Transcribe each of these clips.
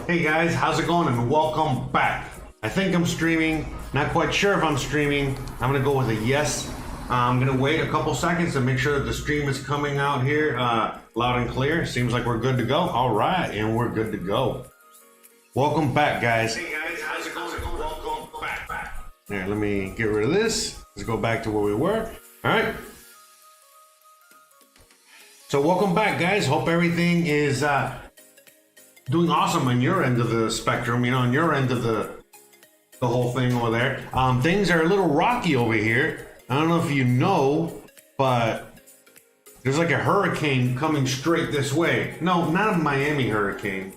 Hey guys, how's it going and welcome back. I think I'm streaming, not quite sure if I'm streaming. I'm gonna go with a yes. I'm gonna wait a couple seconds to make sure that the stream is coming out here loud and clear. Seems like we're good to go. All right, and we're good to go. Welcome back, guys. Hey guys, how's it going? Welcome back. Here, let me get rid of this. Let's go back to where we were. All right. So welcome back, guys. Hope everything is doing awesome on your end of the spectrum, on your end of the whole thing over there. Things are a little rocky over here. I don't know if you know, but there's like a hurricane coming straight this way. No, not a Miami hurricane.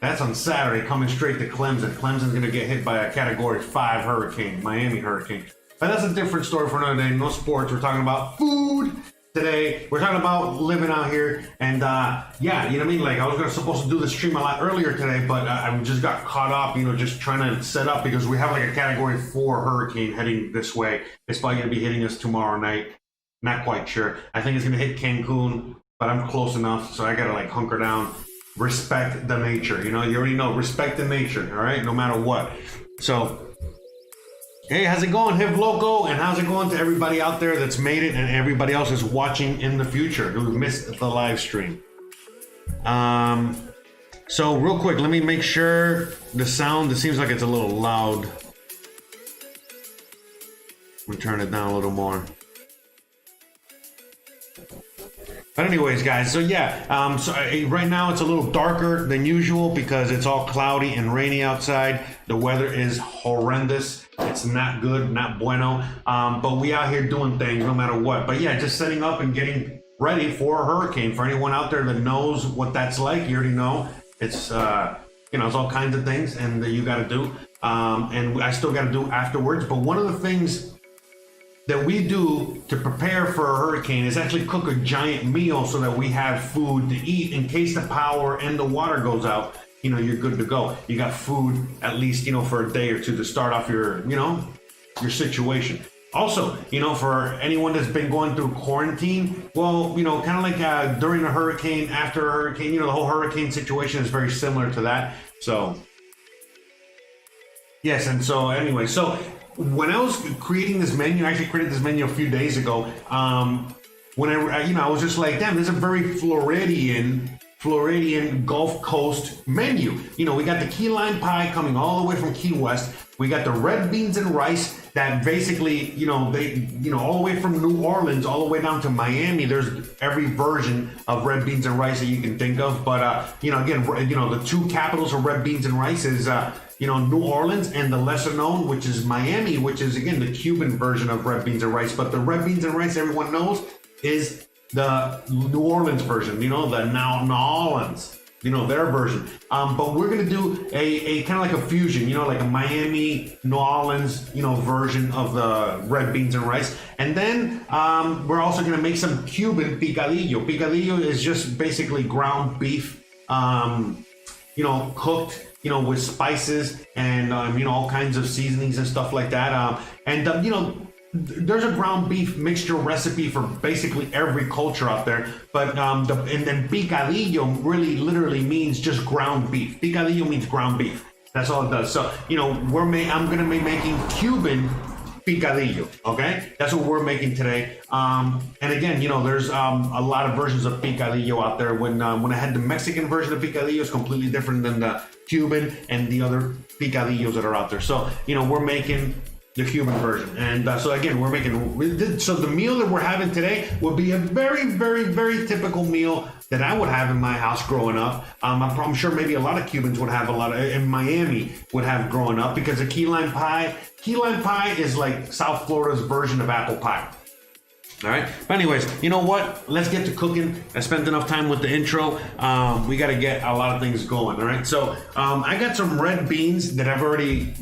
That's on Saturday, coming straight to Clemson. Clemson's gonna get hit by a Category 5 hurricane, Miami hurricane. But that's a different story for another day. No sports, we're talking about food. Today, we're talking about living out here, and yeah, you know what I mean? Like, I was supposed to do the stream a lot earlier today, but I just got caught up, just trying to set up because we have like a Category 4 hurricane heading this way. It's probably gonna be hitting us tomorrow night. Not quite sure. I think it's gonna hit Cancun, but I'm close enough, so I gotta like hunker down, respect the nature. You already know, respect the nature, all right? No matter what. So, hey, how's it going, Hiv Loco? And how's it going to everybody out there that's made it and everybody else is watching in the future who missed the live stream? So real quick, let me make sure the sound, it seems like it's a little loud. Let me turn it down a little more. But anyways, guys, so yeah, right now it's a little darker than usual because it's all cloudy and rainy outside. The weather is horrendous. It's not good, not bueno. But we out here doing things no matter what. But yeah, just setting up and getting ready for a hurricane. For anyone out there that knows what that's like, you already know. It's it's all kinds of things and that you got to do. And I still got to do afterwards. But one of the things that we do to prepare for a hurricane is actually cook a giant meal so that we have food to eat in case the power and the water goes out. You're good to go. You got food at least, for a day or two to start off your, your situation. Also, for anyone that's been going through quarantine, well, kind of like during a hurricane, after a hurricane, the whole hurricane situation is very similar to that. So, yes, and so anyway, so when I was creating this menu, I actually created this menu a few days ago. When I was just like, damn, this is a very Floridian Gulf Coast menu. We got the key lime pie coming all the way from Key West. We got the red beans and rice that basically, all the way from New Orleans all the way down to Miami. There's every version of red beans and rice that you can think of. But again, the two capitals of red beans and rice is New Orleans and the lesser known, which is Miami, which is again the Cuban version of red beans and rice. But the red beans and rice everyone knows is the New Orleans version, the New Orleans, their version. But we're gonna do a kind of like a fusion, like a Miami, New Orleans, version of the red beans and rice. And then we're also gonna make some Cuban picadillo. Picadillo is just basically ground beef, cooked, with spices and all kinds of seasonings and stuff like that. There's a ground beef mixture recipe for basically every culture out there, but and then picadillo really literally means just ground beef. Picadillo means ground beef. That's all it does. So I'm gonna be making Cuban picadillo. Okay, that's what we're making today. And again, there's a lot of versions of picadillo out there. When I had the Mexican version of picadillo, it's completely different than the Cuban and the other picadillos that are out there. So we're making the Cuban version. And so again, so the meal that we're having today will be a very, very, very typical meal that I would have in my house growing up. I'm sure maybe a lot of Cubans would have in Miami would have growing up because the key lime pie is like South Florida's version of apple pie. All right. But anyways, you know what? Let's get to cooking. I spent enough time with the intro. We got to get a lot of things going. All right. So I got some red beans that I've already...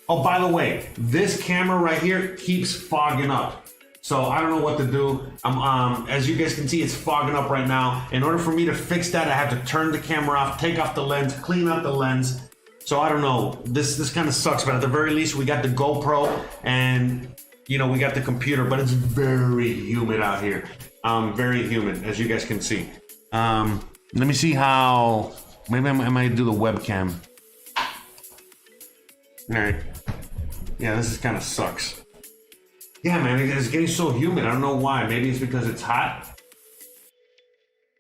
Oh, by the way, this camera right here keeps fogging up. So I don't know what to do. As you guys can see, it's fogging up right now. In order for me to fix that, I have to turn the camera off, take off the lens, clean out the lens. So I don't know. This kind of sucks, but at the very least, we got the GoPro and we got the computer, but it's very humid out here. Very humid, as you guys can see. Let me see how Maybe I might do the webcam. All right. Yeah, this is kind of sucks. Yeah, man, it's getting so humid. I don't know why. Maybe it's because it's hot.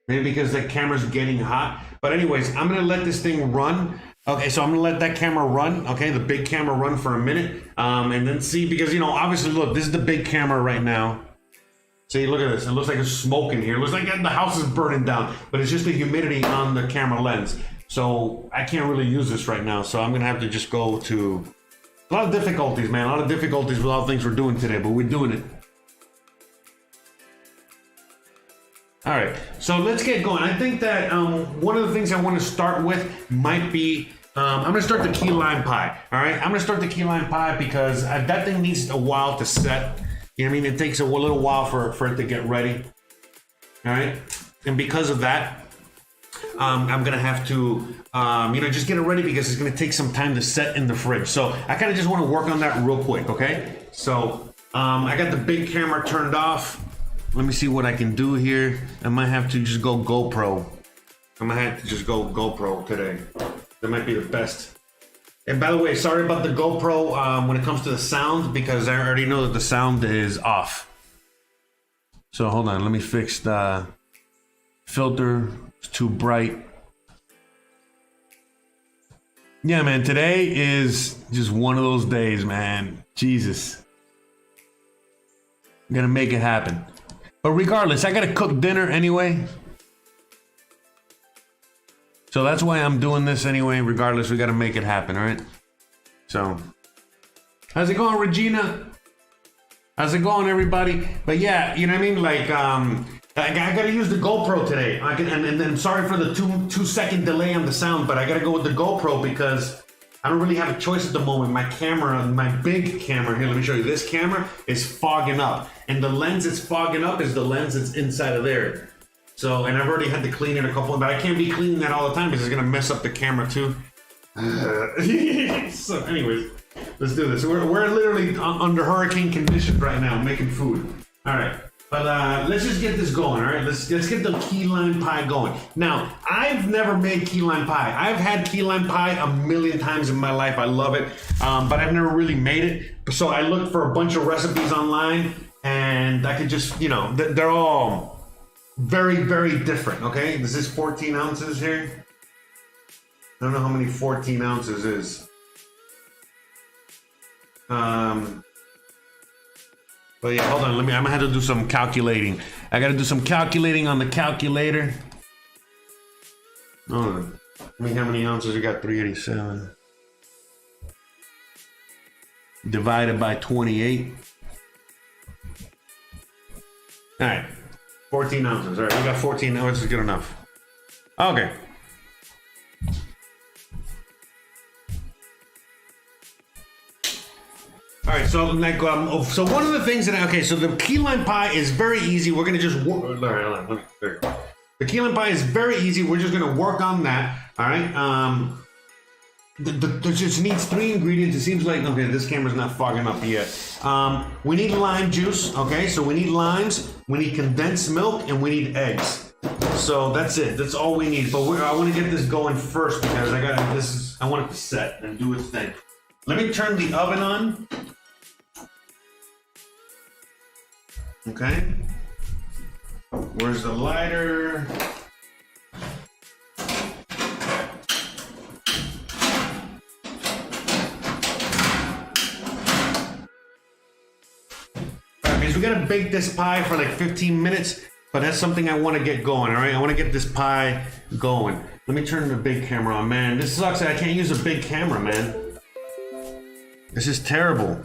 Maybe because the camera's getting hot. But anyways, I'm gonna let this thing run. Okay, so I'm gonna let that camera run. Okay, the big camera run for a minute, and then see, because you know, obviously, look, this is the big camera right now. See, look at this. It looks like it's smoke in here. It looks like the house is burning down, but it's just the humidity on the camera lens. So I can't really use this right now. So I'm gonna have to just go to a lot of difficulties, man. A lot of difficulties with all the things we're doing today, but we're doing it. All right, so let's get going. I think that one of the things I want to start with might be, I'm gonna start the key lime pie, all right? I'm gonna start the key lime pie because that thing needs a while to set. You know what I mean? It takes a little while for it to get ready, all right? And because of that, I'm gonna have to, you know, just get it ready because it's gonna take some time to set in the fridge. So I kind of just wanna work on that real quick, okay? So I got the big camera turned off. Let me see what I can do here. I might have to just go GoPro. I might have to just go GoPro today. That might be the best. And by the way, sorry about the GoPro when it comes to the sound, because I already know that the sound is off. So hold on, let me fix the filter. It's too bright. Yeah, man, today is just one of those days, man. Jesus. I'm gonna make it happen. But regardless, I gotta cook dinner anyway. So that's why I'm doing this anyway. Regardless, we gotta make it happen, all right? So, how's it going, Regina? How's it going, everybody? But yeah, you know what I mean? Like, I gotta use the GoPro today. And I'm sorry for the two second delay on the sound, but I gotta go with the GoPro because I don't really have a choice at the moment. My camera, my big camera here, let me show you. This camera is fogging up. And the lens it's fogging up is the lens that's inside of there. So, and I've already had to clean it a couple, but I can't be cleaning that all the time because it's gonna mess up the camera too. So anyways, let's do this. We're literally under hurricane conditions right now, making food. All right. But let's just get this going, all right? Let's get the key lime pie going. Now, I've never made key lime pie. I've had key lime pie a million times in my life. I love it, but I've never really made it. So I looked for a bunch of recipes online, and I could just, you know, they're all very, very different, okay? This is 14 ounces here. I don't know how many 14 ounces is. But yeah, hold on. I'm gonna have to do some calculating. I gotta do some calculating on the calculator. Hold on. I mean, how many ounces? We got 387. Divided by 28. All right, 14 ounces. All right, we got 14 ounces. Is good enough. Okay. All right, so like, so one of the things that so the key lime pie is very easy. We're gonna just work. There you go. The key lime pie is very easy. We're just gonna work on that. All right. It just needs 3 ingredients. It seems like this camera's not fogging up yet. We need lime juice. Okay, so we need limes. We need condensed milk, and we need eggs. So that's it. That's all we need. But I want to get this going first because I want it to set and do its thing. Let me turn the oven on. Okay. Where's the lighter? Alright, we gotta bake this pie for like 15 minutes, but that's something I want to get going, all right? I want to get this pie going. Let me turn the big camera on. Man, this sucks that I can't use a big camera, man. This is terrible.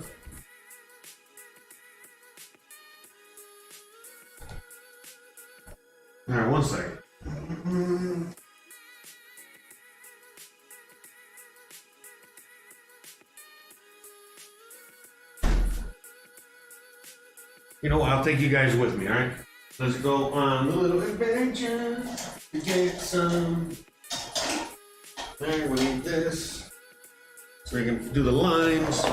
All right, one second. You know what? I'll take you guys with me, all right? Let's go on a little adventure to get some. And we need this. So we can do the lines.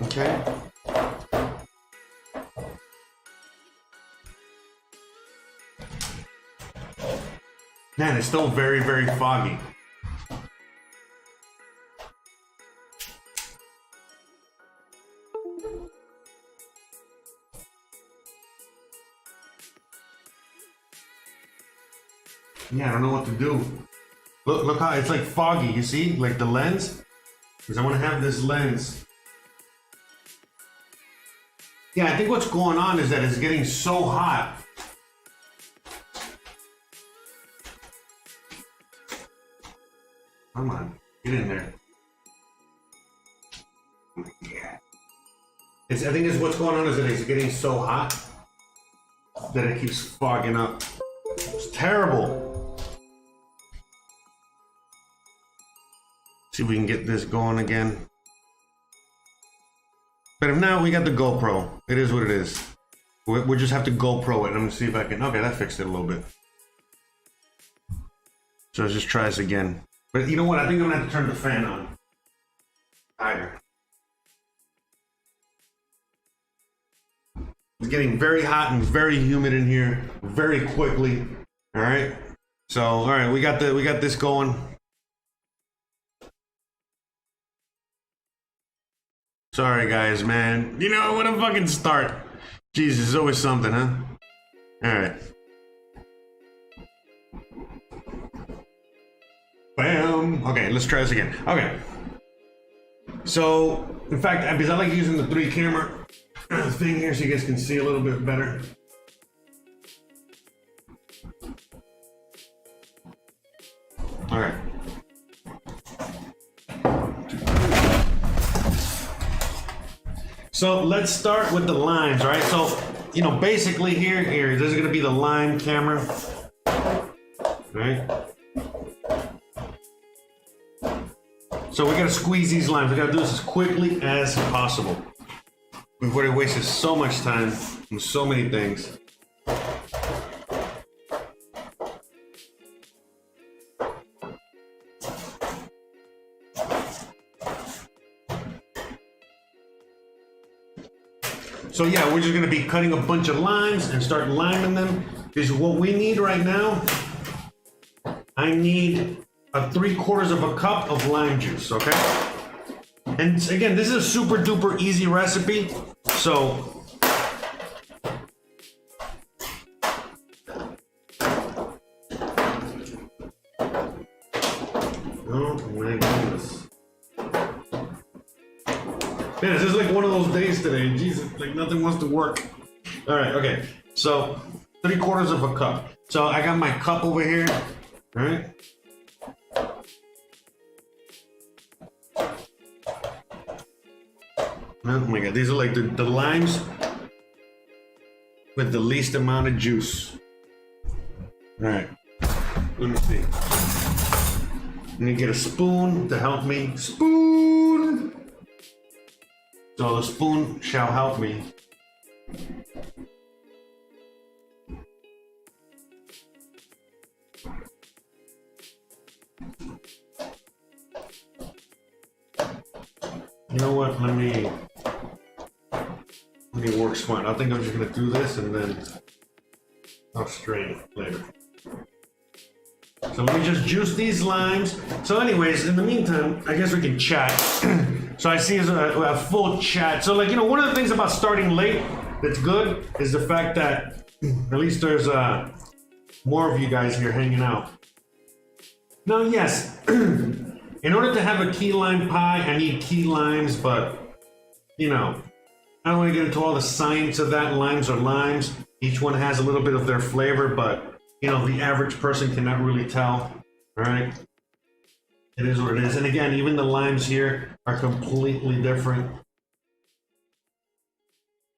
Okay. Man, it's still very, very foggy. Yeah, I don't know what to do. Look how it's like foggy, you see? Like the lens? Because I want to have this lens. Yeah, I think what's going on is that it's getting so hot. Come on, get in there. Yeah. I think it's what's going on is that it's getting so hot that it keeps fogging up. It's terrible. See if we can get this going again. But if not, we got the GoPro. It is what it is. We'll just have to GoPro it. I'm gonna see if I can. Okay, that fixed it a little bit. So let's just try this again. But you know what? I think I'm gonna have to turn the fan on. Higher. It's getting very hot and very humid in here very quickly. All right. So all right, we got this going. Sorry guys, man. You know what a fucking start. Jesus, it's always something, huh? All right. Bam. Okay, let's try this again. Okay. So, in fact, because I like using the 3 camera thing here so you guys can see a little bit better. All right. So let's start with the lines, right? So, you know, basically here, this is gonna be the line camera, right? So we gotta squeeze these lines. We gotta do this as quickly as possible. We've already wasted so much time on so many things. So yeah, we're just gonna be cutting a bunch of lines and start liming them. Because what we need right now, I need a 3/4 of a cup of lime juice, okay? And again, this is a super duper easy recipe. So oh my goodness. Man, it's just like one of those days today. Jesus, like nothing wants to work. All right, okay. So 3/4 of a cup. So I got my cup over here. All right. Oh my God, these are like the limes with the least amount of juice. All right. Let me see. Let me get a spoon to help me. Spoon. So the spoon shall help me. You know what? Let me work smart. I think I'm just gonna do this and then I'll strain it later. So let me just juice these limes. So anyways, in the meantime, I guess we can chat. So I see a full chat. So like, you know, one of the things about starting late that's good is the fact that at least there's more of you guys here hanging out. Now, yes, in order to have a key lime pie, I need key limes, but you know, I don't want to get into all the science of that. Limes are limes. Each one has a little bit of their flavor, but you know, the average person cannot really tell. All right. It is what it is. And again, even the limes here are completely different.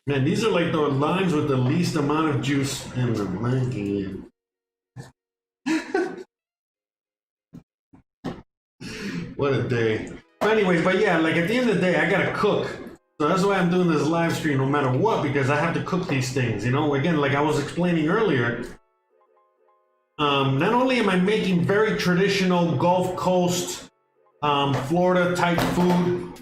Man, these are like the limes with the least amount of juice in the monkey. What a day. But anyways, but yeah, like at the end of the day, I gotta cook. So that's why I'm doing this live stream no matter what, because I have to cook these things. You know, again, like I was explaining earlier, not only am I making very traditional Gulf Coast, Florida type food,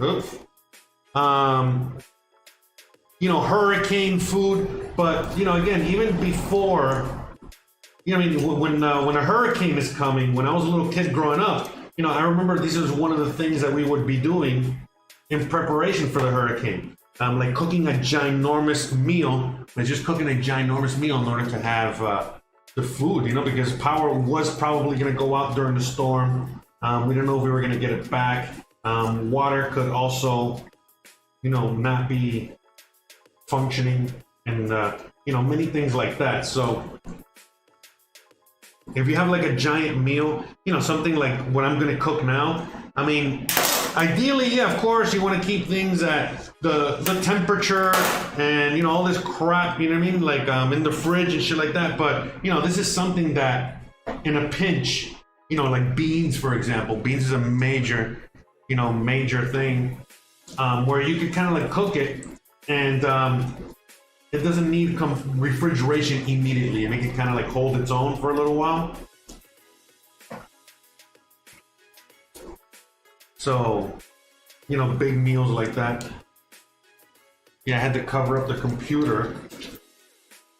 you know, hurricane food, but you know, again, even before you know, I mean, when a hurricane is coming, when I was a little kid growing up, you know, I remember this is one of the things that we would be doing in preparation for the hurricane. Like cooking a ginormous meal, like just cooking a ginormous meal in order to have the food, you know, because power was probably going to go out during the storm. We didn't know if we were going to get it back. Water could also, you know, not be functioning, and you know, many things like that. So if you have like a giant meal, you know, something like what I'm going to cook now, I mean, ideally, yeah, of course, you want to keep things at the temperature and, you know, all this crap, you know what I mean? Like in the fridge and shit like that. But, you know, this is something that in a pinch, you know, like beans, for example. Beans is a major, you know, major thing where you can kind of like cook it and it doesn't need refrigeration immediately, and it can kind of like hold its own for a little while. So, you know, big meals like that. Yeah, I had to cover up the computer.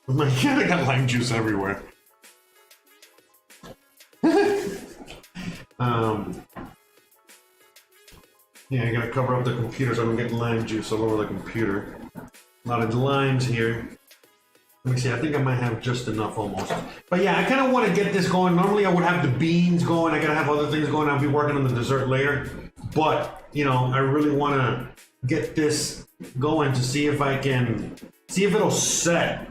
I'm like, yeah, I got lime juice everywhere. Yeah, I gotta cover up the computer so I don't get lime juice all over the computer. A lot of limes here. Let me see, I think I might have just enough almost. But yeah, I kind of want to get this going. Normally I would have the beans going. I gotta have other things going. I'll be working on the dessert later. But, you know, I really want to get this going to see if I can, see if it'll set.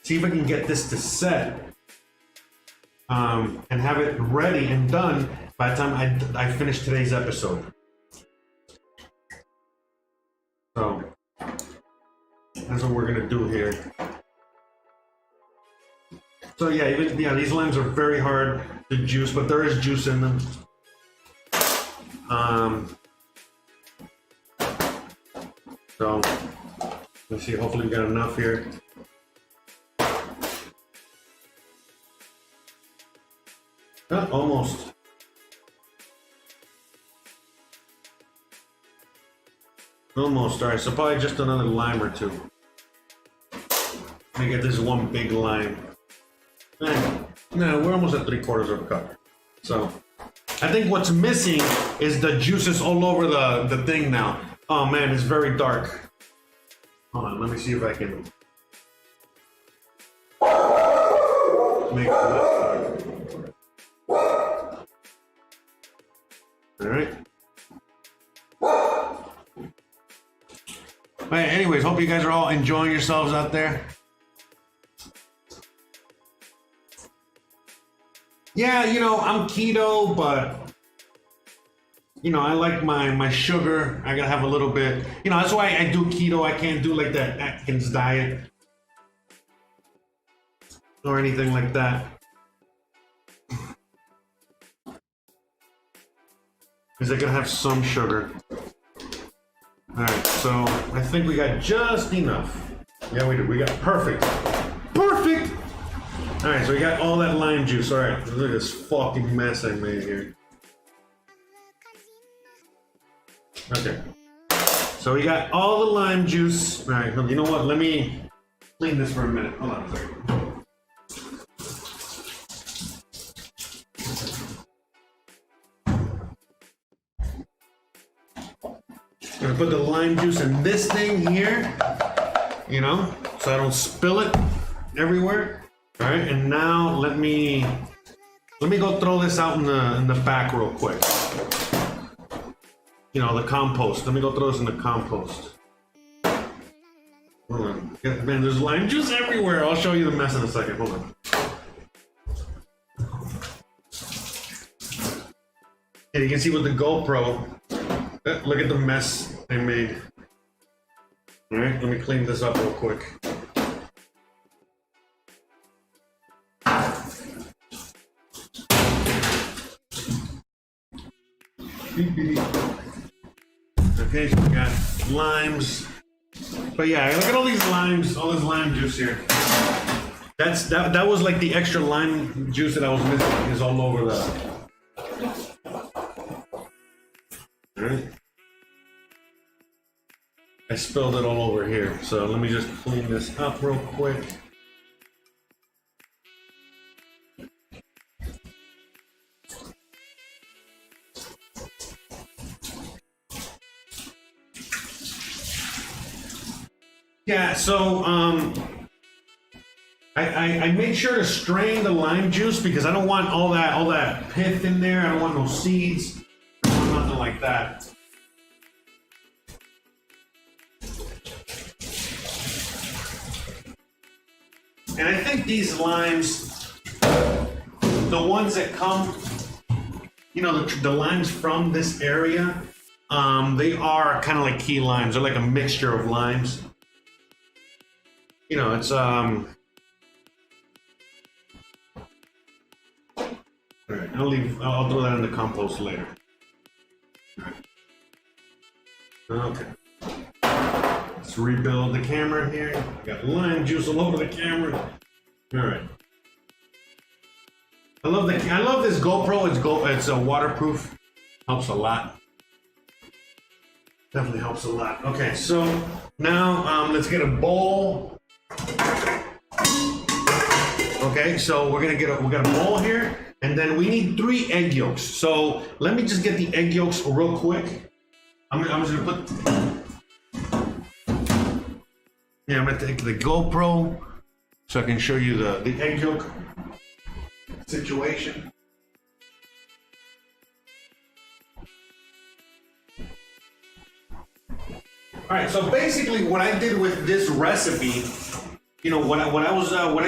See if I can get this to set. And have it ready and done by the time I finish today's episode. So that's what we're gonna do here. So yeah, even these limes are very hard to juice, but there is juice in them. So let's see. Hopefully, we got enough here. Almost. Almost. All right, so probably just another lime or two. Let me get this one big lime. No, we're almost at 3/4 of a cup. So I think what's missing is the juices all over the thing now. Oh man, it's very dark. Hold on, let me see if I can make that. All right. Hey, anyways, hope you guys are all enjoying yourselves out there. Yeah, you know, I'm keto, but you know, I like my sugar. I gotta have a little bit. You know, that's why I do keto. I can't do like that Atkins diet or anything like that. Because I gotta have some sugar. Alright, so I think we got just enough. Yeah, we do. We got perfect. Perfect! Alright, so we got all that lime juice. Alright, look at this fucking mess I made here. Okay. So we got all the lime juice. Alright, you know what? Let me clean this for a minute. Hold on a second. I'm gonna put the lime juice in this thing here, you know, so I don't spill it everywhere. All right, and now let me go throw this out in the back real quick. You know, the compost. Let me go throw this in the compost. Hold on. Man, there's lime juice everywhere. I'll show you the mess in a second. Hold on. And you can see with the GoPro, look at the mess I made. All right, let me clean this up real quick. Okay, so we got limes. But yeah, look at all these limes, all this lime juice here. That was like the extra lime juice that I was missing is all over the. All right. I spilled it all over here. So let me just clean this up real quick. Yeah, so I made sure to strain the lime juice because I don't want all that pith in there. I don't want no seeds, nothing like that. And I think these limes, the ones that come, you know, the limes from this area, they are kind of like key limes. They're like a mixture of limes. You know, it's all right, I'll throw that in the compost later. All right. Okay. Let's rebuild the camera here. I got lime juice all over the camera. All right. I love this GoPro. It's waterproof. Helps a lot. Definitely helps a lot. Okay, so now let's get a bowl. Okay, so we got a bowl here, and then we need 3 egg yolks. So let me just get the egg yolks real quick. I'm just gonna put. Yeah, I'm gonna take the GoPro so I can show you the egg yolk situation. All right, so basically what I did with this recipe, you know, what I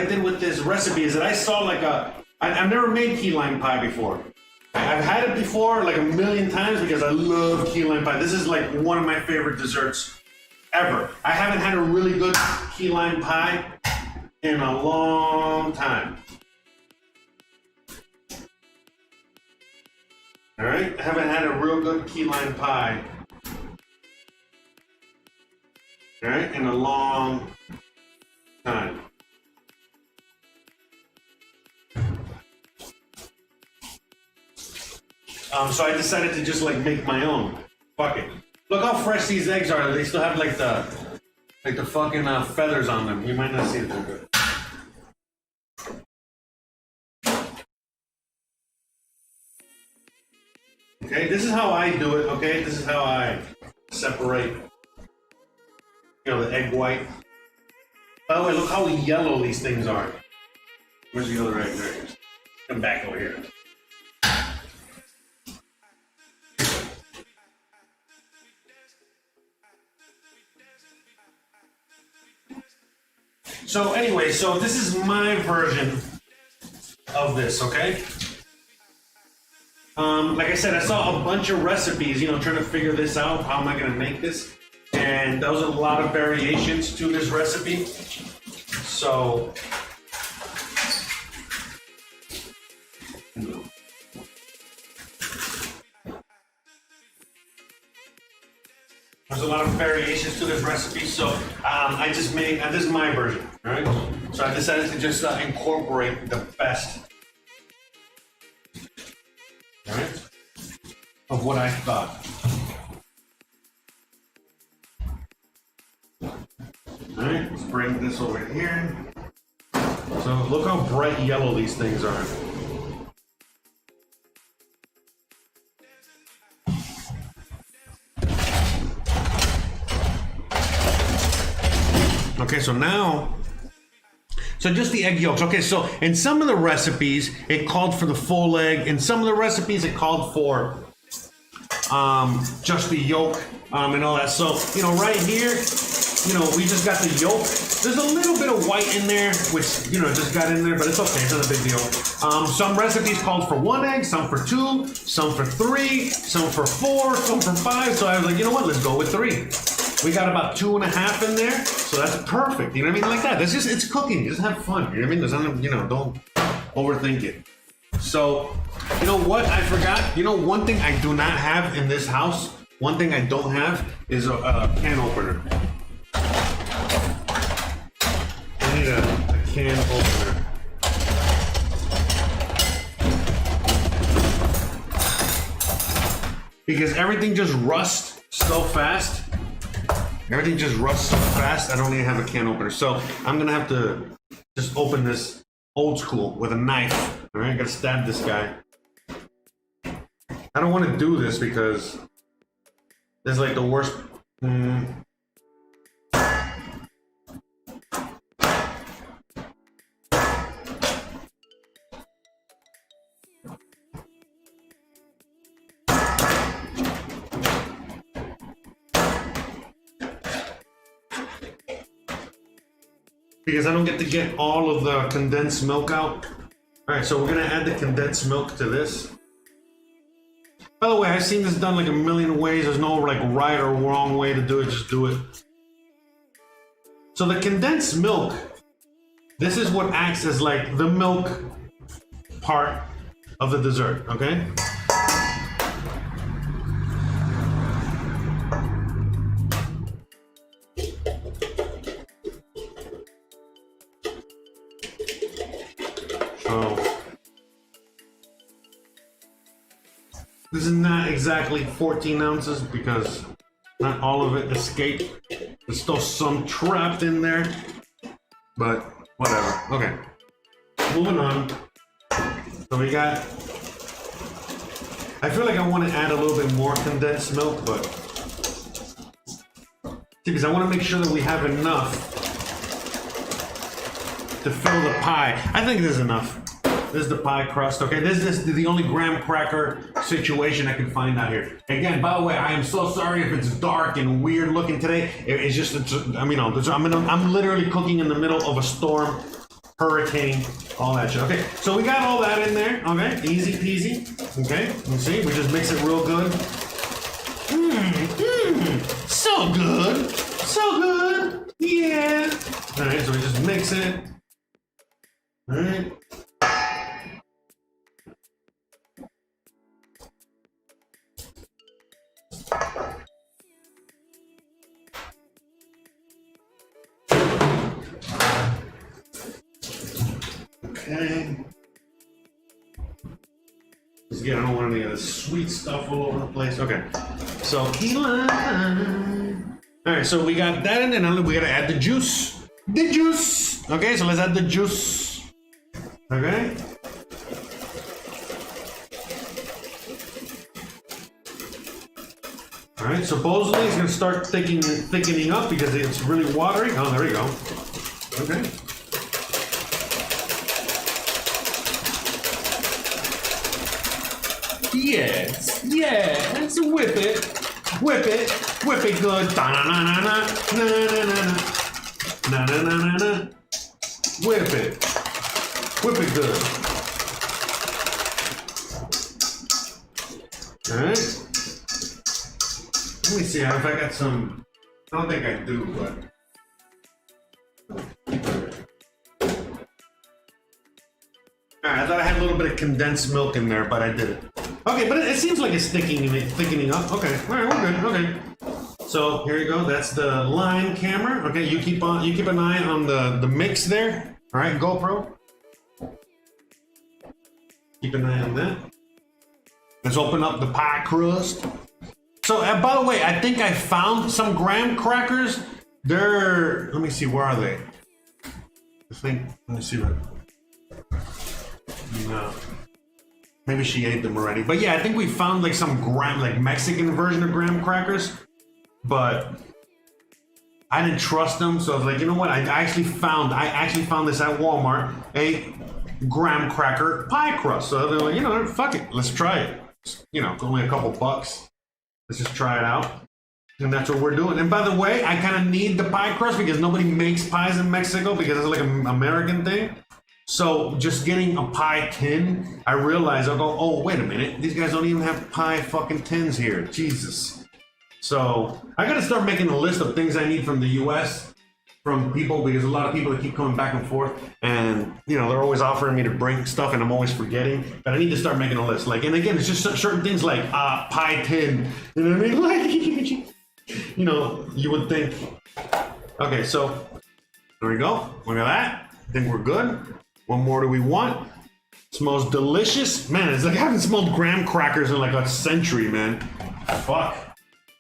did with this recipe is that I saw like I've never made key lime pie before. I've had it before like a million times because I love key lime pie. This is like one of my favorite desserts ever. I haven't had a really good key lime pie in a long time. All right, I haven't had a real good key lime pie. All right, in a long time. So I decided to just like make my own. Fuck it. Look how fresh these eggs are. They still have like the fucking feathers on them. You might not see it too good. Okay, this is how I do it. Okay, this is how I separate, you know, the egg white. By the way, look how yellow these things are. Where's the other egg? There it is. Come back over here. So anyway, so this is my version of this, okay? Like I said, I saw a bunch of recipes, you know, trying to figure this out. How am I gonna make this? And there was a lot of variations to this recipe. So, there's a lot of variations to this recipe. So I just made, this is my version, all right? So I decided to just incorporate the best, all right, of what I thought. All right, let's bring this over here. So look how bright yellow these things are. Okay, so now, just the egg yolks. Okay, so in some of the recipes, it called for the full egg. In some of the recipes, it called for just the yolk and all that. So, you know, right here, you know, we just got the yolk. There's a little bit of white in there, which, you know, just got in there, but it's okay. It's not a big deal. Some recipes called for 1 egg, some for 2, some for 3, some for 4, some for 5. So I was like, you know what? Let's go with 3. We got about 2.5 in there, so that's perfect. You know what I mean? Like that. That's just, it's cooking. Just have fun. You know what I mean? There's nothing, you know, don't overthink it. So, you know what? I forgot. You know, one thing I do not have in this house, one thing I don't have is a can opener. I need a can opener. Because everything just rusts so fast. Everything just rusts so fast, I don't even have a can opener. So I'm gonna have to just open this old school with a knife. All right, I gotta stab this guy. I don't want to do this because this is like the worst. Because I don't get to get all of the condensed milk out. All right, so we're gonna add the condensed milk to this. By the way, I've seen this done like a million ways. There's no like right or wrong way to do it, just do it. So the condensed milk, this is what acts as like the milk part of the dessert, okay? This is not exactly 14 ounces because not all of it escaped. There's still some trapped in there, but whatever. Okay, moving on. So we got, I feel like I want to add a little bit more condensed milk, but because I want to make sure that we have enough to fill the pie. I think this is enough. This is the pie crust, okay? This is the only graham cracker situation I can find out here. Again, by the way, I am so sorry if it's dark and weird looking today. It's just, I mean, I'm literally cooking in the middle of a storm, hurricane, all that shit. Okay, so we got all that in there, okay? Easy peasy, okay? You see, we just mix it real good. So good, so good, yeah. All right, so we just mix it, all right. Okay. Again, I don't want any of this sweet stuff all over the place. Okay. So key lime. All right, so we got that in, and we gotta add the juice. The juice. Okay, so let's add the juice. Okay. All right, supposedly it's gonna start thickening up because it's really watery. Oh, there we go. Okay. Yes, yes, whip it, whip it, whip it good. Da na na na na na na na na na na na. Whip it good. All right. Let me see if I got some. I don't think I do, but. Alright, I thought I had a little bit of condensed milk in there, but I didn't. Okay, but it seems like it's thickening up. Okay, alright, we're good. Okay. So here you go. That's the line camera. Okay, you keep an eye on the mix there. Alright, GoPro. Keep an eye on that. Let's open up the pie crust. So, by the way, I think I found some graham crackers. They're, let me see, where are they? Let me see what. No. Maybe she ate them already. But yeah, I think we found like some like Mexican version of graham crackers. But I didn't trust them, so I was like, you know what? I actually found this at Walmart, a graham cracker pie crust. So they're like, you know, fuck it, let's try it. You know, it's only a couple bucks. Let's just try it out. And that's what we're doing. And by the way, I kind of need the pie crust because nobody makes pies in Mexico because it's like an American thing. So just getting a pie tin, I realized, I'll go, oh, wait a minute. These guys don't even have pie fucking tins here. Jesus. So I got to start making a list of things I need from the US, from people, because a lot of people that keep coming back and forth, and you know, they're always offering me to bring stuff and I'm always forgetting. But I need to start making a list. Like, and again, it's just certain things like pie tin. You know what I mean? Like, you know, you would think. Okay, so there we go. Look at that. I think we're good. What more do we want? It smells delicious. Man, it's like I haven't smelled graham crackers in like a century, man. Fuck.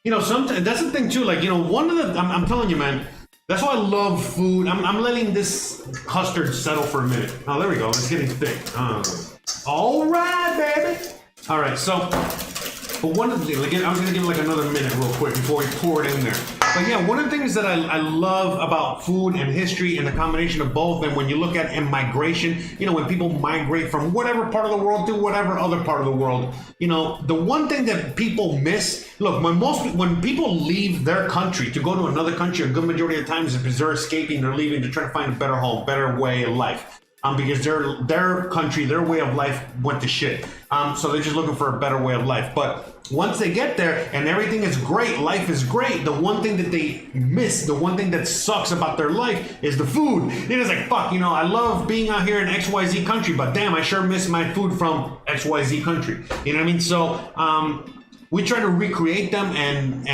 you know, sometimes that's the thing too. Like, you know, one of the, I'm telling you, man, that's why I love food. I'm letting this custard settle for a minute. Oh, there we go. It's getting thick. All right, baby. All right, so. But one of the things, like, I'm gonna give it like another minute real quick before we pour it in there. But yeah, one of the things that I love about food and history and the combination of both, and when you look at in migration, you know, when people migrate from whatever part of the world to whatever other part of the world, you know, the one thing that people miss, look, when people leave their country to go to another country, a good majority of the times is because they're escaping, they're leaving to try to find a better home, better way of life. Because their country, their way of life went to shit. So they're just looking for a better way of life. But once they get there and everything is great, life is great, the one thing that they miss, the one thing that sucks about their life is the food. It is like, fuck, you know, I love being out here in XYZ country, but damn, I sure miss my food from XYZ country. You know what I mean? So, we try to recreate them and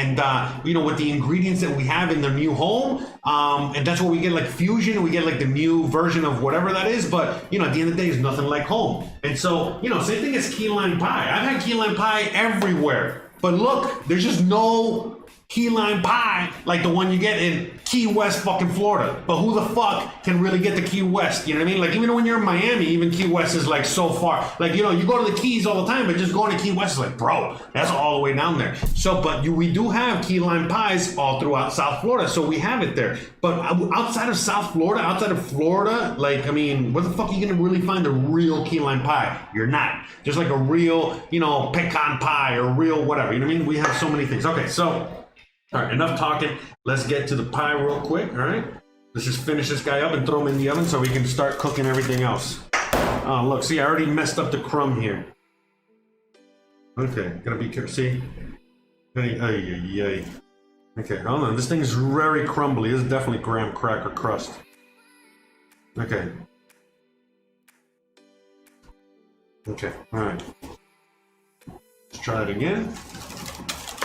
you know, with the ingredients that we have in the new home, and that's what we get, like fusion. We get like the new version of whatever that is. But you know, at the end of the day, it's nothing like home. And so, you know, same thing as key lime pie. I've had key lime pie everywhere, but look, there's just no key lime pie like the one you get in Key West fucking Florida. But who the fuck can really get to Key West? You know what I mean? Like, even when you're in Miami, even Key West is like so far. Like, you know, you go to the Keys all the time, but just going to Key West is like, bro, that's all the way down there. So, but we do have key lime pies all throughout South Florida, so we have it there. But outside of South Florida, outside of Florida, like, I mean, where the fuck are you gonna really find a real key lime pie? You're not. Just like a real, you know, pecan pie or real whatever. You know what I mean? We have so many things. Okay, so. All right, enough talking. Let's get to the pie real quick, all right? Let's just finish this guy up and throw him in the oven so we can start cooking everything else. Oh, look, see, I already messed up the crumb here. Okay, gotta be careful, see? Okay, hold on, this thing is very crumbly. This is definitely graham cracker crust. Okay. Okay, all right. Let's try it again.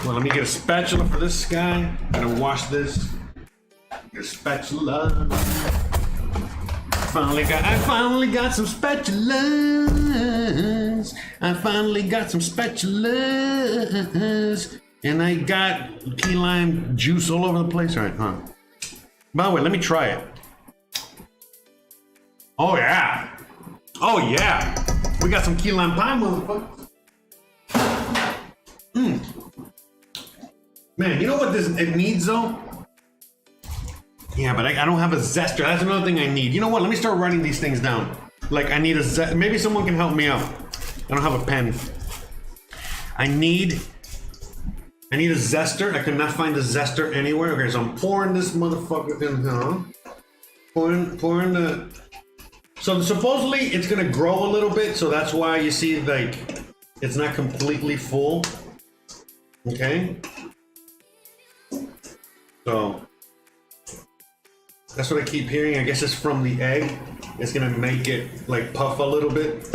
Well, let me get a spatula for this guy. I'm gonna wash this. Get a spatula. I finally got some spatulas. I finally got some spatulas. And I got key lime juice all over the place. All right, huh? By the way, let me try it. Oh yeah. Oh yeah. We got some key lime pie, motherfucker. Man, you know what it needs though? Yeah, but I don't have a zester. That's another thing I need. You know what? Let me start writing these things down. Like, I need a maybe someone can help me out. I don't have a pen. I need a zester. I could not find a zester anywhere. Okay, so I'm pouring this motherfucker in here. Pouring the. So supposedly it's gonna grow a little bit, so that's why you see like it's not completely full. Okay. So that's what I keep hearing. I guess it's from the egg. It's gonna make it like puff up a little bit.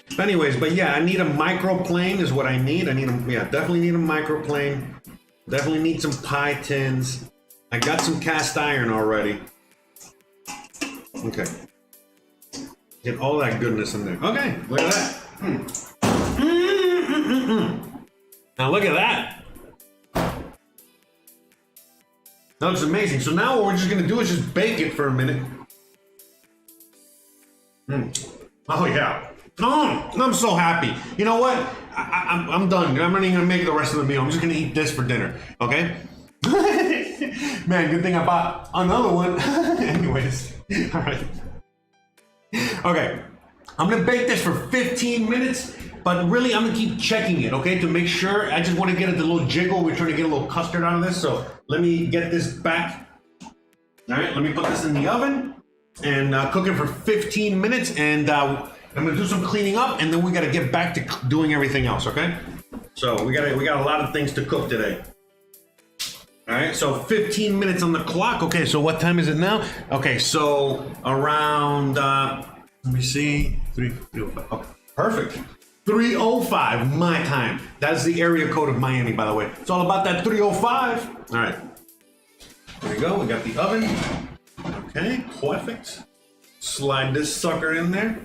But anyways, but yeah, I need a microplane is what I need. Definitely need a microplane. Definitely need some pie tins. I got some cast iron already. Okay. Get all that goodness in there. Okay, look at that. Now look at that. That looks amazing. So now what we're just gonna do is just bake it for a minute. Oh yeah. Oh, I'm so happy. You know what? I'm done. I'm not even gonna make the rest of the meal. I'm just gonna eat this for dinner. Okay? Man, good thing I bought another one. Anyways. Alright. Okay. I'm gonna bake this for 15 minutes. But really, I'm gonna keep checking it, okay, to make sure. I just want to get it a little jiggle. We're trying to get a little custard out of this, so let me get this back. All right, let me put this in the oven and cook it for 15 minutes, and I'm gonna do some cleaning up, and then we gotta get back to doing everything else, okay? So we got a lot of things to cook today. All right, so 15 minutes on the clock. Okay, so what time is it now? Okay, so around let me see, 3:05. Okay, perfect. 3:05 my time. That's the area code of Miami, by the way. It's all about that 3:05. All right. There we go. We got the oven. Okay, perfect. Slide this sucker in there.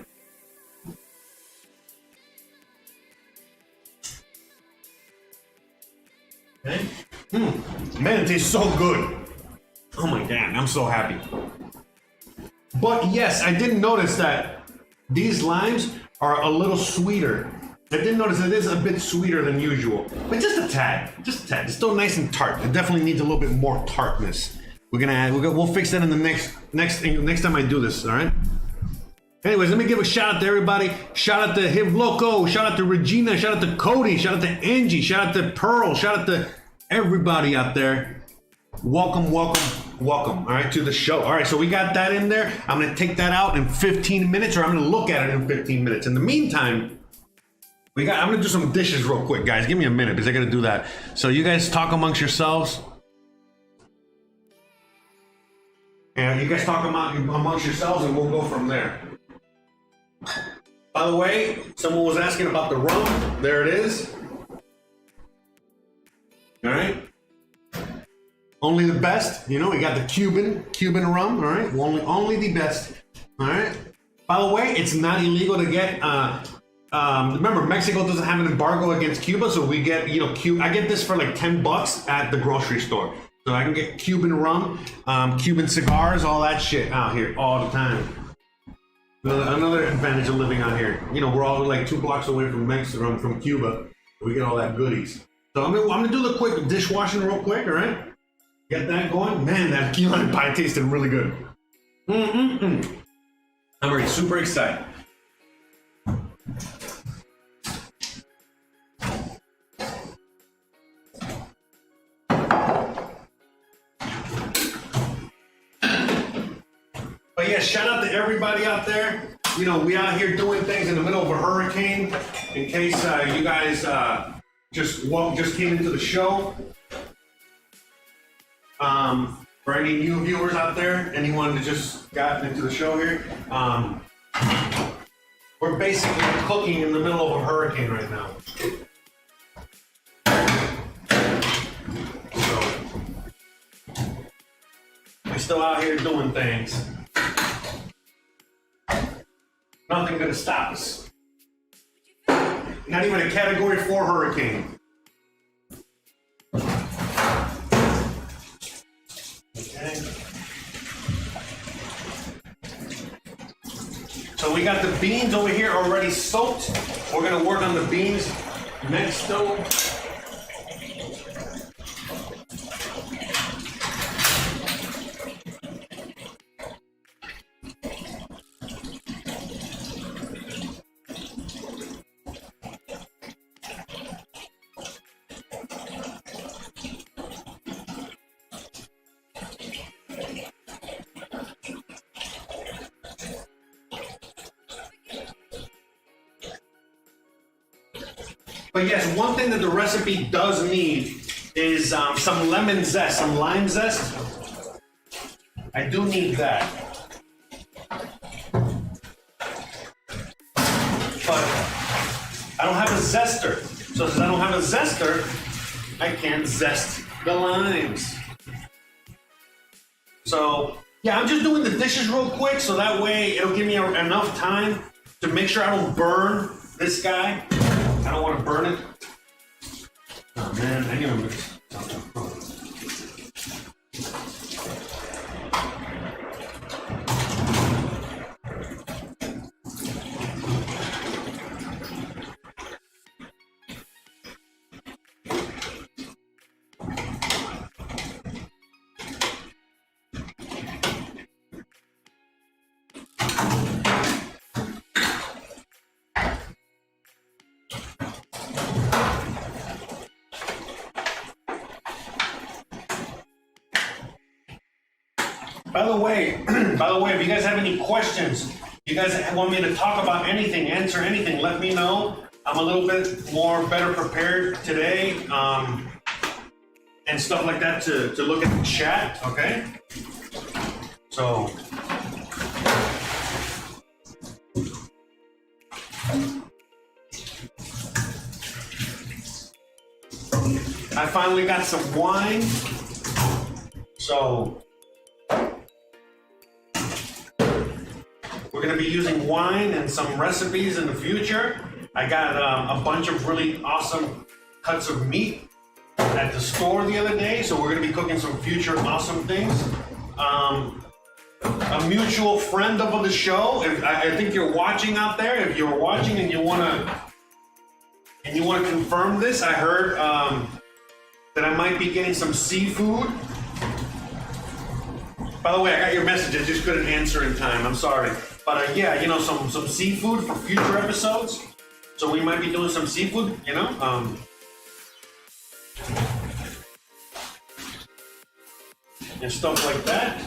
Man, it tastes so good. Oh my God, I'm so happy. But yes, I did notice that these limes are a little sweeter. I did notice it is a bit sweeter than usual, but just a tad, just a tad. It's still nice and tart. It definitely needs a little bit more tartness. We'll fix that in the next time I do this. All right. Anyways, let me give a shout out to everybody. Shout out to Hiv Loco. Shout out to Regina. Shout out to Cody. Shout out to Angie. Shout out to Pearl. Shout out to everybody out there. Welcome, welcome, welcome. All right, to the show. All right, so we got that in there. I'm gonna take that out in 15 minutes, or I'm gonna look at it in 15 minutes. In the meantime, I'm gonna do some dishes real quick, guys. Give me a minute because I gotta do that. So you guys talk amongst yourselves. And you guys talk amongst yourselves, and we'll go from there. By the way, someone was asking about the rum. There it is. All right. Only the best. You know, we got the Cuban rum. All right. Only the best. All right. By the way, it's not illegal to get. Remember, Mexico doesn't have an embargo against Cuba, so we get, you know, I get this for like $10 at the grocery store. So I can get Cuban rum, Cuban cigars, all that shit out here all the time. Another advantage of living out here. You know, we're all like 2 blocks away from Mexico, from Cuba. We get all that goodies. So I'm gonna do the quick dishwashing real quick, all right? Get that going. Man, that key lime pie tasted really good. I'm already super excited. But yeah, shout out to everybody out there. You know, we out here doing things in the middle of a hurricane. In case you guys just came into the show. For any new viewers out there, anyone that just got into the show here, we're basically cooking in the middle of a hurricane right now. So we're still out here doing things. Nothing gonna stop us. Not even a Category 4 hurricane. Okay. So we got the beans over here already soaked. We're gonna work on the beans next though. But yes, one thing that the recipe does need is some lemon zest, some lime zest. I do need that. But I don't have a zester. So since I don't have a zester, I can't zest the limes. So yeah, I'm just doing the dishes real quick so that way it'll give me enough time to make sure I don't burn this guy. I don't want to burn it. Oh man, I need to mix. By the way, if you guys have any questions, you guys want me to talk about anything, answer anything, let me know. I'm a little bit better prepared today, and stuff like that to look at the chat, okay? So, I finally got some wine, so we're going to be using wine and some recipes in the future. I got a bunch of really awesome cuts of meat. at the store the other day, so we're gonna be cooking some future awesome things. A mutual friend of the show, I think you're watching out there. If you're watching and you wanna confirm this, I heard that I might be getting some seafood. By the way, I got your message. I just couldn't answer in time. I'm sorry, but yeah, you know, some seafood for future episodes. So we might be doing some seafood, you know. And stuff like that.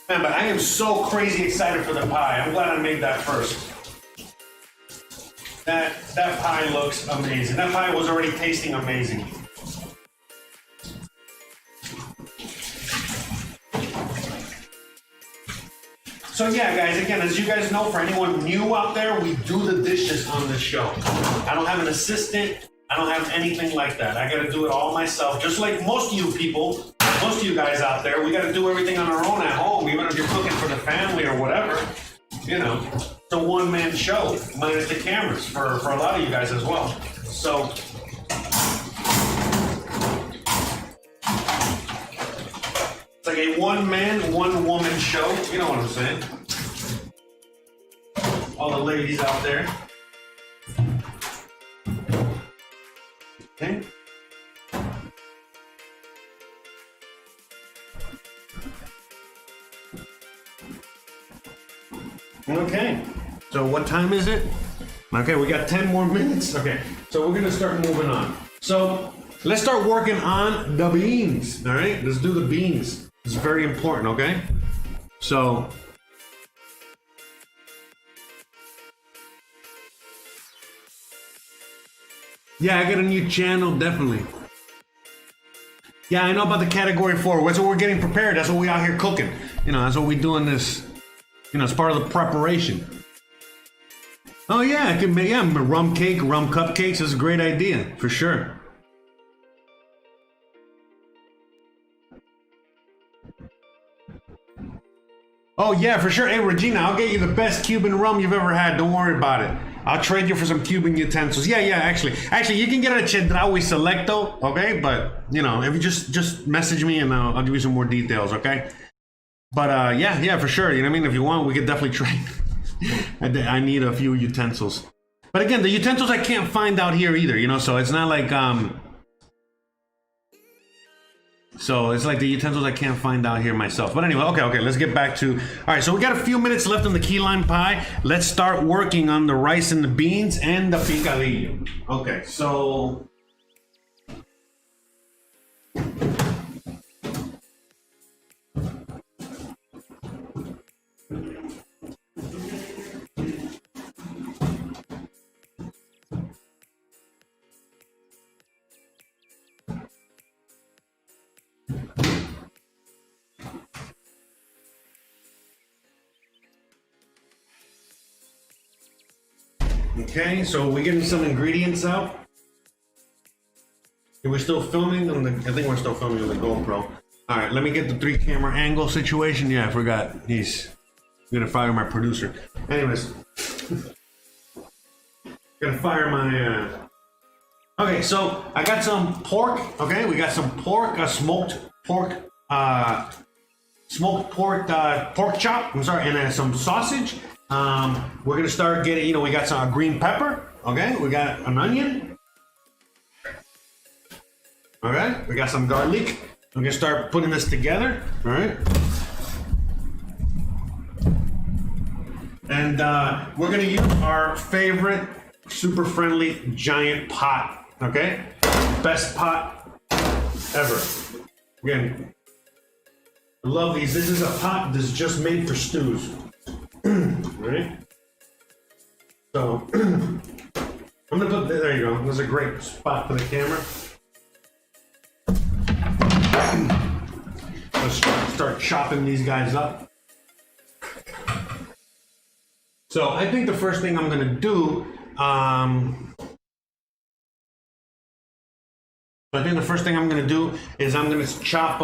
Man, but I am so crazy excited for the pie. I'm glad I made that first. That pie looks amazing. That pie was already tasting amazing. So yeah, guys, again, as you guys know, for anyone new out there, we do the dishes on this show. I don't have an assistant. I don't have anything like that. I gotta do it all myself. Just like most of you people, most of you guys out there, we gotta do everything on our own at home, even if you're cooking for the family or whatever. You know, it's a one-man show, minus the cameras for a lot of you guys as well. So, it's like a one-man, one-woman show. You know what I'm saying? All the ladies out there. Okay. Okay. So what time is it? Okay, we got 10 more minutes. Okay. So we're gonna start moving on. So let's start working on the beans. All right. Let's do the beans. It's very important. Okay. So. Yeah, I got a new channel, definitely. Yeah, I know about the category 4. That's what we're getting prepared. That's what we out here cooking. You know, that's what we doing this. You know, it's part of the preparation. Oh yeah, I can make rum cake, rum cupcakes is a great idea for sure. Oh yeah, for sure. Hey Regina, I'll get you the best Cuban rum you've ever had. Don't worry about it. I'll trade you for some Cuban utensils. Yeah, actually, you can get a Chedraui Selecto, okay? But you know, if you just message me and I'll give you some more details, okay? But yeah, for sure. You know what I mean? If you want, we could definitely trade. I need a few utensils. But again, the utensils I can't find out here either. You know, so it's not like So it's like the utensils I can't find out here myself. But anyway, okay, let's get back to... All right, so we got a few minutes left on the key lime pie. Let's start working on the rice and the beans and the picadillo. Okay, so... Okay, so we're getting some ingredients out. Are we still filming on the... I think we're still filming on the GoPro. All right, let me get the 3-camera angle situation. Yeah, I forgot. He's gonna fire my producer. Anyways, gonna fire my... Okay, so I got some pork. Okay, we got some pork, smoked pork chop. I'm sorry, and then some sausage. We're gonna start getting, you know, we got some green pepper, okay? We got an onion, okay? We got some garlic. We're gonna start putting this together, all right? And we're gonna use our favorite, super friendly giant pot, okay? Best pot ever. Again, I love these. This is a pot that's just made for stews. Right? So I'm gonna put, there you go. This is a great spot for the camera. Let's start chopping these guys up. So I think the first thing I'm gonna do, is I'm gonna chop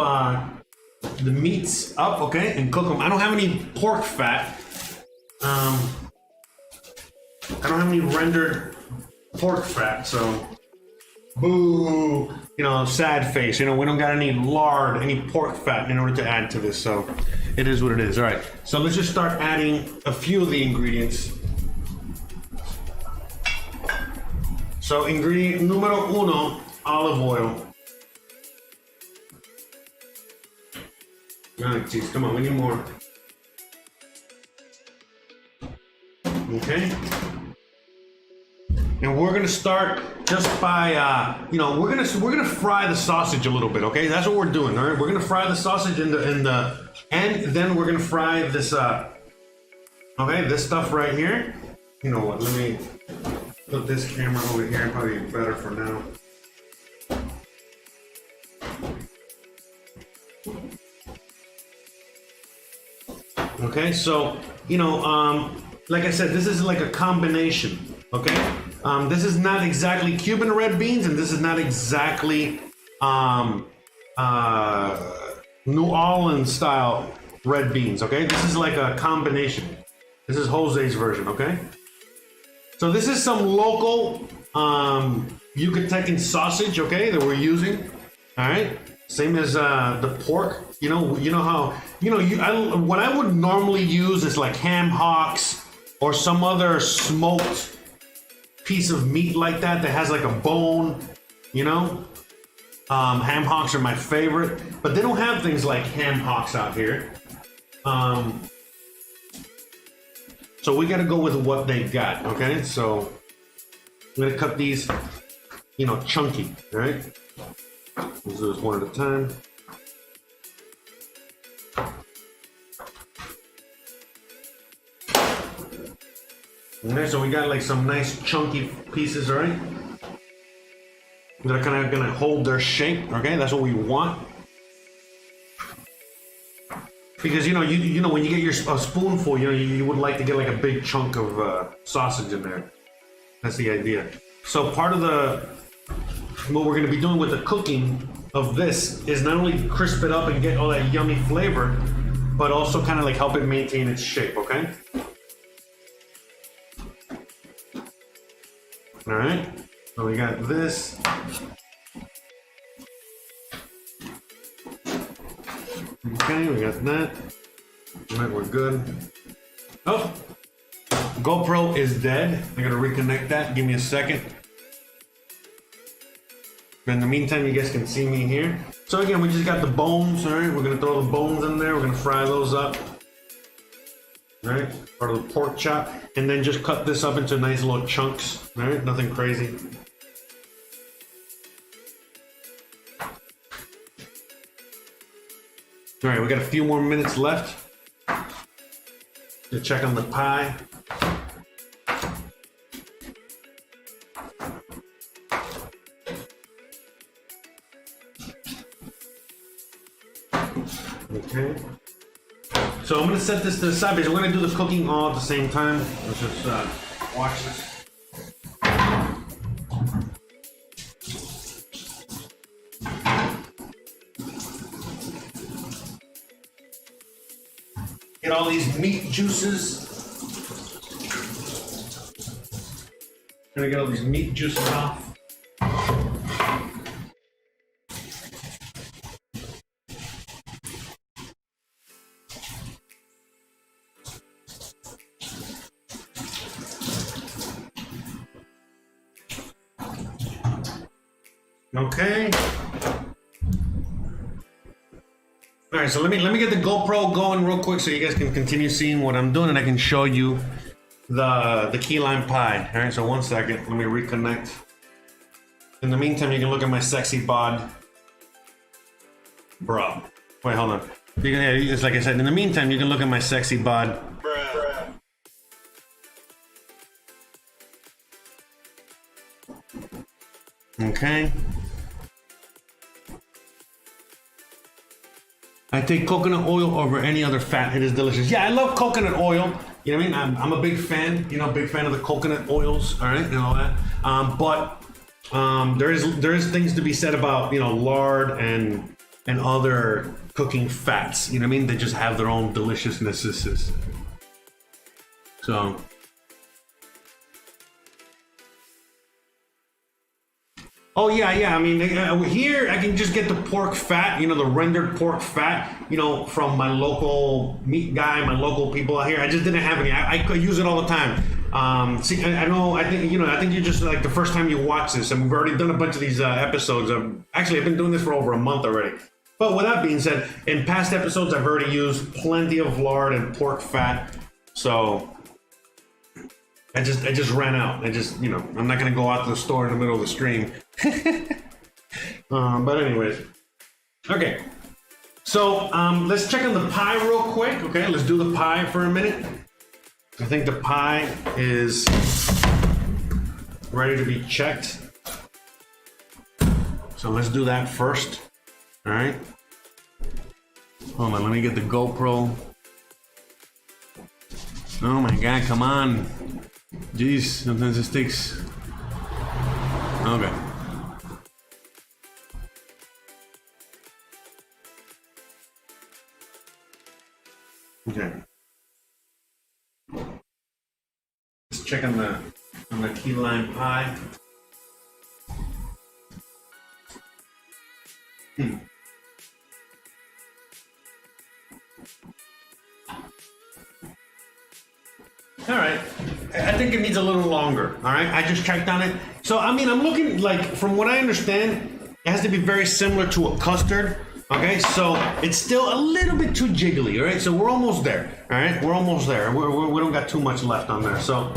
the meats up, okay, and cook them. I don't have any pork fat. I don't have any rendered pork fat, so boo, you know, sad face. You know, we don't got any lard, any pork fat in order to add to this, so it is what it is. All right, so let's just start adding a few of the ingredients. So ingredient numero uno, olive oil. All right, geez, come on, we need more. Okay. And we're gonna start just by, you know, we're gonna fry the sausage a little bit. Okay, that's what we're doing. All right, we're gonna fry the sausage and then we're gonna fry this. Okay, this stuff right here. You know what? Let me put this camera over here. Probably better for now. Okay, so you know, like I said, this is like a combination. Okay. This is not exactly Cuban red beans, and this is not exactly New Orleans style red beans. Okay, this is like a combination. This is Jose's version. Okay, so this is some local Yucatecan sausage. Okay, that we're using. All right, same as the pork. You know how what I would normally use is like ham hocks or some other smoked piece of meat like that has like a bone, you know. Ham hocks are my favorite, but they don't have things like ham hocks out here. So we got to go with what they got. Okay, so I'm gonna cut these, you know, chunky. All right, let's do this one at a time. Okay, so we got like some nice chunky pieces, all right? They're kind of gonna hold their shape, okay? That's what we want. Because you know when you get a spoonful, you know you would like to get like a big chunk of sausage in there. That's the idea. So part of what we're gonna be doing with the cooking of this is not only crisp it up and get all that yummy flavor, but also kind of like help it maintain its shape, okay? All right, so we got this. Okay, we got that. All right, we're good. Oh, GoPro is dead. I gotta reconnect that. Give me a second. But in the meantime, you guys can see me here. So again, we just got the bones. All right, we're gonna throw the bones in there. We're gonna fry those up. All right, part of the pork chop, and then just cut this up into nice little chunks. All right, nothing crazy. All right, we got a few more minutes left to check on the pie. Okay. So I'm going to set this to the side because we're going to do the cooking all at the same time. Let's just watch this. Get all these meat juices. Gonna get all these meat juices off. Okay. All right, so let me get the GoPro going real quick so you guys can continue seeing what I'm doing and I can show you the key lime pie. All right, so 1 second, let me reconnect. In the meantime, you can look at my sexy bod. Bro. Wait, hold on. It's like I said, in the meantime, you can look at my sexy bod. Bruh. Okay. I take coconut oil over any other fat. It is delicious. Yeah, I love coconut oil. You know what I mean? I'm a big fan. You know, big fan of the coconut oils. All right, and all that. But there is things to be said about, you know, lard and other cooking fats. You know what I mean? They just have their own deliciousnesses. So. Oh yeah. I mean, here I can just get the pork fat, you know, the rendered pork fat, you know, from my local meat guy, my local people out here. I just didn't have any. I could use it all the time. See, I know. I think you're just like the first time you watch this, and we've already done a bunch of these episodes. I've been doing this for over a month already. But with that being said, in past episodes, I've already used plenty of lard and pork fat, so. I just ran out. I'm not gonna go out to the store in the middle of the stream. But anyways, okay. So let's check on the pie real quick. Okay, let's do the pie for a minute. I think the pie is ready to be checked. So let's do that first. All right. Hold on. Let me get the GoPro. Oh my God! Come on. Jeez, sometimes this takes. Okay. Okay. Let's check on the key lime pie. All right, I think it needs a little longer. All right, I just checked on it. So, I mean, I'm looking like, from what I understand, it has to be very similar to a custard. Okay, so it's still a little bit too jiggly. All right, so we're almost there. All right, we're almost there. We don't got too much left on there. So,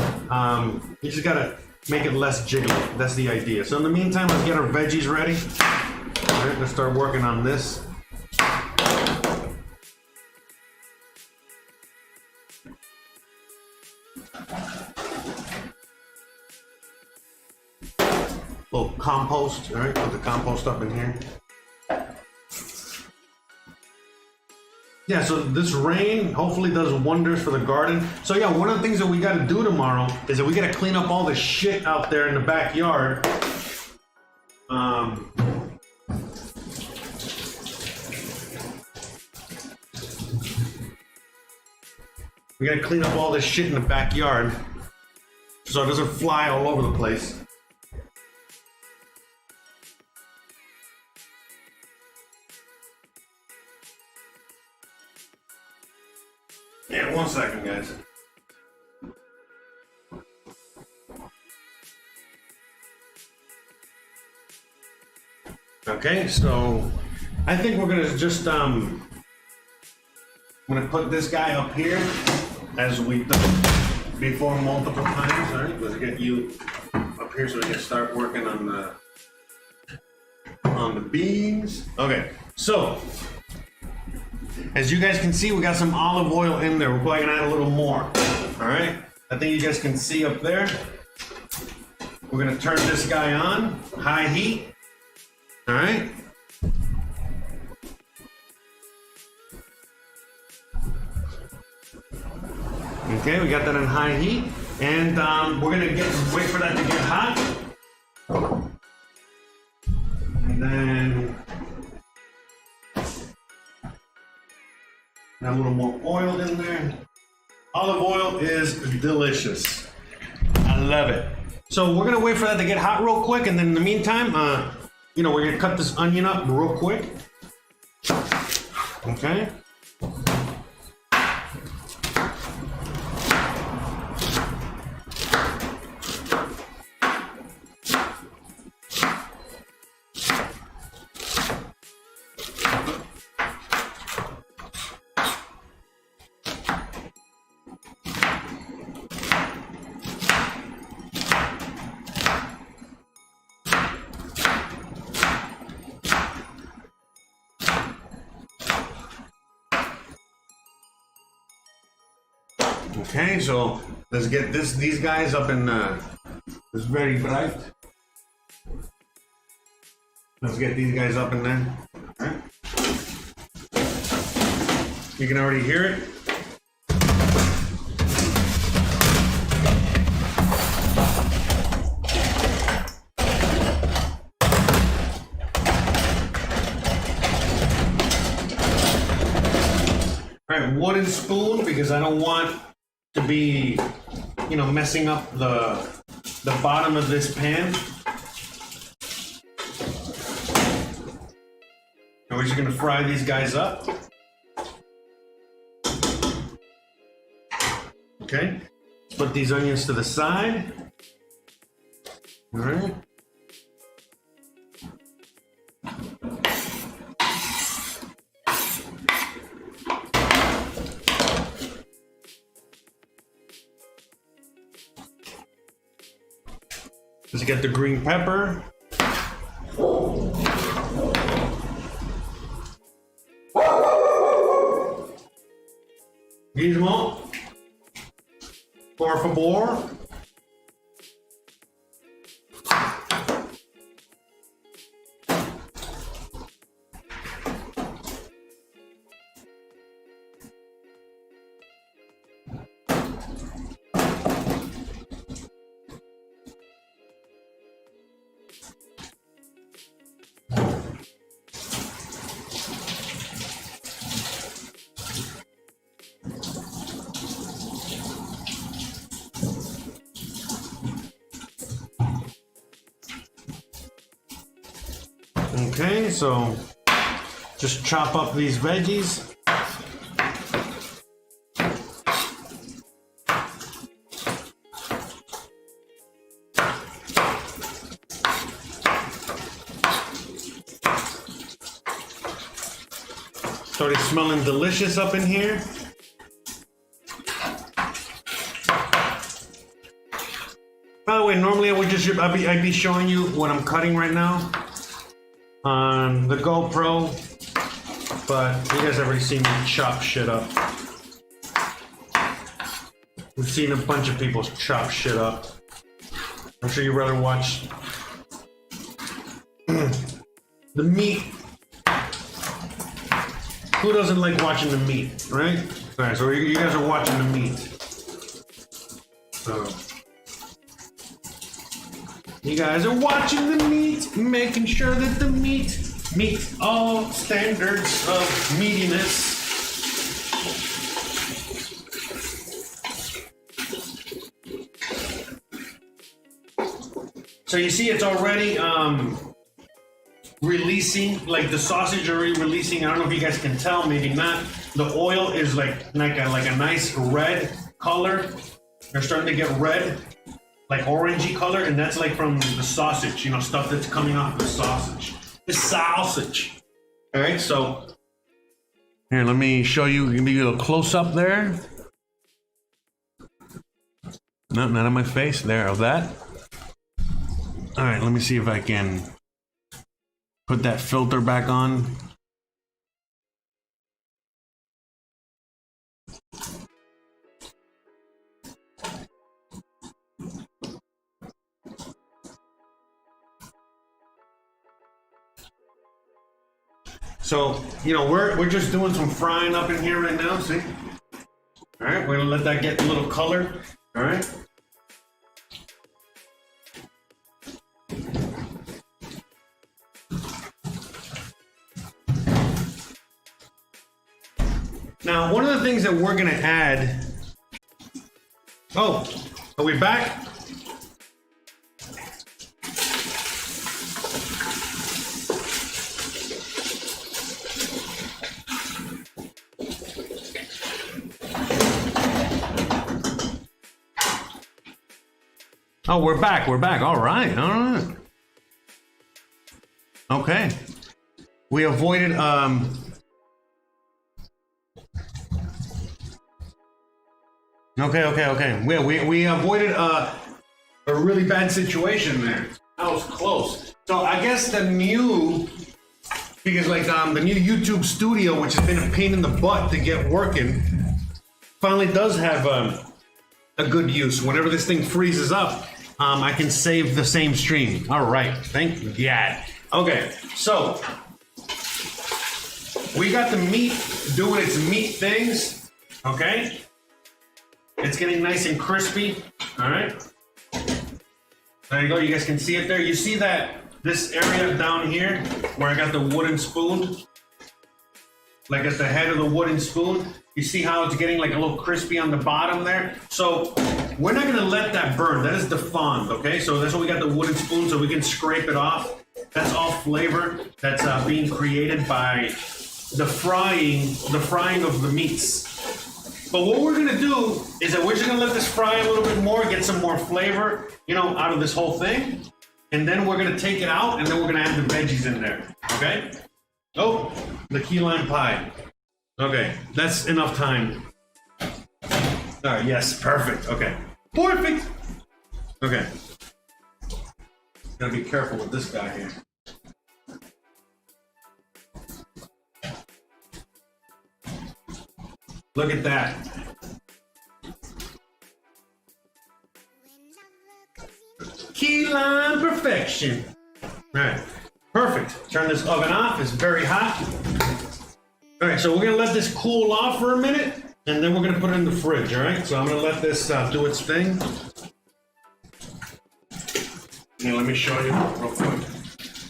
you just gotta make it less jiggly. That's the idea. So in the meantime, let's get our veggies ready. All right, let's start working on this. Little compost, all right, put the compost up in here. Yeah, so this rain hopefully does wonders for the garden. So yeah, one of the things that we gotta do tomorrow is that we gotta clean up all the shit out there in the backyard. We gotta clean up all this shit in the backyard so it doesn't fly all over the place. Yeah, 1 second, guys. Okay, so I think we're gonna just I'm gonna put this guy up here as we've done before multiple times. All right, let's get you up here so we can start working on the beans. Okay, so as you guys can see, we got some olive oil in there. We're probably gonna add a little more. All right, I think you guys can see up there. We're gonna turn this guy on, high heat. All right. Okay, we got that on high heat, and we're gonna wait for that to get hot, and then add a little more oil in there. Olive oil is delicious. I love it. So we're gonna wait for that to get hot real quick, and then in the meantime, we're gonna cut this onion up real quick. Okay. Okay, so let's get these guys up in it's very bright. Let's get these guys up in there. Okay. You can already hear it. All right, wooden spoon because I don't want to be, you know, messing up the bottom of this pan. And we're just gonna fry these guys up. Okay, let's put these onions to the side. All right. Let's get the green pepper. Gizmo. Por favor. Okay, so just chop up these veggies. Started smelling delicious up in here. By the way, normally I'd be showing you what I'm cutting right now on the GoPro, but you guys already seen me chop shit up. We've seen a bunch of people chop shit up. I'm sure you'd rather watch the meat. Who doesn't like watching the meat, right? Alright, so you guys are watching the meat. So you guys are watching the meat, making sure that the meat meets all standards of meatiness. So you see it's already releasing, like the sausage already releasing. I don't know if you guys can tell, maybe not. The oil is like a nice red color. They're starting to get red. Like orangey color, and that's like from the sausage, you know, stuff that's coming off the sausage. The sausage. All right, so here, let me show you. Give me a little close up there. No, not on my face. There, of that. All right, let me see if I can put that filter back on. So, you know, we're just doing some frying up in here right now, see? All right, we're gonna let that get a little color, all right? Now, one of the things that we're gonna add, oh, are we back? Oh, we're back. All right. Okay. We avoided, Okay. We avoided a really bad situation there. That was close. So I guess the new, because like the new YouTube studio, which has been a pain in the butt to get working, finally does have a good use. Whenever this thing freezes up, I can save the same stream. All right, thank God. Okay, so we got the meat doing its meat things. Okay, it's getting nice and crispy. All right, there you go. You guys can see it there. You see that this area down here where I got the wooden spoon? like at the head of the wooden spoon. You see how it's getting like a little crispy on the bottom there? So we're not gonna let that burn. That is the fond, okay? So that's why we got the wooden spoon, so we can scrape it off. That's all flavor that's being created by the frying of the meats. But what we're gonna do is that we're just gonna let this fry a little bit more, get some more flavor, you know, out of this whole thing. And then we're gonna take it out, and then we're gonna add the veggies in there, okay? Oh, the key lime pie. Okay, that's enough time. All right, yes, perfect, okay. Perfect! Okay. Gotta be careful with this guy here. Look at that. Key lime perfection. All right, perfect. Turn this oven off, it's very hot. All right, so we're gonna let this cool off for a minute, and then we're gonna put it in the fridge, all right? So I'm gonna let this do its thing. Here, let me show you real quick.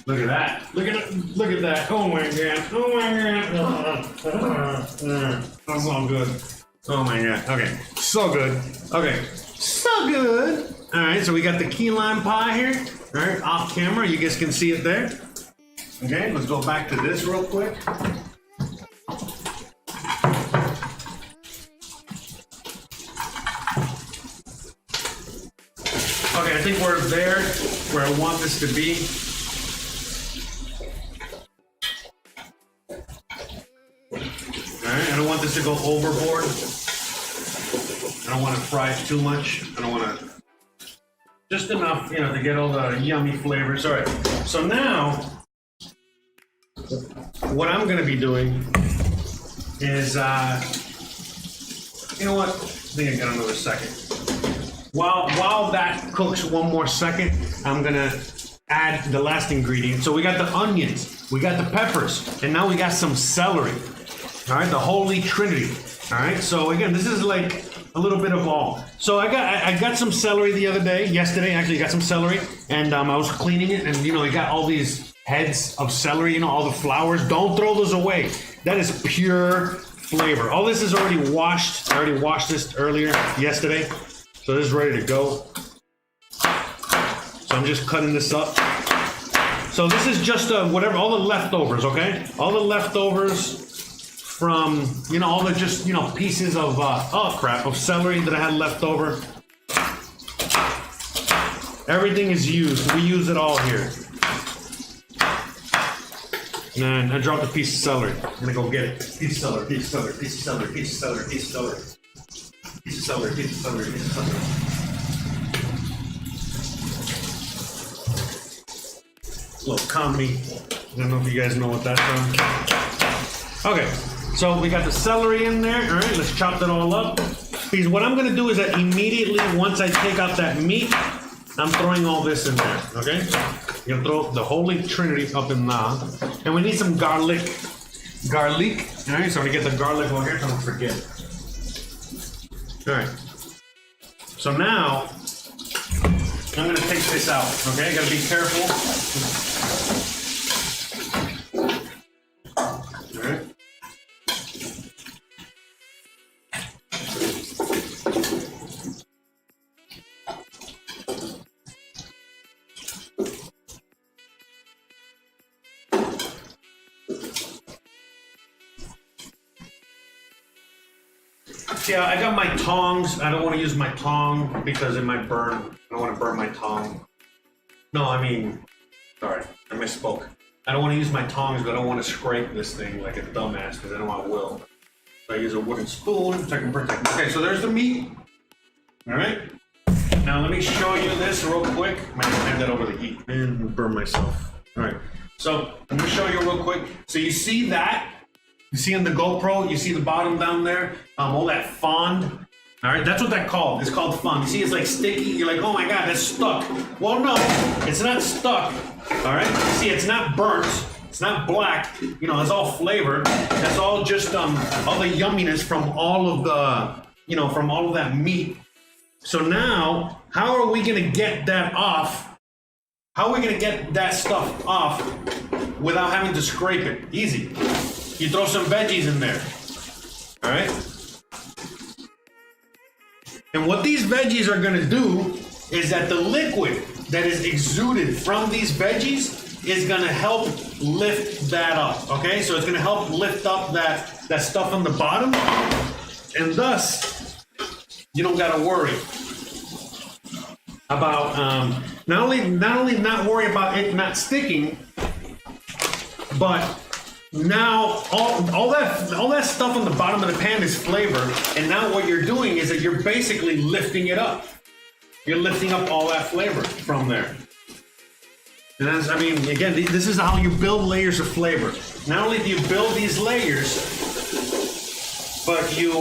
Look at that. Look at it. Look at that. Oh my god. Oh my god. That's all good. Oh my god. Okay. So good. Okay. So good. All right, so we got the key lime pie here. All right, off camera. You guys can see it there. Okay, let's go back to this real quick. Okay, I think we're there where I want this to be. Alright, I don't want this to go overboard. I don't want to fry it too much. I don't want to... Just enough, you know, to get all the yummy flavors. Alright, so now, what I'm going to be doing is, you know what? I think I got another second. While that cooks one more second, I'm gonna add the last ingredient. So we got the onions, we got the peppers, and now we got some celery. All right, the holy trinity. All right, so again, this is like a little bit of all. So I got some celery yesterday actually got some celery, and I was cleaning it, and you know, I got all these heads of celery, you know, all the flowers. Don't throw those away. That is pure flavor. All this is already washed. I already washed this earlier yesterday. So this is ready to go. So I'm just cutting this up. So this is just whatever, all the leftovers, okay? All the leftovers from, you know, all the just, you know, pieces of, of celery that I had left over. Everything is used. We use it all here. And I dropped a piece of celery. I'm gonna go get it. Piece of celery, piece of celery, piece of celery, piece of celery, piece of celery. Piece of celery, piece of celery, piece of celery. A little comedy. I don't know if you guys know what that's from. Okay, so we got the celery in there. All right, let's chop that all up. Because what I'm gonna do is that immediately, once I take out that meat, I'm throwing all this in there, okay? You're gonna throw the holy trinity up in there. And we need some garlic. Garlic, all right? So I'm gonna get the garlic over here, so I don't forget. All right, so now I'm gonna take this out, okay? Gotta be careful. All right. Yeah, I got my tongs. I don't want to use my tong because it might burn. I don't want to burn my tong. No, I mean, sorry, I misspoke. I don't want to use my tongs, but I don't want to scrape this thing like a dumbass because I know I will. So I use a wooden spoon so I can protect it. Okay, so there's the meat. All right. Now let me show you this real quick. I'm gonna hand that over the heat and burn myself. All right. So I'm gonna show you real quick. So you see that? You see on the GoPro, you see the bottom down there, all that fond. All right, that's what that's called. It's called fond. You see, it's like sticky. You're like, oh my God, that's stuck. Well, no, it's not stuck. All right, see, it's not burnt. It's not black. You know, that's all flavor. That's all just all the yumminess from all of the, you know, from all of that meat. So now, how are we gonna get that off? How are we gonna get that stuff off without having to scrape it? Easy. you throw some veggies in there. All right? And what these veggies are gonna do is that the liquid that is exuded from these veggies is gonna help lift that up, okay? So it's gonna help lift up that stuff on the bottom, and thus, you don't gotta worry about, not only not worry about it not sticking, but now all that stuff on the bottom of the pan is flavor, and now what you're doing is that you're basically lifting it up. You're lifting up all that flavor from there. And that's, I mean, again, this is how you build layers of flavor. Not only do you build these layers, but you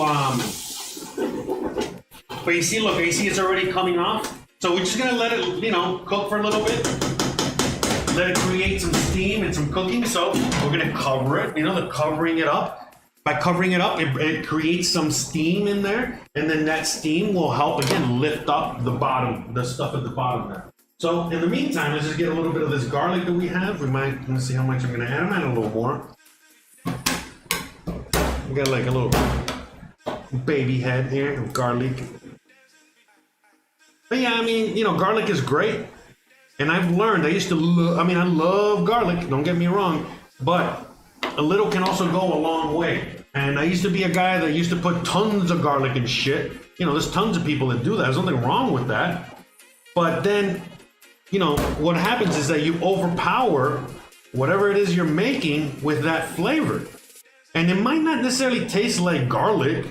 see, look, you see it's already coming off. So we're just gonna let it, you know, cook for a little bit. Let it create some steam and some cooking. So we're gonna cover it, you know, the covering it up. By covering it up, it creates some steam in there, and then that steam will help, again, lift up the bottom, the stuff at the bottom there. So in the meantime, let's just get a little bit of this garlic that we have. Let's see how much I'm gonna add. I'm adding a little more. We got like a little baby head here of garlic. But yeah, I mean, you know, garlic is great. And I've learned, I love garlic, don't get me wrong, but a little can also go a long way. And I used to be a guy that used to put tons of garlic and shit. You know, there's tons of people that do that. There's nothing wrong with that. But then, you know, what happens is that you overpower whatever it is you're making with that flavor. And it might not necessarily taste like garlic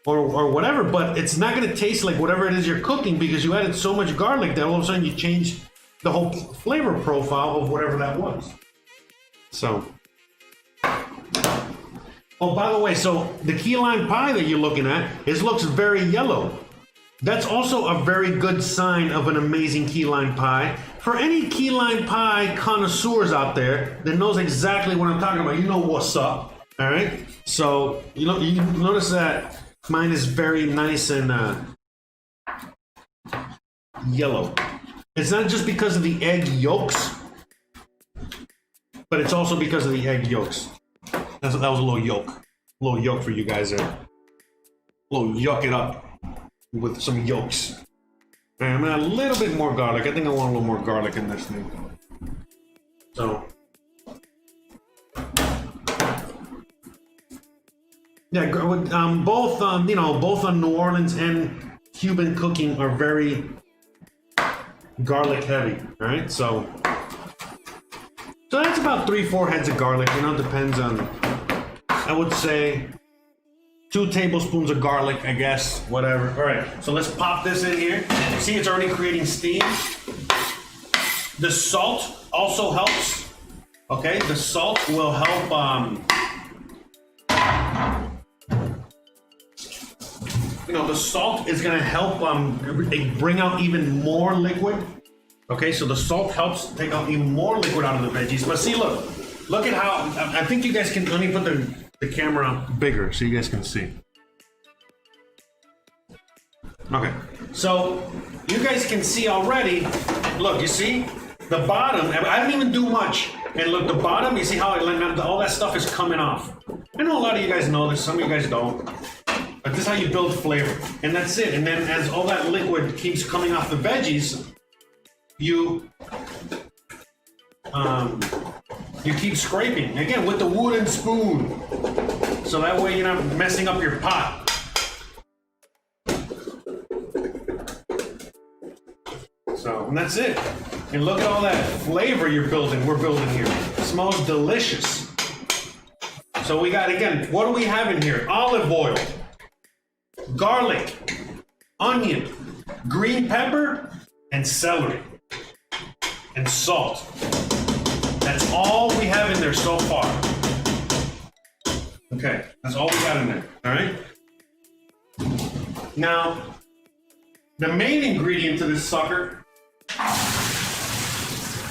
or whatever, but it's not going to taste like whatever it is you're cooking because you added so much garlic that all of a sudden you change the whole flavor profile of whatever that was. So... Oh, by the way, so the key lime pie that you're looking at looks very yellow. That's also a very good sign of an amazing key lime pie. For any key lime pie connoisseurs out there that knows exactly what I'm talking about, you know what's up, all right? So, you know, you notice that mine is very nice and yellow. It's not just because of the egg yolks, but it's also because of the egg yolks. That was a little yolk for you guys there. A little yuck it up with some yolks. And I'm gonna add a little bit more garlic. I think I want a little more garlic in this thing. So, yeah, both New Orleans and Cuban cooking are very garlic heavy. All right, so that's about 3-4 heads of garlic. You know, it depends on. I would say 2 tablespoons of garlic, I guess, whatever. All right, so let's pop this in here. See, it's already creating steam. The salt also helps. Okay, the salt will help. You know, the salt is gonna help bring out even more liquid. Okay, so the salt helps take out even more liquid out of the veggies. But see, look at how, I think you guys can, let me put the camera bigger so you guys can see. Okay, so you guys can see already, look, you see? The bottom, I didn't even do much. And look, the bottom, you see how all that stuff is coming off. I know a lot of you guys know this, some of you guys don't. But this is how you build flavor. And that's it. And then as all that liquid keeps coming off the veggies, you keep scraping again with the wooden spoon, so that way you're not messing up your pot. So, and that's it. And look at all that flavor we're building here. It smells delicious. So we got, again, what do we have in here? Olive oil, garlic, onion, green pepper, and celery. And salt. That's all we have in there so far. Okay, that's all we got in there, all right? Now, the main ingredient to this sucker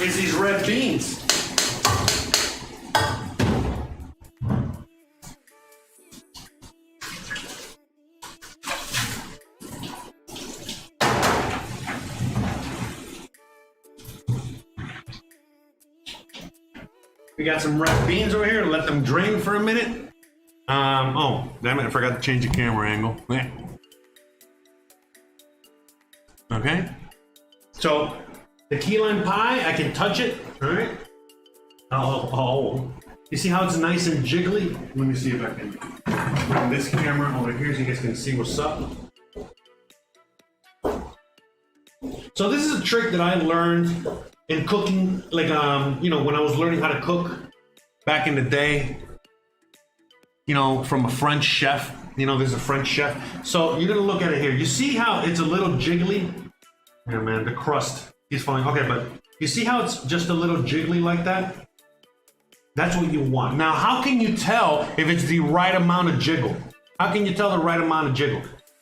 is these red beans. We got some red beans over here. Let them drain for a minute. Oh, damn it, I forgot to change the camera angle. Yeah. Okay. So, the key lime pie, I can touch it, all right? Oh. You see how it's nice and jiggly? Let me see if I can bring this camera over here so you guys can see what's up. So this is a trick that I learned in cooking, like, you know, when I was learning how to cook back in the day, you know, from a French chef. You know, there's a French chef. So you're gonna look at it here. You see how it's a little jiggly? Yeah, man, the crust is falling. Okay, but you see how it's just a little jiggly like that? That's what you want. Now, how can you tell if it's the right amount of jiggle? How can you tell the right amount of jiggle?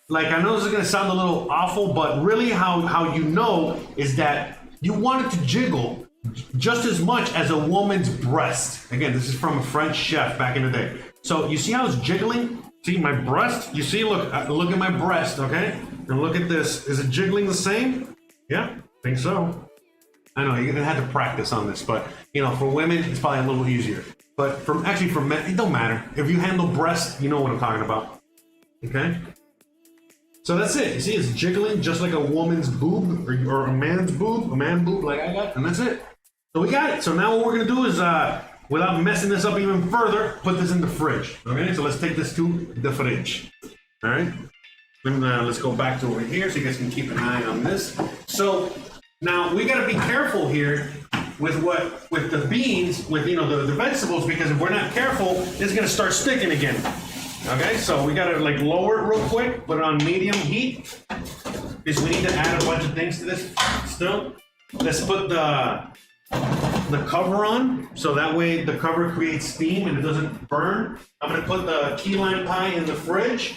Like, I know this is gonna sound a little awful, but really how you know is that you want it to jiggle just as much as a woman's breast. Again, this is from a French chef back in the day. So you see how it's jiggling? See my breast? You see, look at my breast, okay? And look at this. Is it jiggling the same? Yeah, I think so. I know, you're gonna have to practice on this, but you know, for women, it's probably a little easier. But for men, it don't matter. If you handle breast, you know what I'm talking about, okay? So that's it. You see, it's jiggling just like a woman's boob or a man's boob, a man boob like I got, and that's it. So we got it. So now what we're gonna do is, without messing this up even further, put this in the fridge. Okay, so let's take this to the fridge. All right. Then let's go back to over here so you guys can keep an eye on this. So now we gotta be careful here with the beans, with the vegetables, because if we're not careful, it's gonna start sticking again. Okay, so we gotta like lower it real quick, put it on medium heat, because we need to add a bunch of things to this still. Let's put the cover on, so that way the cover creates steam and it doesn't burn. I'm gonna put the key lime pie in the fridge.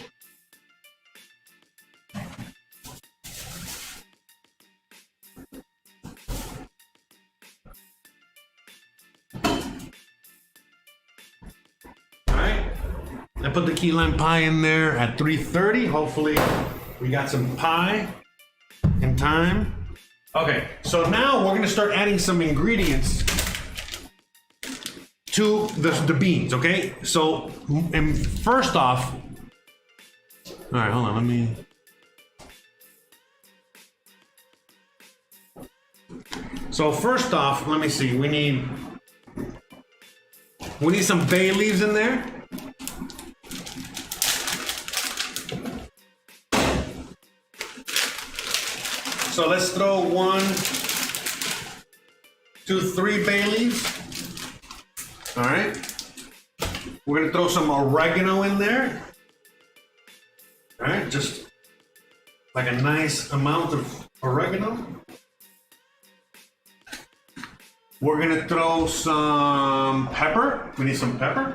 I put the key lime pie in there at 3:30. Hopefully we got some pie in time. Okay, so now we're gonna start adding some ingredients to the beans, okay? So, and first off, all right, hold on, let me. So first off, let me see, we need some bay leaves in there. So let's throw 1, 2, 3 bay leaves. All right. We're gonna throw some oregano in there. All right, just like a nice amount of oregano. We're gonna throw some pepper. We need some pepper.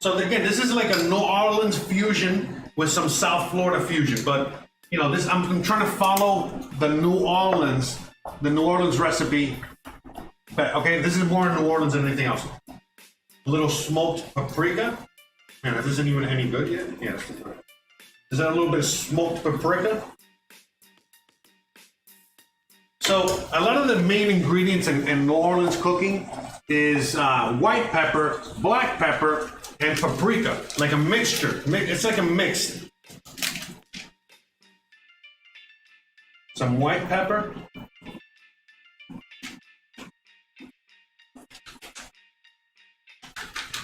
So again, this is like a New Orleans fusion with some South Florida fusion, but you know, this I'm trying to follow the New Orleans recipe. Okay, this is more New Orleans than anything else. A little smoked paprika. Man, this isn't even any good yet. Yeah, is that a little bit of smoked paprika? So a lot of the main ingredients in New Orleans cooking is white pepper, black pepper, and paprika, like a mixture. It's like a mix. Some white pepper.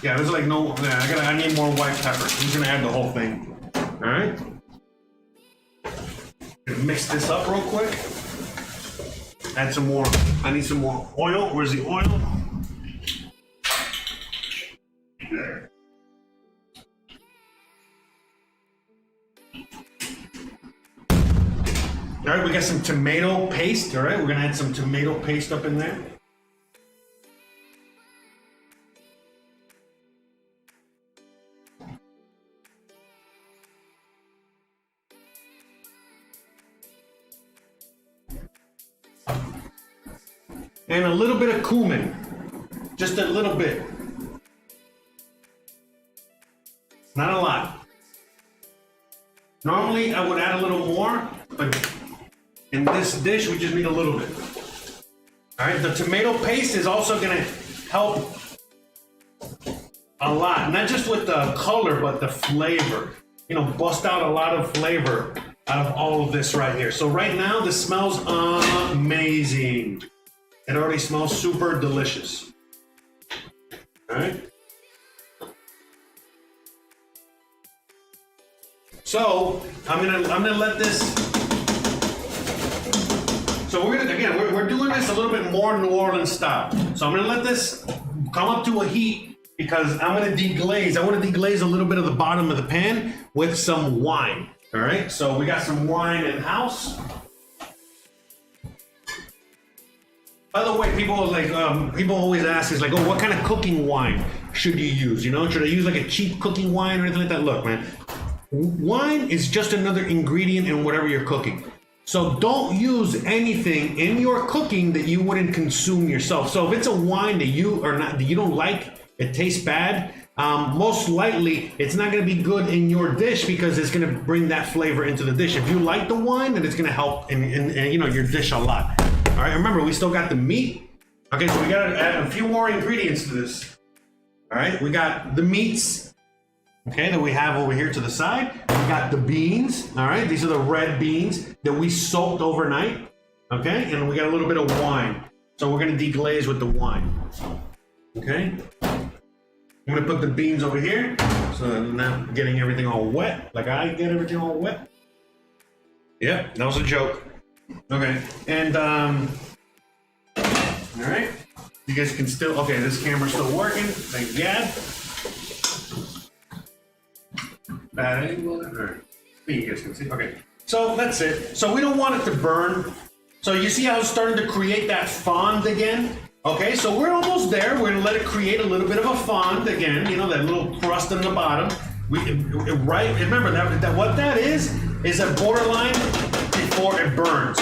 Yeah, there's like no. Yeah, I need more white pepper. I'm just gonna add the whole thing. All right. Gonna mix this up real quick. Add some more. I need some more oil. Where's the oil? There. All right, we got some tomato paste. All right, we're gonna add some tomato paste up in there. And a little bit of cumin, just a little bit. Not a lot. Normally I would add a little more, but in this dish we just need a little bit. All right, the tomato paste is also gonna help a lot, not just with the color, but the flavor. You know, bust out a lot of flavor out of all of this right here. So right now, this smells amazing. It already smells super delicious. All right. So I'm gonna let this. So we're doing this a little bit more New Orleans style. So I'm gonna let this come up to a heat because I'm gonna deglaze. I want to deglaze a little bit of the bottom of the pan with some wine. All right. So we got some wine in house. By the way, people always ask is like, oh, what kind of cooking wine should you use? You know, should I use like a cheap cooking wine or anything like that? Look, man, wine is just another ingredient in whatever you're cooking. So don't use anything in your cooking that you wouldn't consume yourself. So if it's a wine that you don't like, it tastes bad, most likely it's not going to be good in your dish because it's going to bring that flavor into the dish. If you like the wine, then it's going to help in you know, your dish a lot. All right, remember, we still got the meat. Okay, so we got to add a few more ingredients to this. All right, we got the meats, okay, that we have over here to the side. We got the beans, all right? These are the red beans that we soaked overnight, okay? And we got a little bit of wine. So we're gonna deglaze with the wine, okay? I'm gonna put the beans over here, so I'm not getting everything all wet, like I get everything all wet. Yep, that was a joke. Okay, and all right, you guys can still, okay, this camera's still working, thank God. Bad angle, all right, you guys can see, okay. So that's it, so we don't want it to burn. So you see how it's starting to create that fond again? Okay, so we're almost there. We're gonna let it create a little bit of a fond again, you know, that little crust on the bottom. Right, remember that what that is a borderline before it burns.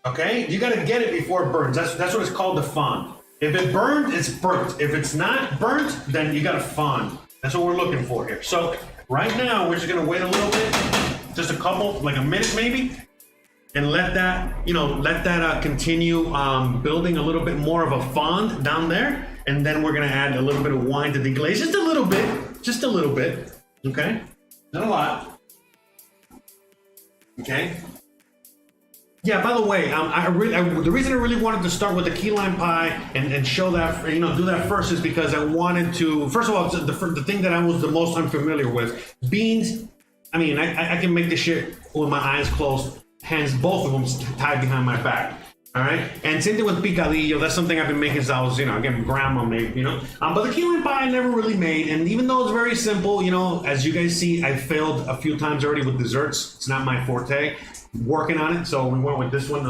Okay, you gotta get it before it burns. That's what it's called, the fond. If it burned, it's burnt. If it's not burnt, then you got a fond. That's what we're looking for here. So right now, we're just gonna wait a little bit, just a couple, like a minute maybe, and let that, you know, continue building a little bit more of a fond down there, and then we're gonna add a little bit of wine to deglaze, just a little bit, okay? Not a lot. Okay. Yeah, by the way, the reason I really wanted to start with the key lime pie and show that, you know, do that first is because I wanted to, first of all, the thing that I was the most unfamiliar with, beans. I mean, I can make this shit with my eyes closed, hands, both of them tied behind my back. All right, and same thing with picadillo. That's something I've been making since I was, you know, again, grandma made, you know. But the key lime pie I never really made, and even though it's very simple, you know, as you guys see, I failed a few times already with desserts. It's not my forte. Working on it, so we went with this one.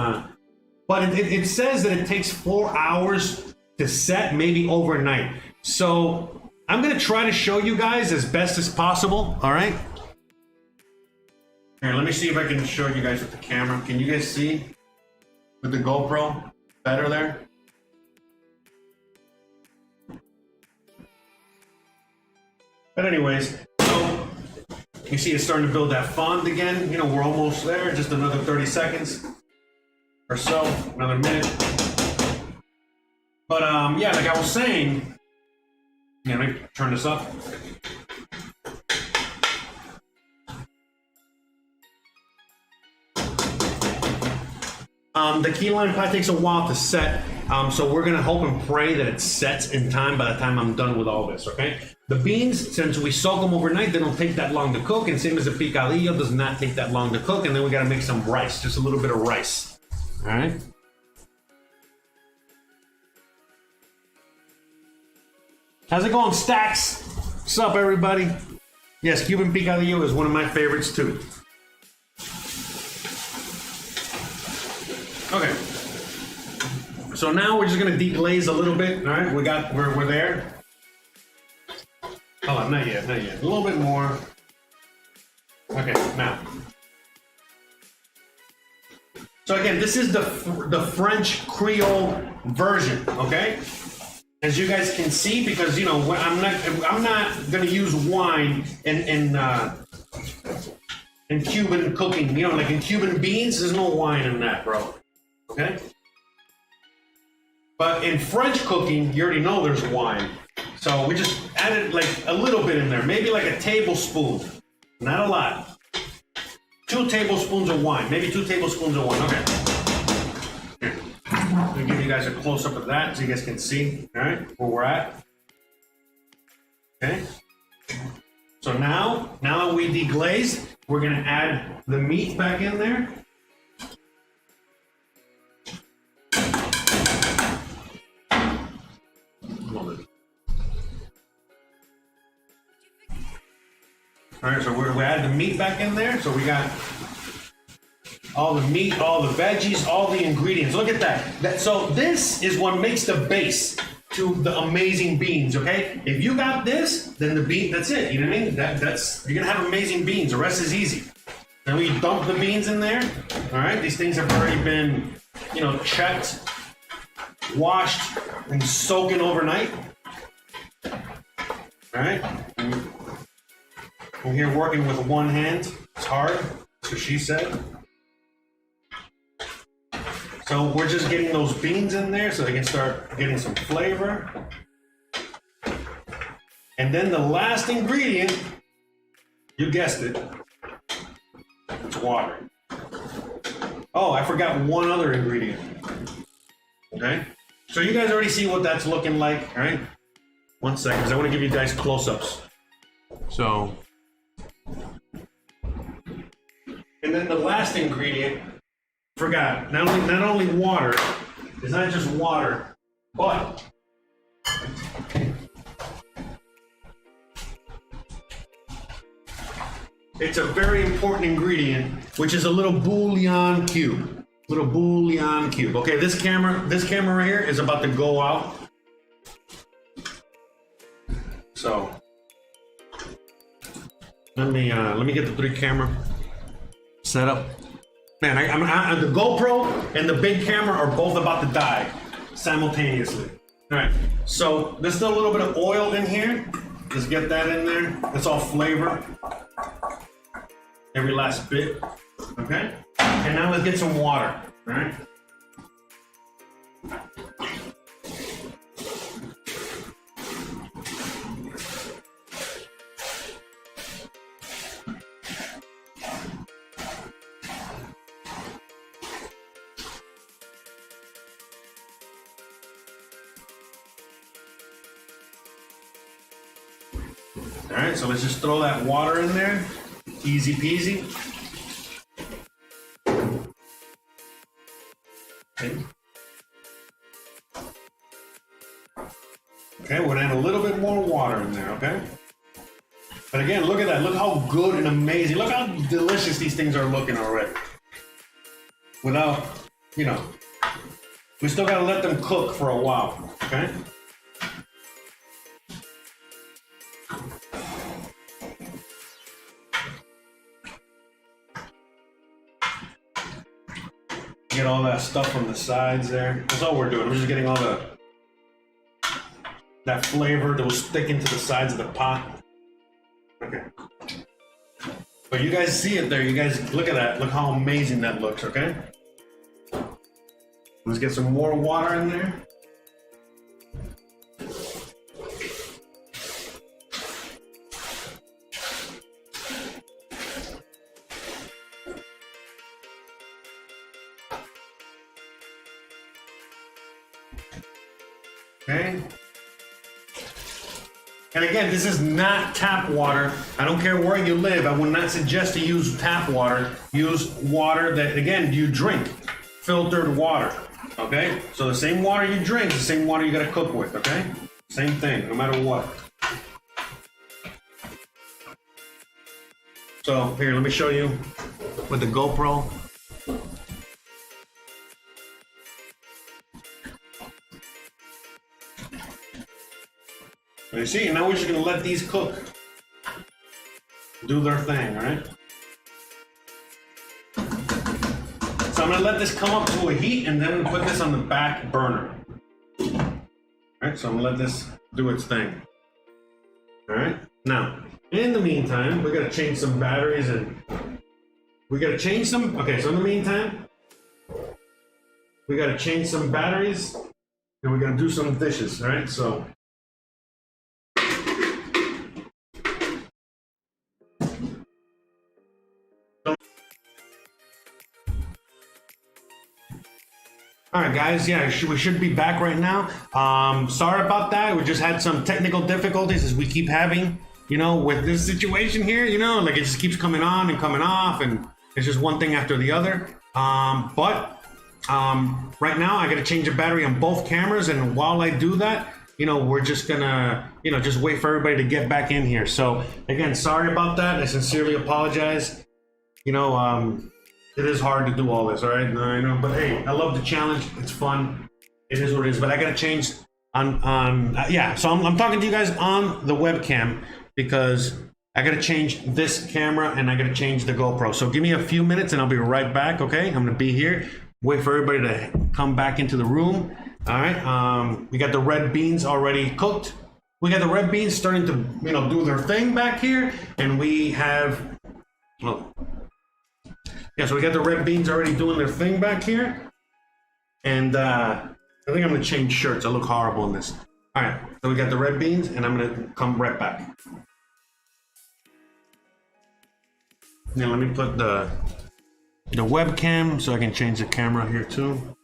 But it says that it takes 4 hours to set, maybe overnight. So I'm gonna try to show you guys as best as possible. All right. Here, let me see if I can show you guys with the camera. Can you guys see with the GoPro better there? But anyways, so you see it's starting to build that fond again. You know, we're almost there, just another 30 seconds or so, another minute. But yeah, like I was saying, yeah, let me turn this up. The key lime pie takes a while to set, so we're gonna hope and pray that it sets in time by the time I'm done with all this, okay? The beans, since we soak them overnight, they don't take that long to cook, and same as the picadillo, does not take that long to cook, and then we gotta make some rice, just a little bit of rice, all right? How's it going, Stacks? What's up, everybody? Yes, Cuban picadillo is one of my favorites, too. Okay, so now we're just gonna deglaze a little bit. All right, we're there. Hold on, not yet. A little bit more. Okay, now. So again, this is the French Creole version. Okay, as you guys can see, because you know I'm not gonna use wine in Cuban cooking. You know, like in Cuban beans, there's no wine in that, bro. Okay. But in French cooking, you already know there's wine. So we just added like a little bit in there, maybe like a tablespoon, not a lot. 2 tablespoons of wine, maybe 2 tablespoons of wine, okay. Here, let me give you guys a close up of that so you guys can see, all right, where we're at. Okay. So now that we deglazed, we're gonna add the meat back in there. All right, so we add the meat back in there. So we got all the meat, all the veggies, all the ingredients. Look at that. So this is what makes the base to the amazing beans, okay? If you got this, then the bean, that's it, you know what I mean? That's you're gonna have amazing beans. The rest is easy. Then we dump the beans in there. All right, these things have already been, you know, checked, washed, and soaking overnight. All right. I'm here working with one hand. It's hard, so she said. So we're just getting those beans in there so they can start getting some flavor. And then the last ingredient, you guessed it, it's water. Oh, I forgot one other ingredient. Okay? So you guys already see what that's looking like, all right? 1 second, because I want to give you guys close-ups. So, and then the last ingredient, forgot, not only water, it's not just water, but it's a very important ingredient, which is a little bouillon cube. Little bouillon cube. Okay, this camera right here is about to go out. So let me get the 3 camera set up. Man, I'm the GoPro and the big camera are both about to die simultaneously. All right, so there's still a little bit of oil in here. Just get that in there. That's all flavor. Every last bit. Okay. And now let's get some water. All right. All right, so let's just throw that water in there. Easy peasy. Okay, we're gonna add a little bit more water in there, okay? But again, look at that. Look how good and amazing. Look how delicious these things are looking already. Without, you know, we still gotta let them cook for a while, okay? Get all that stuff from the sides there. That's all we're doing. We're just getting all that flavor that was sticking to the sides of the pot. Okay. But you guys see it there. You guys look at that. Look how amazing that looks, okay? Let's get some more water in there. Okay. And again, this is not tap water. I don't care where you live. I would not suggest to use tap water. Use water that, again, you drink. Filtered water. Okay? So the same water you drink is the same water you gotta cook with, okay? Same thing, no matter what. So here, let me show you with the GoPro. You see, now we're just gonna let these cook. Do their thing, right? So I'm gonna let this come up to a heat and then put this on the back burner. Alright, so I'm gonna let this do its thing. Alright, now, in the meantime, we gotta change some batteries and we gotta change some, okay, so in the meantime, we gotta change some batteries and we're gonna do some dishes. All right, so. All right, guys. Yeah, we should be back right now. Sorry about that. We just had some technical difficulties as we keep having, you know, with this situation here. You know, like it just keeps coming on and coming off, and it's just one thing after the other. But right now, I got to change the battery on both cameras, and while I do that, you know, we're just gonna, you know, just wait for everybody to get back in here. So again, sorry about that. I sincerely apologize. You know, it is hard to do all this, all right? I know, but hey, I love the challenge. It's fun. It is what it is. But I gotta change yeah. So I'm talking to you guys on the webcam because I gotta change this camera and I gotta change the GoPro. So give me a few minutes and I'll be right back. Okay, I'm gonna be here. Wait for everybody to come back into the room. All right. We got the red beans already cooked. We got the red beans starting to, you know, do their thing back here, and we have. Well, yeah, so we got the red beans already doing their thing back here. And I think I'm gonna change shirts. I look horrible in this. All right, so we got the red beans and I'm gonna come right back. Now let me put the webcam so I can change the camera here too.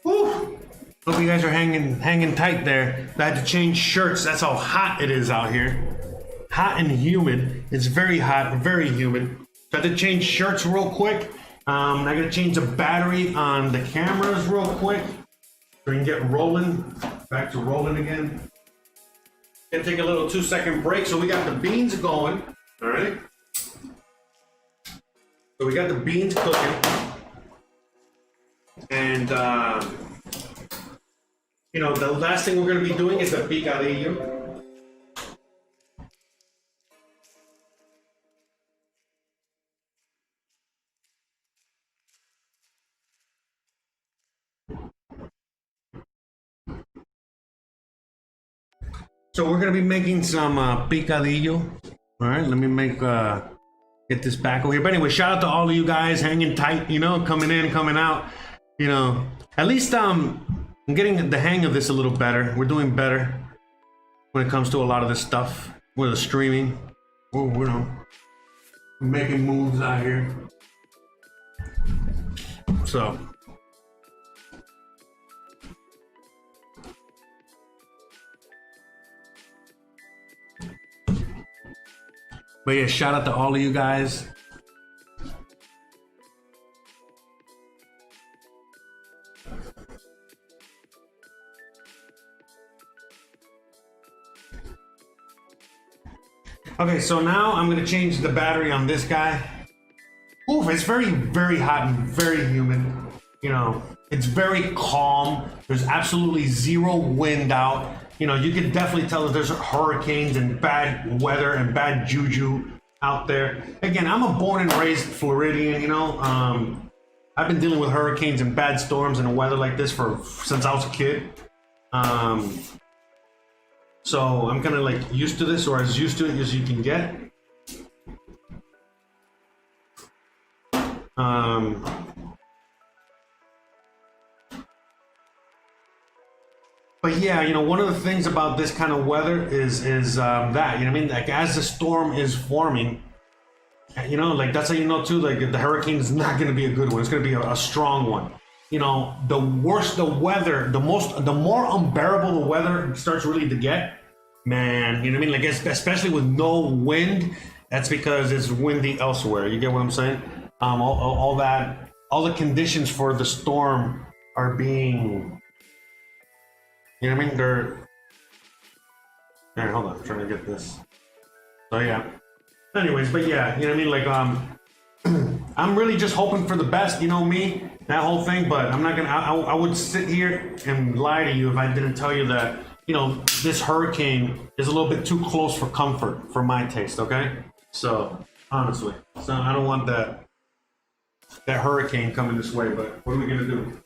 Whew. Hope you guys are hanging tight there. I had to change shirts. That's how hot it is out here. Hot and humid. It's very hot, very humid. So I had to change shirts real quick. I gotta change the battery on the cameras real quick so we can get rolling. Back to rolling again. Gonna take a little 2-second break. So we got the beans going. All right. So we got the beans cooking. And, you know, the last thing we're going to be doing is the picadillo. So we're going to be making some picadillo. All right, let me get this back over here. But anyway, shout out to all of you guys hanging tight, you know, coming in, coming out. You know, at least I'm getting the hang of this a little better. We're doing better when it comes to a lot of this stuff with the streaming. Oh, you know, making moves out here. So. But yeah, shout out to all of you guys. Okay, so now I'm gonna change the battery on this guy. Oof, it's very, very hot and very humid. You know, it's very calm. There's absolutely zero wind out. You know, you can definitely tell that there's hurricanes and bad weather and bad juju out there. Again, I'm a born and raised Floridian, you know. I've been dealing with hurricanes and bad storms and weather like this since I was a kid. So I'm kind of like used to this, or as used to it as you can get. But yeah, you know, one of the things about this kind of weather is that, you know what I mean? Like as the storm is forming, you know, like that's how you know too, like the hurricane is not going to be a good one. It's going to be a strong one. You know, the worse the weather, the more unbearable the weather starts really to get, man, you know what I mean? Like especially with no wind, that's because it's windy elsewhere. You get what I'm saying? All the conditions for the storm are being, you know what I mean? They're, all right, hold on, I'm trying to get this. So yeah. Anyways, but yeah, you know what I mean? Like, I'm really just hoping for the best, you know me, that whole thing, but I'm not gonna, I would sit here and lie to you if I didn't tell you that, you know, this hurricane is a little bit too close for comfort for my taste, okay? So, honestly, so I don't want that hurricane coming this way, but what are we gonna do?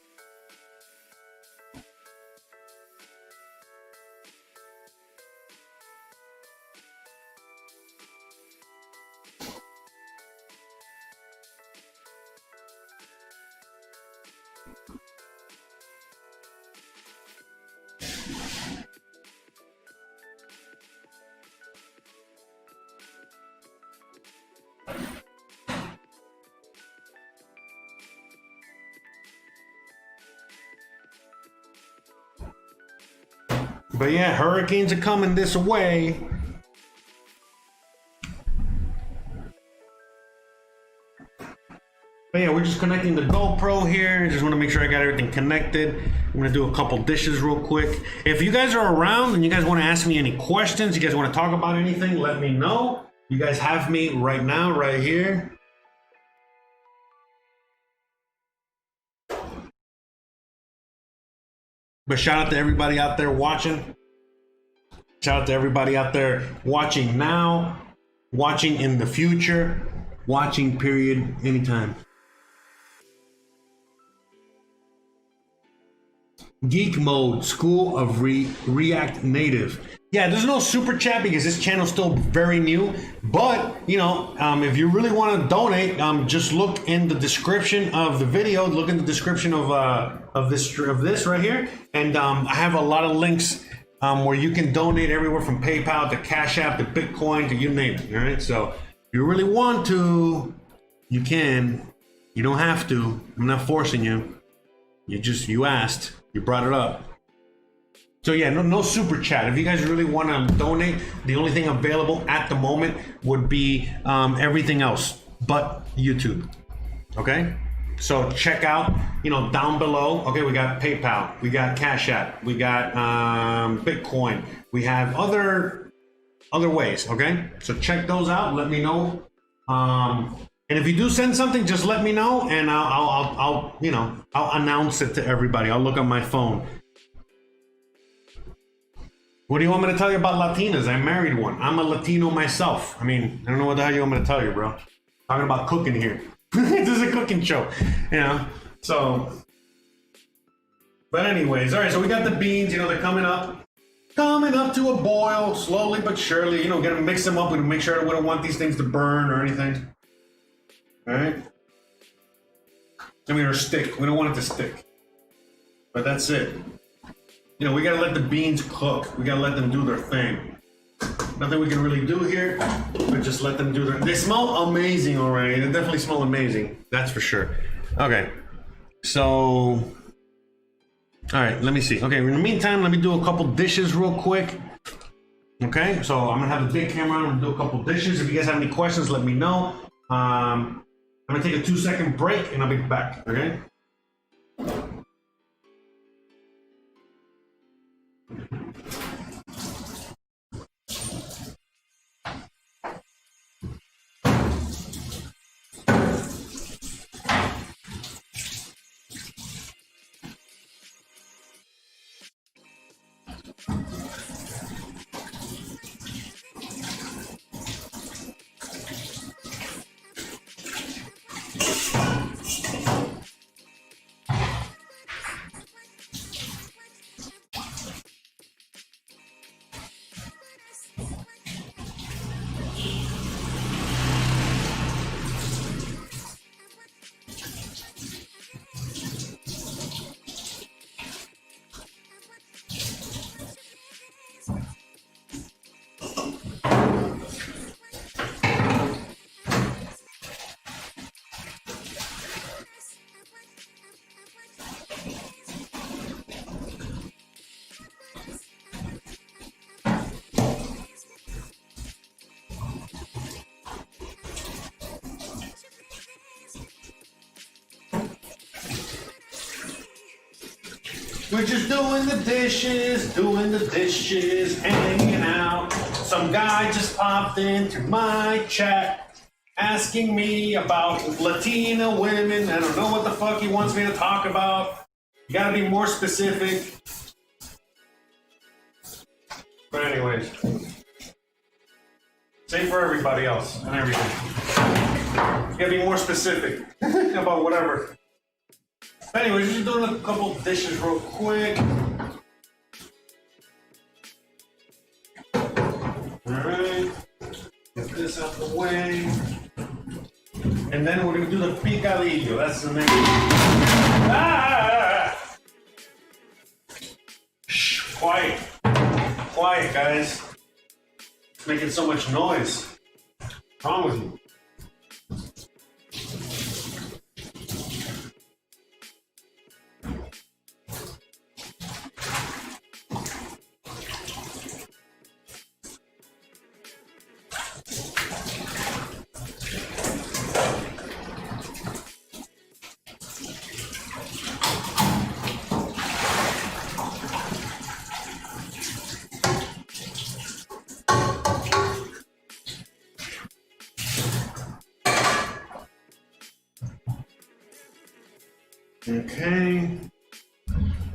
But yeah, hurricanes are coming this way. But yeah, we're just connecting the GoPro here. Just want to make sure I got everything connected. I'm gonna do a couple dishes real quick. If you guys are around and you guys want to ask me any questions, you guys want to talk about anything, let me know. You guys have me right now, right here. But shout out to everybody out there watching. Shout out to everybody out there watching now, watching in the future, watching period anytime. Geek Mode, School of React Native. Yeah, there's no super chat because this channel's still very new. But, you know, if you really want to donate, just look in the description of the video. Look in the description of this right here. And I have a lot of links where you can donate everywhere from PayPal to Cash App to Bitcoin to you name it. All right. So if you really want to, you can. You don't have to. I'm not forcing you. You asked. You brought it up. So yeah, no super chat. If you guys really want to donate, the only thing available at the moment would be everything else but YouTube. Okay? So check out, you know, down below. Okay, we got PayPal, we got Cash App, we got Bitcoin, we have other ways. Okay, so check those out. Let me know. And if you do send something, just let me know, and I'll you know, I'll announce it to everybody. I'll look on my phone. What do you want me to tell you about Latinas? I married one. I'm a Latino myself. I mean, I don't know what the hell you want me to tell you, bro. Talking about cooking here. This is a cooking show, you know. So, but anyways, all right. So we got the beans. You know, they're coming up to a boil slowly but surely. You know, gonna mix them up. We make sure we don't want these things to burn or anything. All right. I mean, or stick. We don't want it to stick. But that's it. You know, we gotta let the beans cook. We gotta let them do their thing. Nothing we can really do here, but just let them do their. They smell amazing already. They definitely smell amazing. That's for sure. Okay, so, all right. Let me see. Okay, in the meantime, let me do a couple dishes real quick. Okay, so I'm gonna have the big camera on. I'm gonna do a couple dishes. If you guys have any questions, let me know. I'm gonna take a 2-second break, and I'll be back. Okay. We're just doing the dishes, hanging out. Some guy just popped into my chat, asking me about Latina women. I don't know what the fuck he wants me to talk about. You gotta be more specific. But anyways, same for everybody else and everything. You gotta be more specific about whatever. Anyways, just doing a couple dishes real quick. Alright. Get this out the way. And then we're gonna do the picadillo. That's the name. Ah! Shh, quiet. Quiet, guys. It's making so much noise. What's wrong with you? Okay.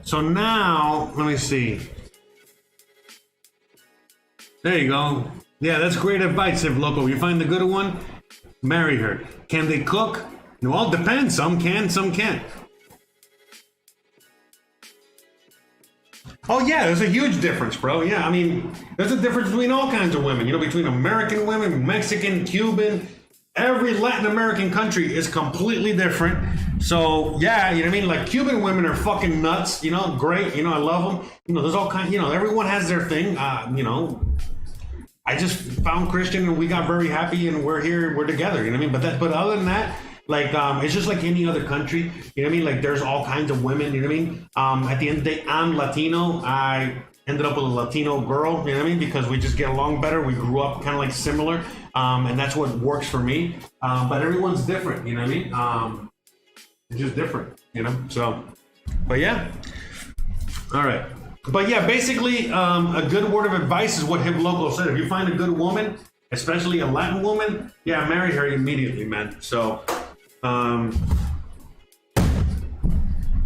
So now, let me see. There you go. Yeah, that's great advice, If Loco. You find the good one, marry her. Can they cook? Well, it depends. Some can, some can't. Oh yeah, there's a huge difference, bro. Yeah, I mean, there's a difference between all kinds of women. You know, between American women, Mexican, Cuban. Every Latin American country is completely different. So yeah, you know what I mean? Like Cuban women are fucking nuts, you know, great, you know, I love them. You know, there's all kinds, you know, everyone has their thing. You know, I just found Christian and we got very happy and we're here, we're together, you know what I mean? But other than that, like, it's just like any other country, you know what I mean? Like there's all kinds of women, you know what I mean? At the end of the day, I'm Latino. I ended up with a Latino girl, you know what I mean? Because we just get along better. We grew up kind of like similar. And that's what works for me. But everyone's different, you know what I mean? It's just different, you know? So, but yeah. All right. But yeah, basically, a good word of advice is what Hip Loco said. If you find a good woman, especially a Latin woman, yeah, marry her immediately, man. So, but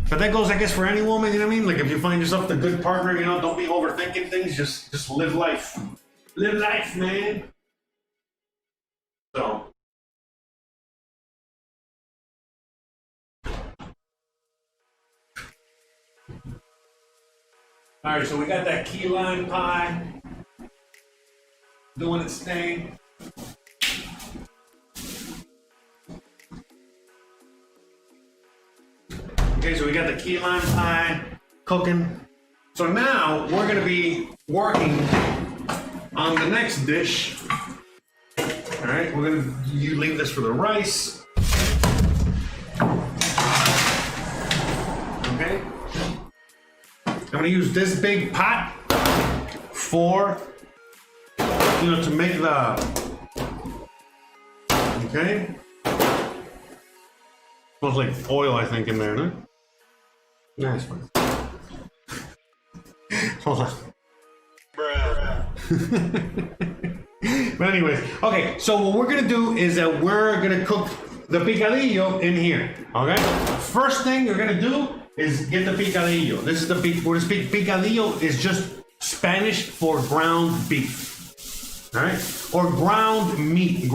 that goes, I guess, for any woman, you know what I mean? Like if you find yourself a good partner, you know, don't be overthinking things. Just live life. Live life, man. So. All right, so we got that key lime pie doing its thing. Okay, so we got the key lime pie cooking. So now we're gonna be working on the next dish. All right, you leave this for the rice. Okay. I'm gonna use this big pot for, you know, to make the, okay. Smells like oil, I think, in there, no? Yeah, it's fine. Hold on. But anyways, okay, so what we're gonna do is that we're gonna cook the picadillo in here, okay? First thing you're gonna do is get the picadillo. This is the picadillo is just Spanish for ground beef, all right? Or ground meat,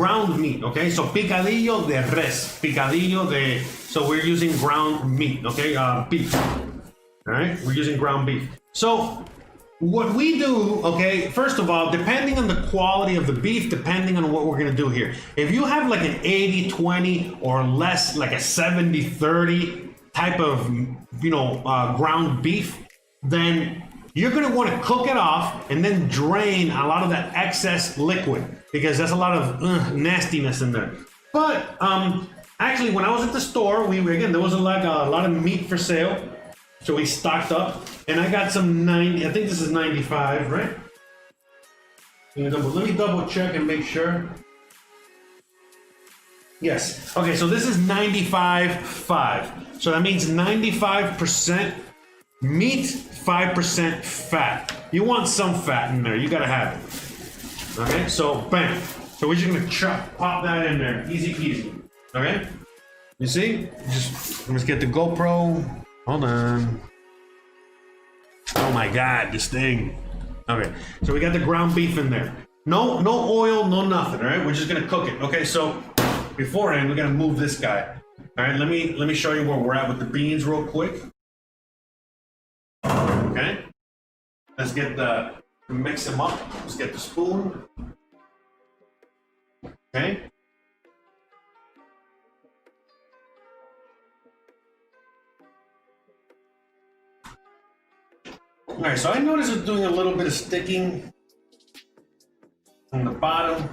okay? So picadillo de res, so we're using ground meat, okay? Beef, all right? We're using ground beef. So what we do, okay, first of all, depending on the quality of the beef, depending on what we're gonna do here. If you have like an 80-20 or less, like a 70-30 type of, you know, ground beef, then you're gonna wanna cook it off and then drain a lot of that excess liquid because there's a lot of nastiness in there. But actually, when I was at the store, there was like a lot of meat for sale. So we stocked up, and I got some 90, I think this is 95, right? Let me double check and make sure. Yes, okay, so this is 95.5. So that means 95% Meat, 5% fat. You want some fat in there. You gotta have it. Okay, so bam. So we're just gonna pop that in there. Easy peasy. Okay? You see? Let's get the GoPro. Hold on. Oh my God, this thing. Okay, so we got the ground beef in there. No oil, no nothing, all right? We're just gonna cook it. Okay, so beforehand, we're gonna move this guy. All right, let me show you where we're at with the beans real quick. Okay, let's mix them up. Let's get the spoon. Okay. All right, so I noticed it's doing a little bit of sticking on the bottom.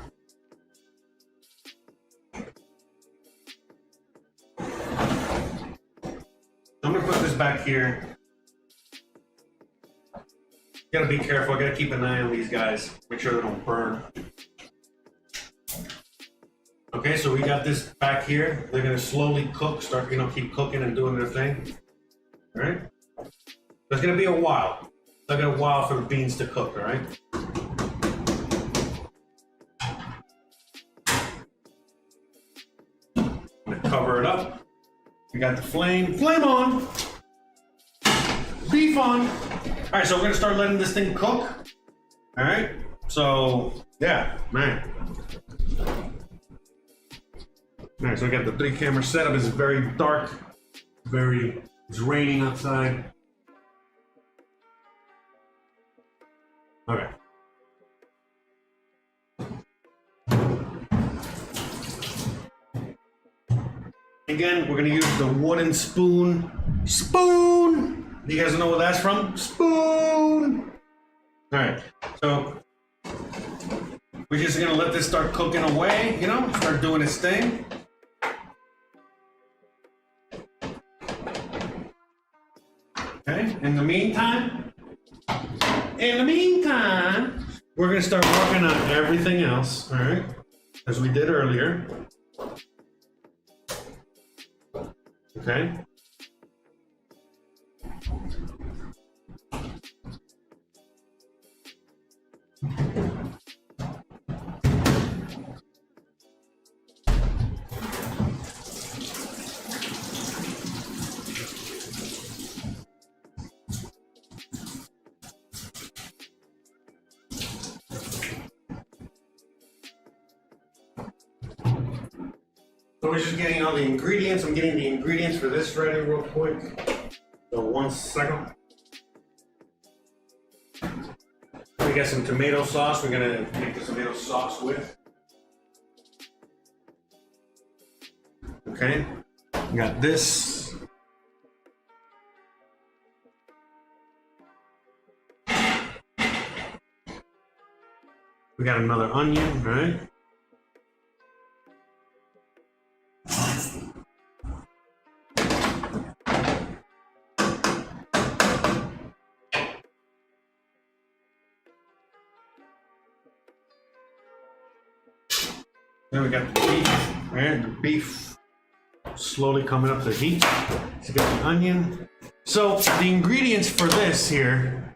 I'm gonna put this back here. Gotta be careful, I gotta keep an eye on these guys. Make sure they don't burn. Okay, so we got this back here. They're gonna slowly cook, keep cooking and doing their thing. All right? It's gonna be a while. It's gonna be a while for the beans to cook, all right? I'm gonna cover it up. We got the flame on. Beef on. All right, so we're gonna start letting this thing cook. All right, so yeah, man. All right, so I got the 3-camera setup. It's very dark, it's raining outside. Okay. Again, we're gonna use the wooden spoon. Spoon! You guys know where that's from? Spoon! All right, so we're just gonna let this start cooking away, start doing its thing. Okay, in the meantime, we're gonna start working on everything else, all right? As we did earlier. Okay. So we're just getting all the ingredients. I'm getting the ingredients for this ready real quick. So 1 second. We got some tomato sauce. We're gonna make the tomato sauce with. Okay. We got this. We got another onion, right? Then we got the beef, right? The beef slowly coming up to heat. So we got the onion. So the ingredients for this here,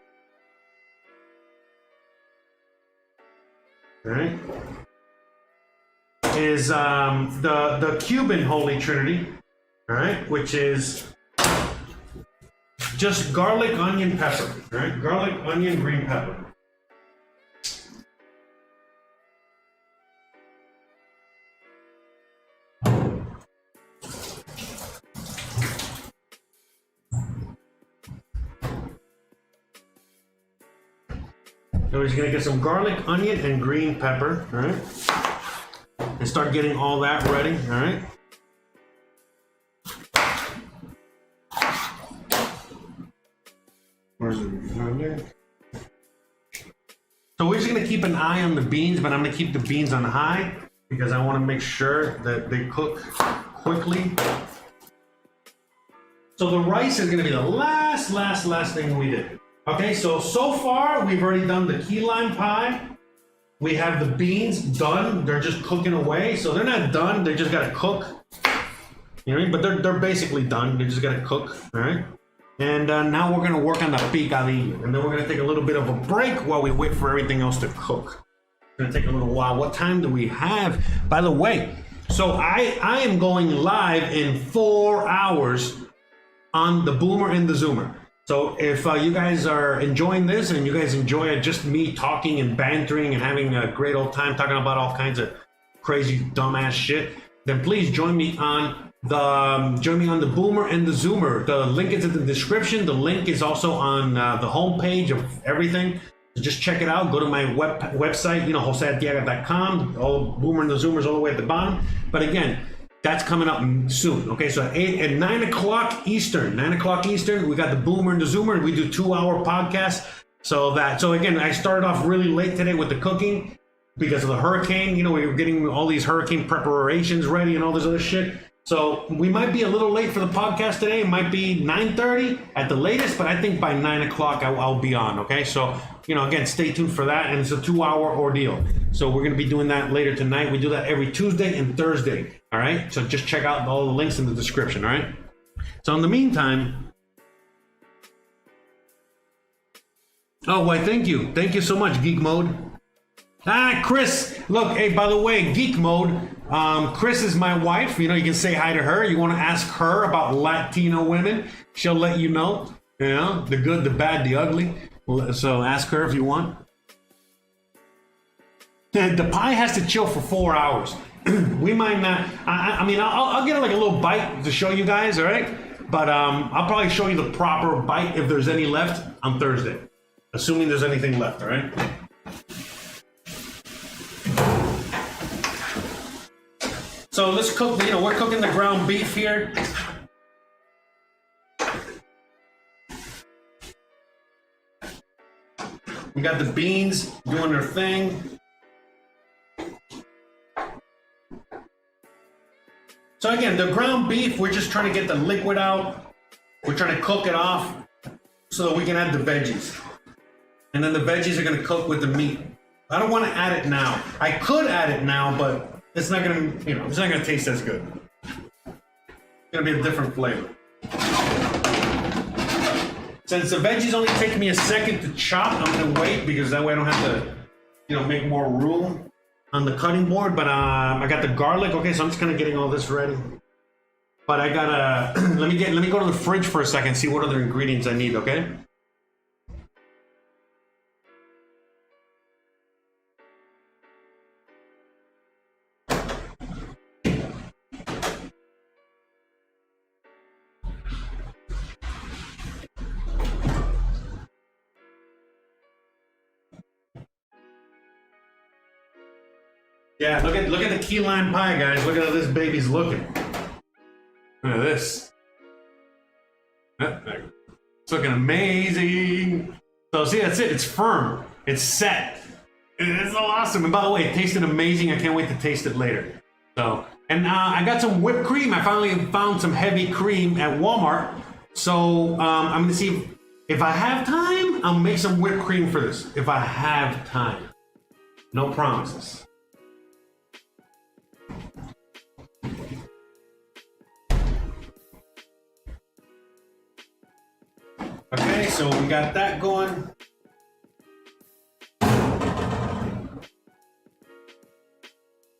right, is the Cuban Holy Trinity, all right, which is just garlic, onion, pepper, right? Garlic, onion, green pepper. So we're just gonna get some garlic, onion, and green pepper, all right? And start getting all that ready, all right? Where's it? So we're just gonna keep an eye on the beans, but I'm gonna keep the beans on high because I wanna make sure that they cook quickly. So the rice is gonna be the last thing we did. Okay, so far we've already done the key lime pie. We have the beans done. They're just cooking away. So they're not done. They just gotta cook. You know what I mean? But they're basically done. They just gotta cook. All right. And now we're gonna work on the picadillo. And then we're gonna take a little bit of a break while we wait for everything else to cook. It's gonna take a little while. What time do we have? By the way, so I am going live in 4 hours on the Boomer and the Zoomer. So if you guys are enjoying this and you guys enjoy just me talking and bantering and having a great old time talking about all kinds of crazy dumbass shit, then please join me on the Boomer and the Zoomer. The link is in the description. The link is also on the homepage of everything. So just check it out. Go to my website, josearteaga.com. All Boomer and the Zoomers all the way at the bottom. But again, that's coming up soon. Okay, so at 9 o'clock Eastern, we got the Boomer and the Zoomer. We do 2-hour podcasts. So again, I started off really late today with the cooking because of the hurricane. We were getting all these hurricane preparations ready and all this other shit. So we might be a little late for the podcast today. It might be 9:30 at the latest, but I think by 9 o'clock I'll be on. Okay, so again, stay tuned for that, and it's a 2-hour ordeal. So we're gonna be doing that later tonight. We do that every Tuesday and Thursday. All right, so just check out all the links in the description. All right. So in the meantime, oh, why? Thank you so much, Geek Mode. Chris, look, hey, by the way, Geek Mode, Chris is my wife. You can say hi to her. You want to ask her about Latino women, she'll let you know, the good, the bad, the ugly. So ask her if you want. The pie has to chill for 4 hours. We might not, I'll get like a little bite to show you guys, all right? But I'll probably show you the proper bite if there's any left on Thursday, assuming there's anything left, all right? So let's cook, we're cooking the ground beef here. We got the beans doing their thing. So again, the ground beef, we're just trying to get the liquid out. We're trying to cook it off so that we can add the veggies. And then the veggies are gonna cook with the meat. I don't wanna add it now. I could add it now, but it's not gonna, it's not gonna taste as good. It's gonna be a different flavor. Since the veggies only take me a second to chop, I'm gonna wait because that way I don't have to, make more room on the cutting board. But I got the garlic. Okay, so I'm just kind of getting all this ready. But I gotta let me go to the fridge for a second, see what other ingredients I need. Okay. Yeah, look at the key lime pie, guys. Look at how this baby's looking. Look at this. It's looking amazing. So see, that's it. It's firm. It's set. It's awesome. And by the way, it tasted amazing. I can't wait to taste it later. So, and I got some whipped cream. I finally found some heavy cream at Walmart. So I'm gonna see if I have time. I'll make some whipped cream for this. If I have time. No promises. Okay, so we got that going.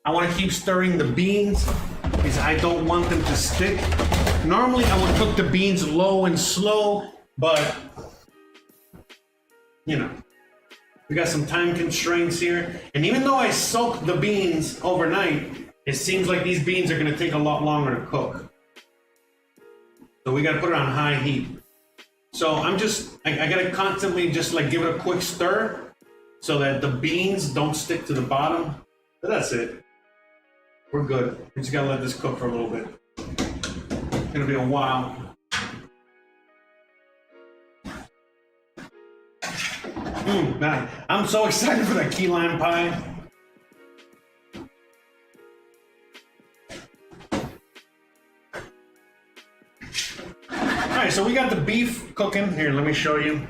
I want to keep stirring the beans because I don't want them to stick. Normally I would cook the beans low and slow, but we got some time constraints here. And even though I soaked the beans overnight, it seems like these beans are going to take a lot longer to cook. So we got to put it on high heat. So I gotta constantly just give it a quick stir so that the beans don't stick to the bottom. But that's it. We're good. We just gotta let this cook for a little bit. It's gonna be a while. Man, I'm so excited for that key lime pie. So we got the beef cooking here. Let me show you.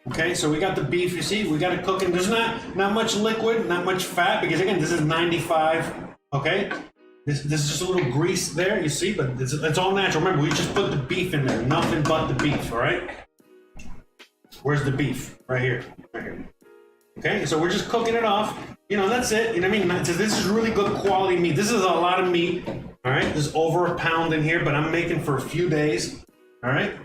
Okay, so we got the beef. You see, we got it cooking. There's not much liquid, not much fat, because again, this is 95. Okay, This is just a little grease there, you see, but it's all natural. Remember, we just put the beef in there, nothing but the beef, all right? Where's the beef? Right here, right here. Okay, so we're just cooking it off. You know, that's it. You know what I mean? This is really good quality meat. This is a lot of meat, all right? There's over a pound in here, but I'm making for a few days, all right?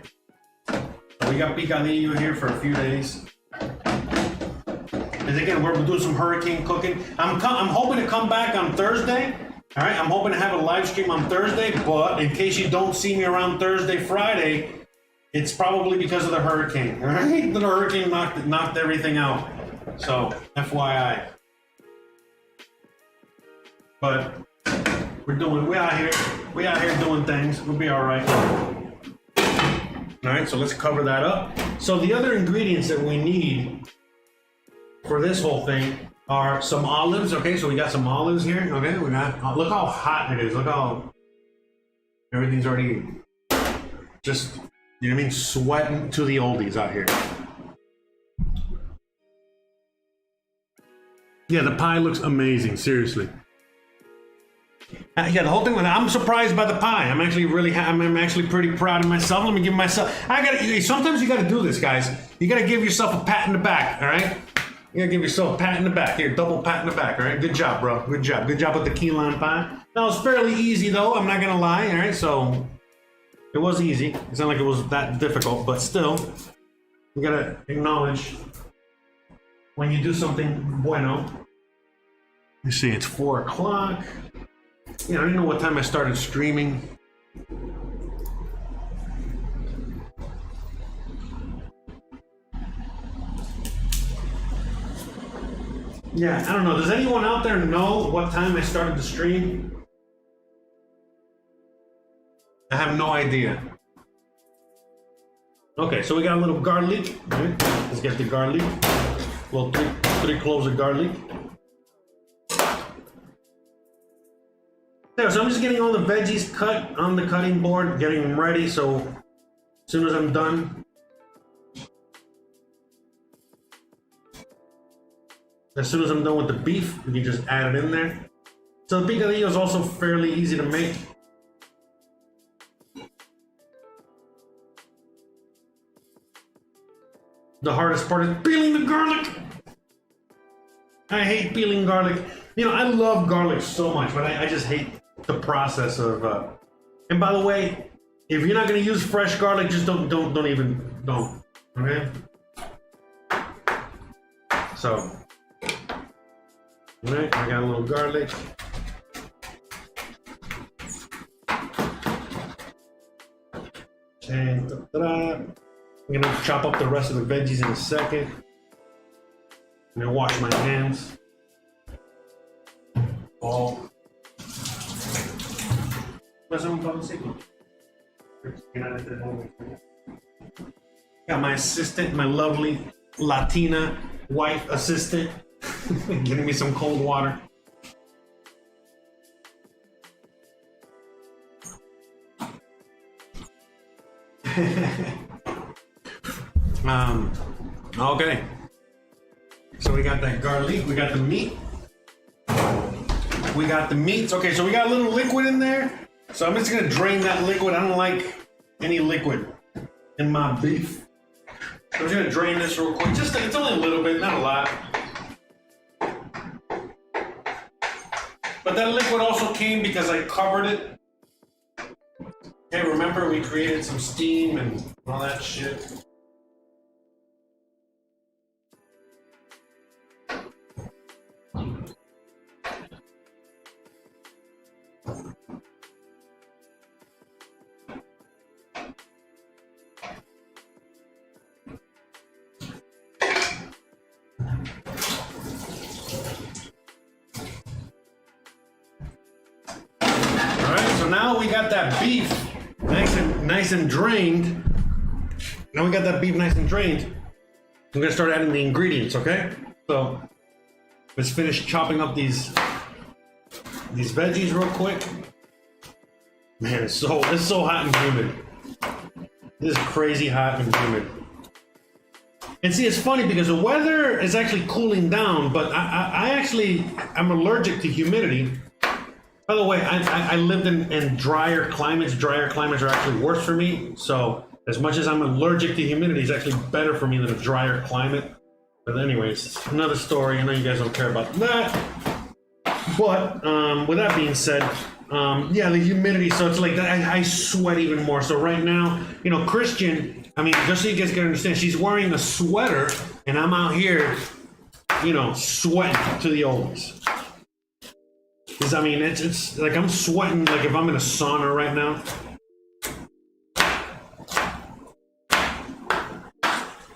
So we got picadillo here for a few days. And again, we're doing some hurricane cooking. I'm hoping to come back on Thursday. All right, I'm hoping to have a live stream on Thursday, but in case you don't see me around Thursday, Friday, it's probably because of the hurricane. All right, the hurricane knocked everything out. So, FYI. But we out here doing things. We'll be all right. All right, so let's cover that up. So the other ingredients that we need for this whole thing are some olives. Okay, so we got some olives here. Okay, we got, look how hot it is. Look how everything's already just, you know what I mean, sweating to the oldies out here. Yeah, the pie looks amazing, seriously. Yeah, the whole thing. I'm surprised by the pie. I'm actually pretty proud of myself. Let me give myself. Sometimes you gotta do this, guys. You gotta give yourself a pat in the back. All right. You gotta give yourself a pat in the back. Here, double pat in the back. All right. Good job, bro. Good job. Good job with the key lime pie. That was fairly easy, though. I'm not gonna lie. All right. So it was easy. It's not like it was that difficult, but still, you gotta acknowledge when you do something bueno. You see, it's 4 o'clock. Yeah, I don't know what time I started streaming. Yeah, I don't know. Does anyone out there know what time I started the stream? I have no idea. Okay, so we got a little garlic. Right? Let's get the garlic. Well, three cloves of garlic. There, so I'm just getting all the veggies cut on the cutting board, getting them ready. So as soon as I'm done, with the beef, we can just add it in there. So the picadillo is also fairly easy to make. The hardest part is peeling the garlic. I hate peeling garlic. You know, I love garlic so much, but I just hate the process of. And by the way, if you're not going to use fresh garlic, just don't. Okay. So, all right, I got a little garlic. And I'm gonna chop up the rest of the veggies in a second. I'm gonna wash my hands. All. Got my assistant, my lovely Latina wife assistant, getting me some cold water. Okay. So we got that garlic, we got the meat. We got the meats. Okay, so we got a little liquid in there. So I'm just gonna drain that liquid. I don't like any liquid in my beef. So I'm just gonna drain this real quick. It's only a little bit, not a lot. But that liquid also came because I covered it. Okay, remember we created some steam and all that shit. Now we got that beef nice and drained. Now we got that beef nice and drained. I'm gonna start adding the ingredients, okay? So let's finish chopping up these veggies real quick. Man, it's so hot and humid. This is crazy hot and humid. And see, it's funny because the weather is actually cooling down, but I'm allergic to humidity. By the way, I lived in drier climates. Drier climates are actually worse for me. So as much as I'm allergic to humidity, it's actually better for me than a drier climate. But anyways, another story. I know you guys don't care about that. But with that being said, yeah, the humidity. So it's like I sweat even more. So right now, you know, Christian, I mean, just so you guys can understand, she's wearing a sweater and I'm out here, you know, sweating to the oldies. Because I mean, it's like I'm sweating like if I'm in a sauna right now.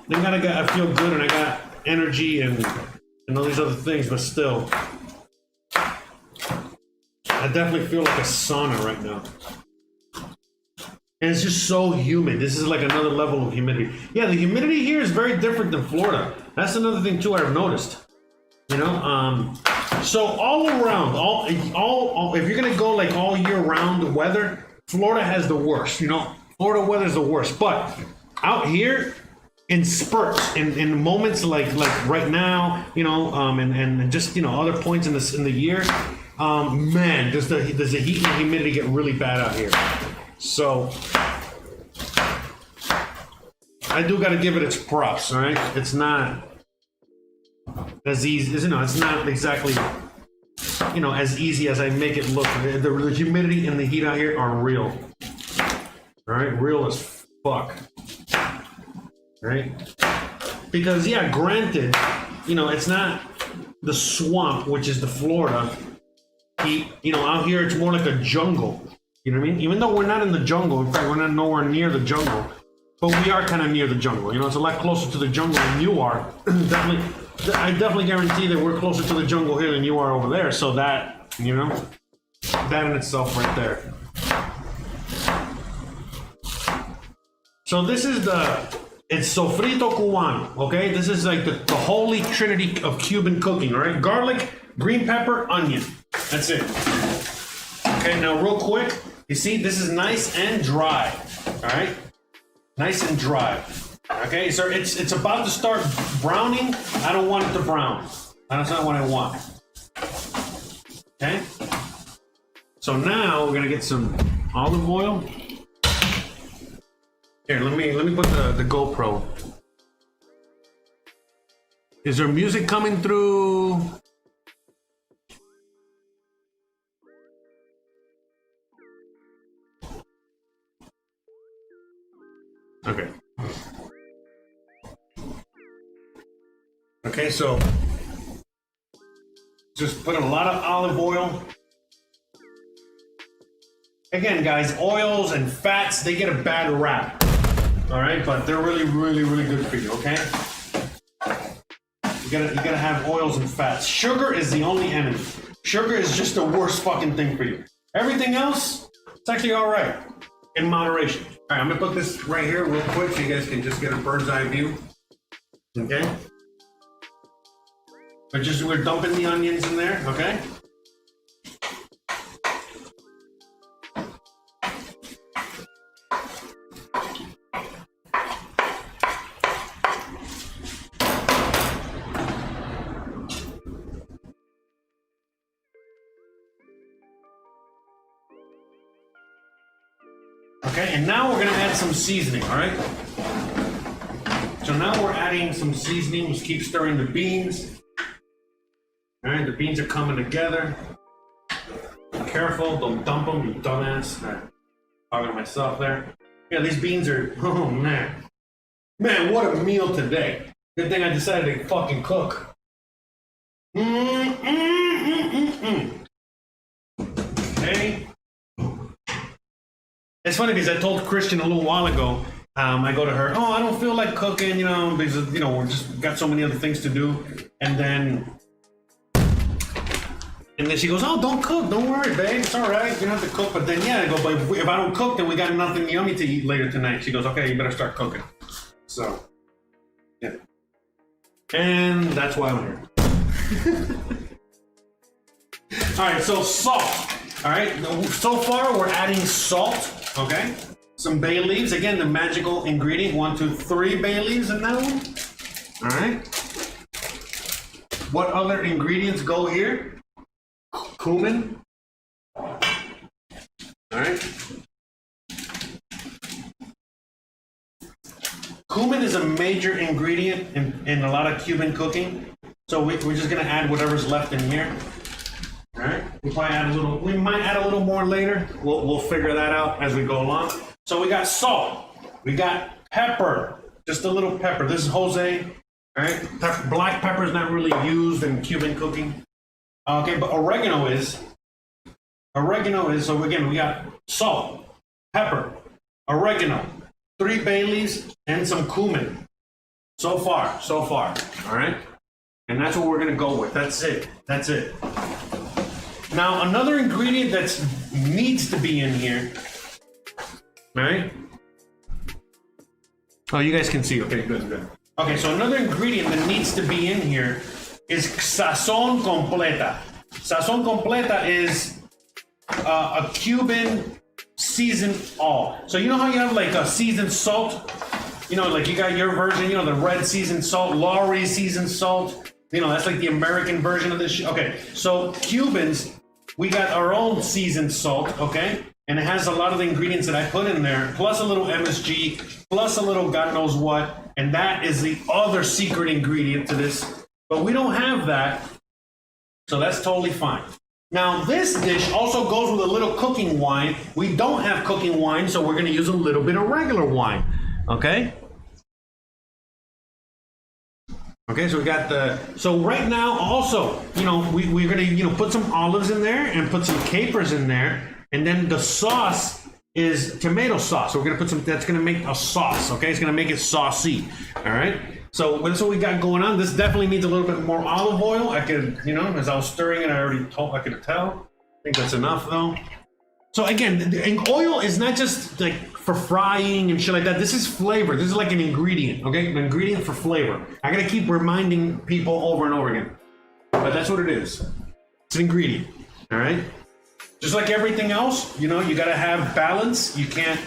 Then I feel good and I got energy and all these other things, but still, I definitely feel like a sauna right now. And it's just so humid. This is like another level of humidity. Yeah, the humidity here is very different than Florida. That's another thing too I've noticed. You know, so all around, all if you're gonna go like all year round weather, Florida has the worst. You know, Florida weather is the worst. But out here, in spurts, in moments like right now, you know, and just, you know, other points in the year, man, does the heat and humidity get really bad out here. So I do got to give it its props. All right, it's not as easy as, you know, it's not exactly, you know, as easy as I make it look. The humidity and the heat out here are real. All right, real as fuck. Right? Because yeah, granted, you know, it's not the swamp, which is the Florida heat. You know, out here it's more like a jungle. You know what I mean? Even though we're not in the jungle, in fact, we're not nowhere near the jungle, but we are kind of near the jungle. You know, it's a lot closer to the jungle than you are. I definitely guarantee that we're closer to the jungle here than you are over there. So that, you know, that in itself right there. So this is it's sofrito cubano, okay? This is like the holy trinity of Cuban cooking, all right? Garlic, green pepper, onion. That's it. Okay, now real quick, you see, this is nice and dry, all right? Nice and dry. Okay, so it's about to start browning. I don't want it to brown. That's not what I want. Okay? So now we're gonna get some olive oil. Here, let me put the GoPro. Is there music coming through? Okay. Okay, so just put a lot of olive oil. Again, guys, oils and fats, they get a bad rap. All right, but they're really, really, really good for you, okay? You gotta have oils and fats. Sugar is the only enemy. Sugar is just the worst fucking thing for you. Everything else, it's actually all right, in moderation. All right, I'm gonna put this right here real quick so you guys can just get a bird's eye view, okay? But just, we're dumping the onions in there, okay? Okay, and now we're gonna add some seasoning, all right? So now we're adding some seasoning. Just keep stirring the beans. All right, the beans are coming together. Be careful, don't dump them, you dumbass. All right, talking to myself there. Yeah, these beans are, oh man. Man, what a meal today. Good thing I decided to fucking cook. Okay. It's funny because I told Christian a little while ago, I go to her, oh, I don't feel like cooking, you know, because, you know, we're just got so many other things to do. And then she goes, oh, don't cook, don't worry, babe, it's all right, you don't have to cook. But then, yeah, I go, but if I don't cook, then we got nothing yummy to eat later tonight. She goes, okay, you better start cooking. So, yeah. And that's why I'm here. All right, so salt. All right, so far we're adding salt, okay? Some bay leaves, again, the magical ingredient. 1, 2, 3 bay leaves in that one. All right. What other ingredients go here? Cumin, All right. Cumin is a major ingredient in a lot of Cuban cooking. So we're just gonna add whatever's left in here. All right. We might add a little more later. We'll figure that out as we go along. So we got salt. We got pepper. Just a little pepper. This is Jose. All right. Black pepper is not really used in Cuban cooking. Okay, but oregano is. So again, we got salt, pepper, oregano, 3 bay leaves, and some cumin. So far. All right. And that's what we're gonna go with. That's it. Now another ingredient that needs to be in here. All right. Oh, you guys can see. Okay, good. Okay, so another ingredient that needs to be in here is sazón completa. Sazón completa is a Cuban seasoned all. So you know how you have like a seasoned salt? You know, like you got your version, you know, the red seasoned salt, Lowry seasoned salt. You know, that's like the American version of this shit. Okay, so Cubans, we got our own seasoned salt, okay? And it has a lot of the ingredients that I put in there, plus a little MSG, plus a little God knows what. And that is the other secret ingredient to this. But we don't have that, so that's totally fine. Now, this dish also goes with a little cooking wine. We don't have cooking wine, so we're gonna use a little bit of regular wine, okay? Okay, so we got so right now also, you know, we're gonna, you know, put some olives in there and put some capers in there. And then the sauce is tomato sauce. So we're gonna put some, that's gonna make a sauce, okay? It's gonna make it saucy, all right? So that's what we got going on. This definitely needs a little bit more olive oil. I could, you know, as I was stirring it, I could tell. I think that's enough though. So again, oil is not just like for frying and shit like that. This is flavor. This is like an ingredient, okay? An ingredient for flavor. I gotta keep reminding people over and over again. But that's what it is. It's an ingredient, all right? Just like everything else, you know, you gotta have balance. You can't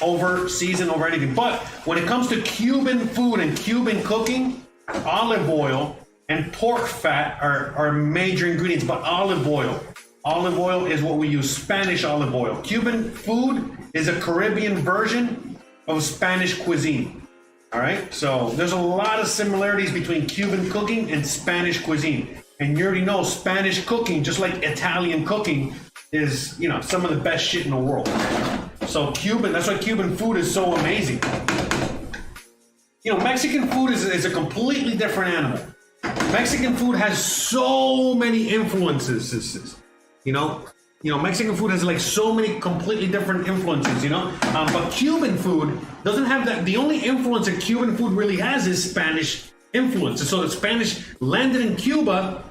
over season over anything. But when it comes to Cuban food and Cuban cooking, olive oil and pork fat are major ingredients. But olive oil is what we use, Spanish olive oil. Cuban food is a Caribbean version of Spanish cuisine. All right, so there's a lot of similarities between Cuban cooking and Spanish cuisine. And you already know Spanish cooking, just like Italian cooking, is, you know, some of the best shit in the world. So Cuban, that's why Cuban food is so amazing. You know, Mexican food is a completely different animal. Mexican food has so many influences. You know, Mexican food has like so many completely different influences, you know? But Cuban food doesn't have that. The only influence that Cuban food really has is Spanish influence. So the Spanish landed in Cuba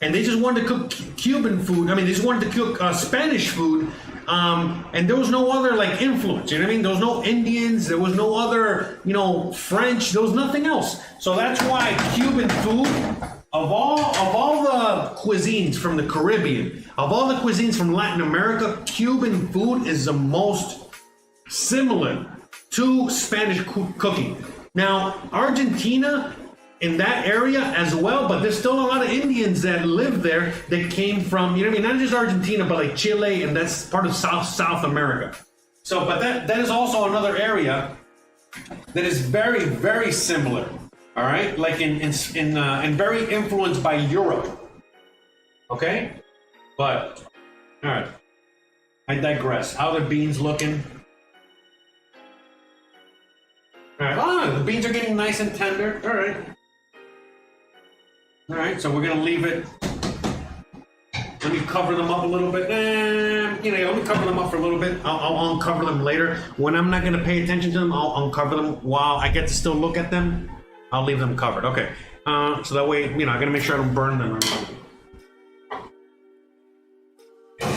and they just wanted to cook Cuban food. I mean, they just wanted to cook Spanish food. And there was no other like influence, you know what I mean? There was no Indians, there was no other, you know, French, there was nothing else. So that's why Cuban food, of all the cuisines from the Caribbean, of all the cuisines from Latin America, Cuban food is the most similar to Spanish cooking. Now, Argentina, in that area as well, but there's still a lot of Indians that live there that came from, you know what I mean, not just Argentina, but like Chile, and that's part of South America. So, but that is also another area that is very, very similar. All right, like and very influenced by Europe. Okay, but all right, I digress. How are the beans looking? All right, oh, the beans are getting nice and tender. All right, so we're gonna leave it. Let me cover them up a little bit. You know, let me cover them up for a little bit. I'll uncover them later. When I'm not gonna pay attention to them, I'll uncover them while I get to still look at them. I'll leave them covered. Okay, so that way, you know, I gotta make sure I don't burn them. All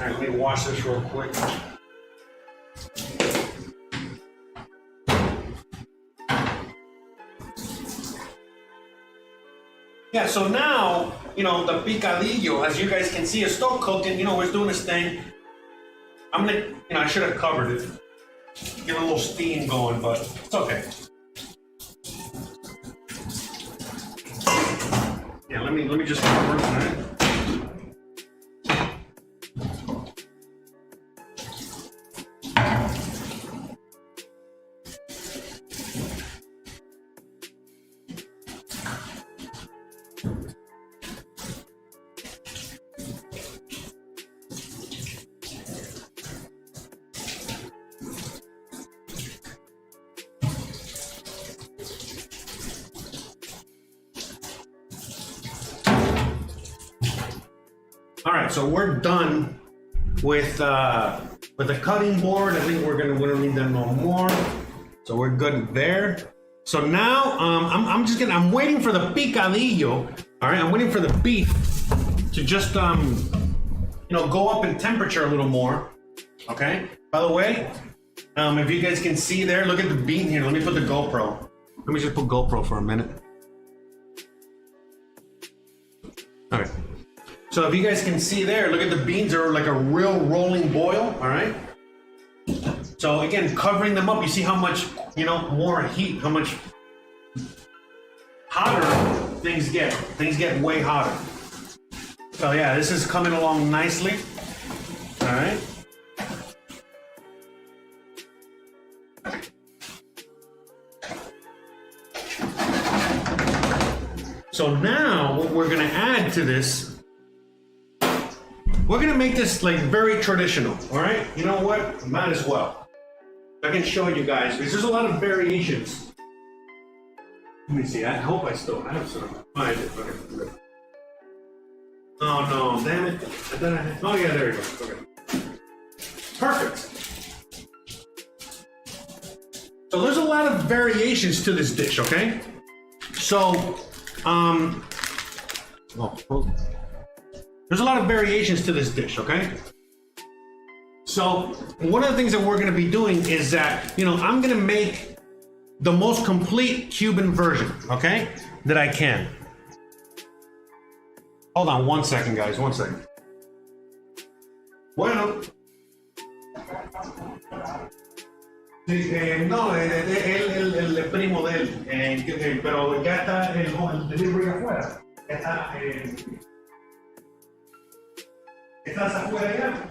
right, let me wash this real quick. Yeah, so now, you know, the picadillo, as you guys can see, is still cooking. You know, it's doing its thing. I'm gonna, you know, I should have covered it. Get a little steam going, but it's okay. Yeah, let me just cover it, all right? right, so we're done with the cutting board. I think we don't need that no more. So we're good there. So now I'm waiting for the picadillo. All right, I'm waiting for the beef to just go up in temperature a little more. Okay. By the way, if you guys can see there, look at the bean here. Let me put the GoPro. Let me just put GoPro for a minute. Okay. So if you guys can see there, look at the beans are like a real rolling boil. All right. So again, covering them up, you see how much more heat, how much hotter things get. Things get way hotter. So yeah, this is coming along nicely. All right. So now what we're gonna add to this, we're gonna make this like very traditional, all right? You know what? Might as well. I can show you guys, because there's a lot of variations. Let me see, I hope I still have some. Oh, I did, okay. Oh no, damn it. Oh yeah, there you go, okay. Perfect. So there's a lot of variations to this dish, okay? So, there's a lot of variations to this dish, okay? So one of the things that we're gonna be doing is that, I'm gonna make the most complete Cuban version, okay? That I can. Hold on 1 second, guys, 1 second. Bueno. No, el primo de él, pero ya está el delivery afuera. ¿Estás afuera ya?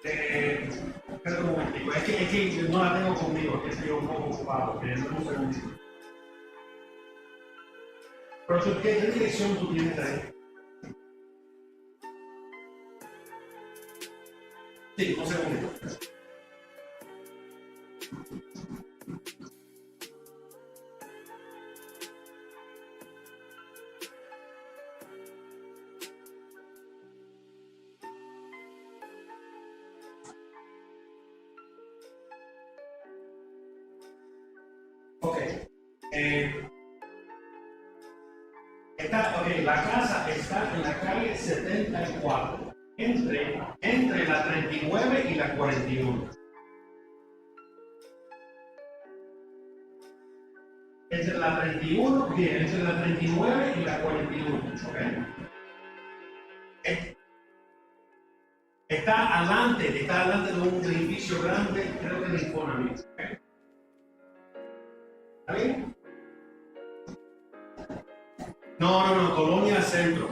Espera un momentico, es que no la tengo conmigo, que estoy un poco ocupado, que un segundito. Pero ¿qué dirección tú tienes ahí? Sí, un segundito. La casa está en la calle 74, entre la 39 y la 41. Entre la 31, bien, entre la 39 y la 41, ¿ok? Está adelante de un edificio grande, creo que de Infonavit, ¿ok? ¿Está bien? No, Colonia Centro.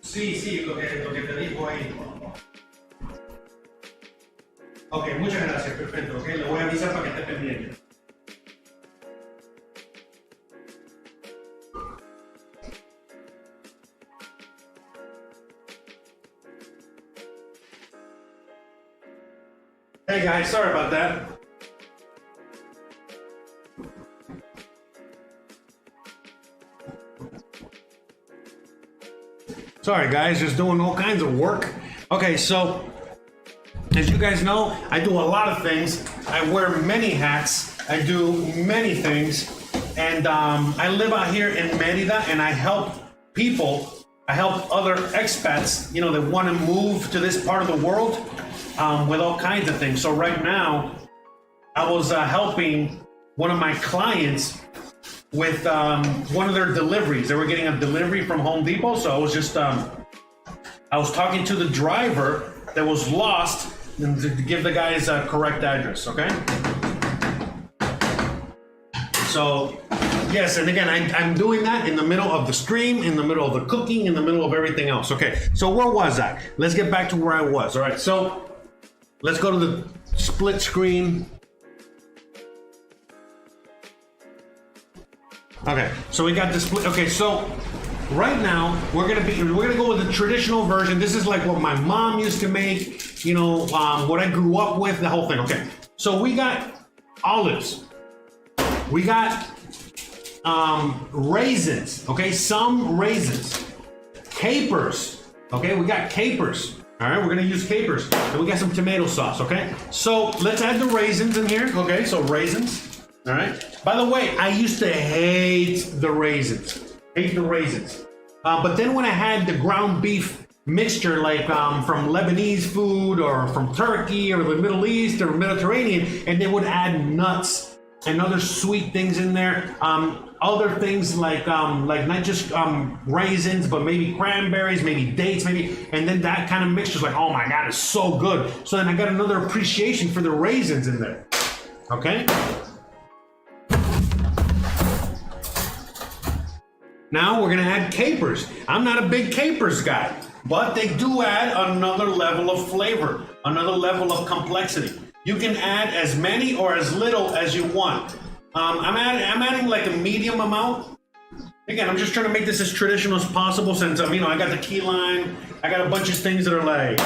Sí, lo que te dijo ahí. Ok, muchas gracias, perfecto. Ok, le voy a avisar para que esté pendiente. Hey guys, sorry about that. Sorry guys, just doing all kinds of work. Okay, so as you guys know, I do a lot of things. I wear many hats. I do many things. And I live out here in Merida, and I help people. I help other expats, that want to move to this part of the world. With all kinds of things. So right now, I was helping one of my clients with one of their deliveries. They were getting a delivery from Home Depot, so I was just I was talking to the driver that was lost and to give the guys a correct address. Okay. So yes, and again, I'm doing that in the middle of the stream, in the middle of the cooking, in the middle of everything else. Okay. So where was I? Let's get back to where I was. All right. So let's go to the split screen. Okay, so we got the split. Okay, so right now we're gonna go with the traditional version. This is like what my mom used to make, you know, what I grew up with, the whole thing. Okay, so we got olives, we got raisins, okay, some raisins, capers, okay, we got capers. All right, we're gonna use capers, and we got some tomato sauce, okay? So let's add the raisins in here, okay? So raisins, all right? By the way, I used to hate the raisins, but then when I had the ground beef mixture, like from Lebanese food or from Turkey or the Middle East or Mediterranean, and they would add nuts and other sweet things in there, other things like not just raisins, but maybe cranberries, maybe dates, maybe, and then that kind of mixture is like, oh my God, it's so good. So then I got another appreciation for the raisins in there, okay? Now we're gonna add capers. I'm not a big capers guy, but they do add another level of flavor, another level of complexity. You can add as many or as little as you want. I'm adding like a medium amount. Again, I'm just trying to make this as traditional as possible since, you know, I got the key lime. I got a bunch of things that are like,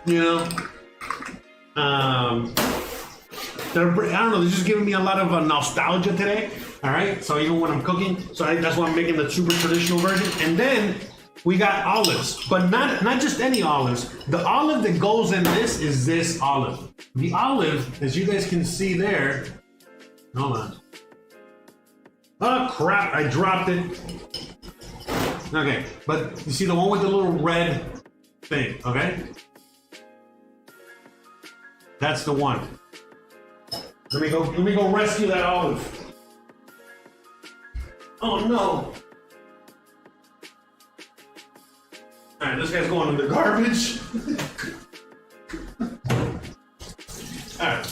you know, I don't know, they're just giving me a lot of nostalgia today. All right, so even when I'm cooking, so that's why I'm making the super traditional version. And then we got olives, but not just any olives. The olive that goes in this is this olive. The olive, as you guys can see there, hold on. Oh crap, I dropped it. Okay, but you see the one with the little red thing, okay? That's the one. Let me go rescue that olive. Oh no. All right, this guy's going in the garbage. All right,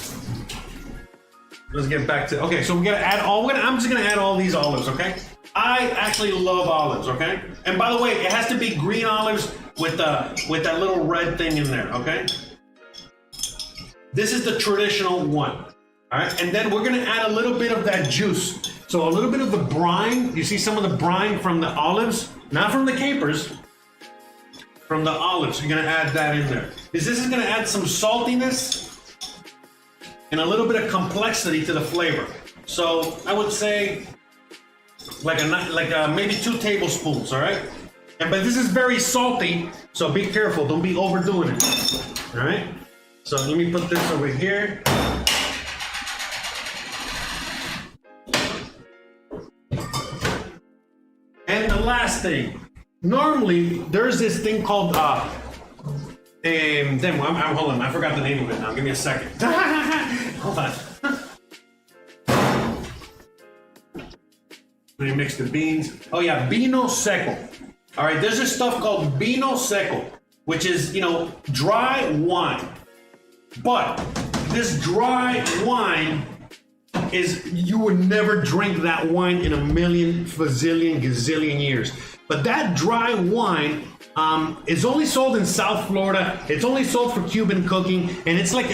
let's get back to, okay, so we gotta add I'm just gonna add all these olives, okay? I actually love olives, okay? And by the way, it has to be green olives with that little red thing in there, okay? This is the traditional one, all right? And then we're gonna add a little bit of that juice. So a little bit of the brine, you see some of the brine from the olives, not from the capers, from the olives. You're gonna add that in there. This is gonna add some saltiness and a little bit of complexity to the flavor. So I would say like maybe 2 tablespoons, all right? But this is very salty, so be careful, don't be overdoing it, all right? So let me put this over here. And the last thing, normally there's this thing called hold on, I forgot the name of it now. Give me a second. Hold on. Let me mix the beans. Oh yeah, vino seco. All right, there's this stuff called vino seco, which is, you know, dry wine. But this dry wine is, you would never drink that wine in a million, fazillion, gazillion years. But that dry wine is only sold in South Florida. It's only sold for Cuban cooking, and it's like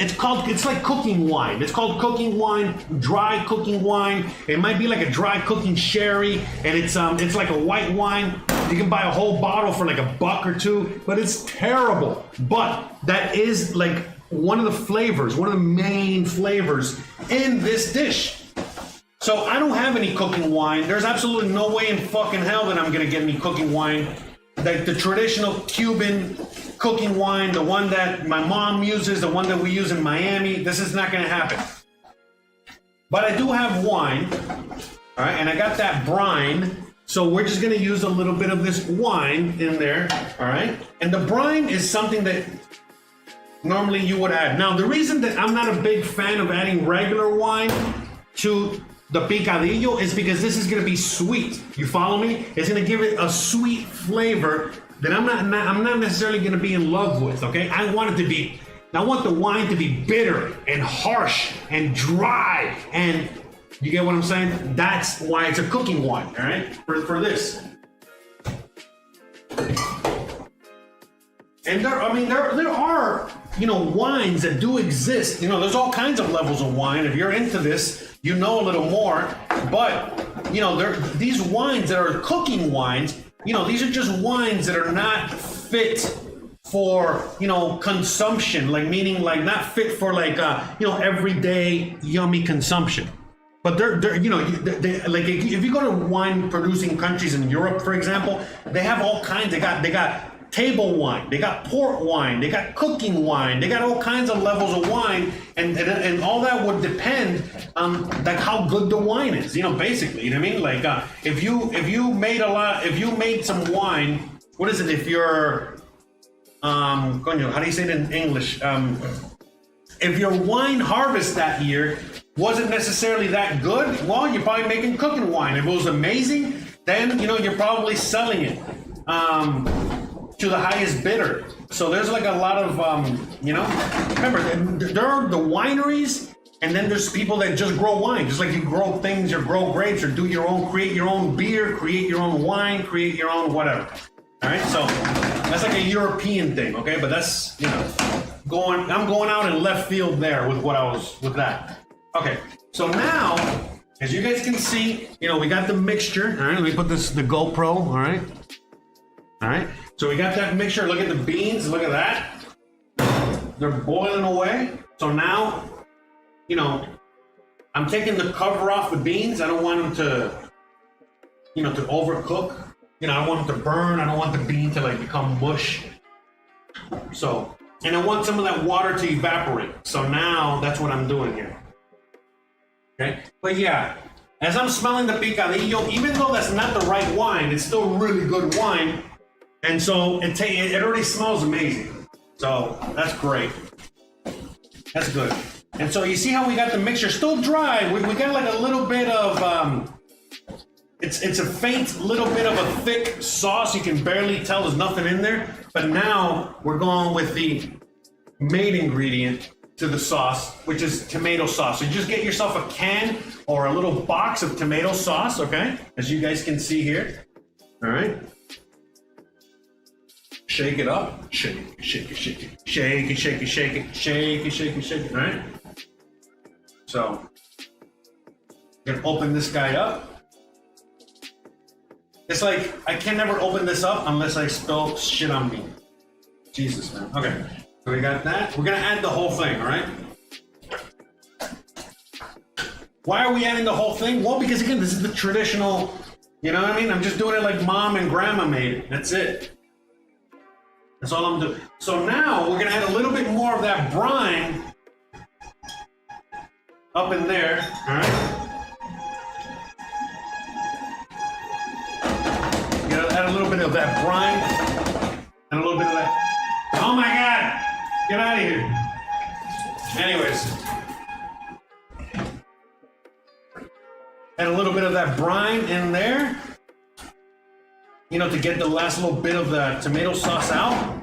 cooking wine. It's called cooking wine, dry cooking wine. It might be like a dry cooking sherry, and it's like a white wine. You can buy a whole bottle for like $1 or $2, but it's terrible. But that is like one of the flavors, one of the main flavors in this dish. So I don't have any cooking wine. There's absolutely no way in fucking hell that I'm gonna get any cooking wine. Like the traditional Cuban cooking wine, the one that my mom uses, the one that we use in Miami, this is not gonna happen. But I do have wine, all right, and I got that brine. So we're just gonna use a little bit of this wine in there, all right? And the brine is something that normally you would add. Now, the reason that I'm not a big fan of adding regular wine to the picadillo is because this is gonna be sweet. You follow me? It's gonna give it a sweet flavor that I'm not necessarily gonna be in love with, okay? I want the wine to be bitter and harsh and dry, and you get what I'm saying? That's why it's a cooking wine, all right? For this. And there are, you know, wines that do exist. You know, there's all kinds of levels of wine. If you're into this, you know a little more. But, you know, these wines that are cooking wines these are just wines that are not fit for, consumption, like meaning like not fit for like, everyday yummy consumption. But they're like if you go to wine producing countries in Europe, for example, they have all kinds. They got table wine, they got port wine, they got cooking wine, they got all kinds of levels of wine, and all that would depend on like how good the wine is, basically, what I mean? Like if you made some wine, what is it? If you're how do you say it in English? If your wine harvest that year wasn't necessarily that good, well, you're probably making cooking wine. If it was amazing, then you're probably selling it to the highest bidder. So there's like a lot of remember, there are the wineries, and then there's people that just grow wine, just like you grow things, or grow grapes, or do your own, create your own beer, create your own wine, create your own whatever. All right, so that's like a European thing, okay? But that's I'm going out in left field there with with that. Okay, so now, as you guys can see, we got the mixture. All right, let me put the GoPro. All right. So we got that mixture. Look at the beans. Look at that. They're boiling away. So now, I'm taking the cover off the beans. I don't want them to, to overcook. I don't want them to burn. I don't want the bean to like become mush. So, and I want some of that water to evaporate. So now that's what I'm doing here. Okay. But yeah, as I'm smelling the picadillo, even though that's not the right wine, it's still really good wine. And so it already smells amazing. So that's great. That's good. And so you see how we got the mixture still dry. We got like a little bit of, it's a faint little bit of a thick sauce. You can barely tell there's nothing in there. But now we're going with the main ingredient to the sauce, which is tomato sauce. So you just get yourself a can or a little box of tomato sauce, okay? As you guys can see here. All right. Shake it up, shake it, shake it, shake it, shake it, shake it, shake it, shake it, shake it, shake it, right? So, I'm gonna open this guy up. It's like, I can never open this up unless I spill shit on me. Jesus, man. Okay, so we got that. We're gonna add the whole thing, all right? Why are we adding the whole thing? Well, because again, this is the traditional, you know what I mean? I'm just doing it like mom and grandma made it. That's it. That's all I'm doing. So now we're gonna add a little bit more of that brine up in there, all right? You gotta add a little bit of that brine and a little bit of that. Oh my God, get out of here. Anyways, add a little bit of that brine in there. To get the last little bit of the tomato sauce out,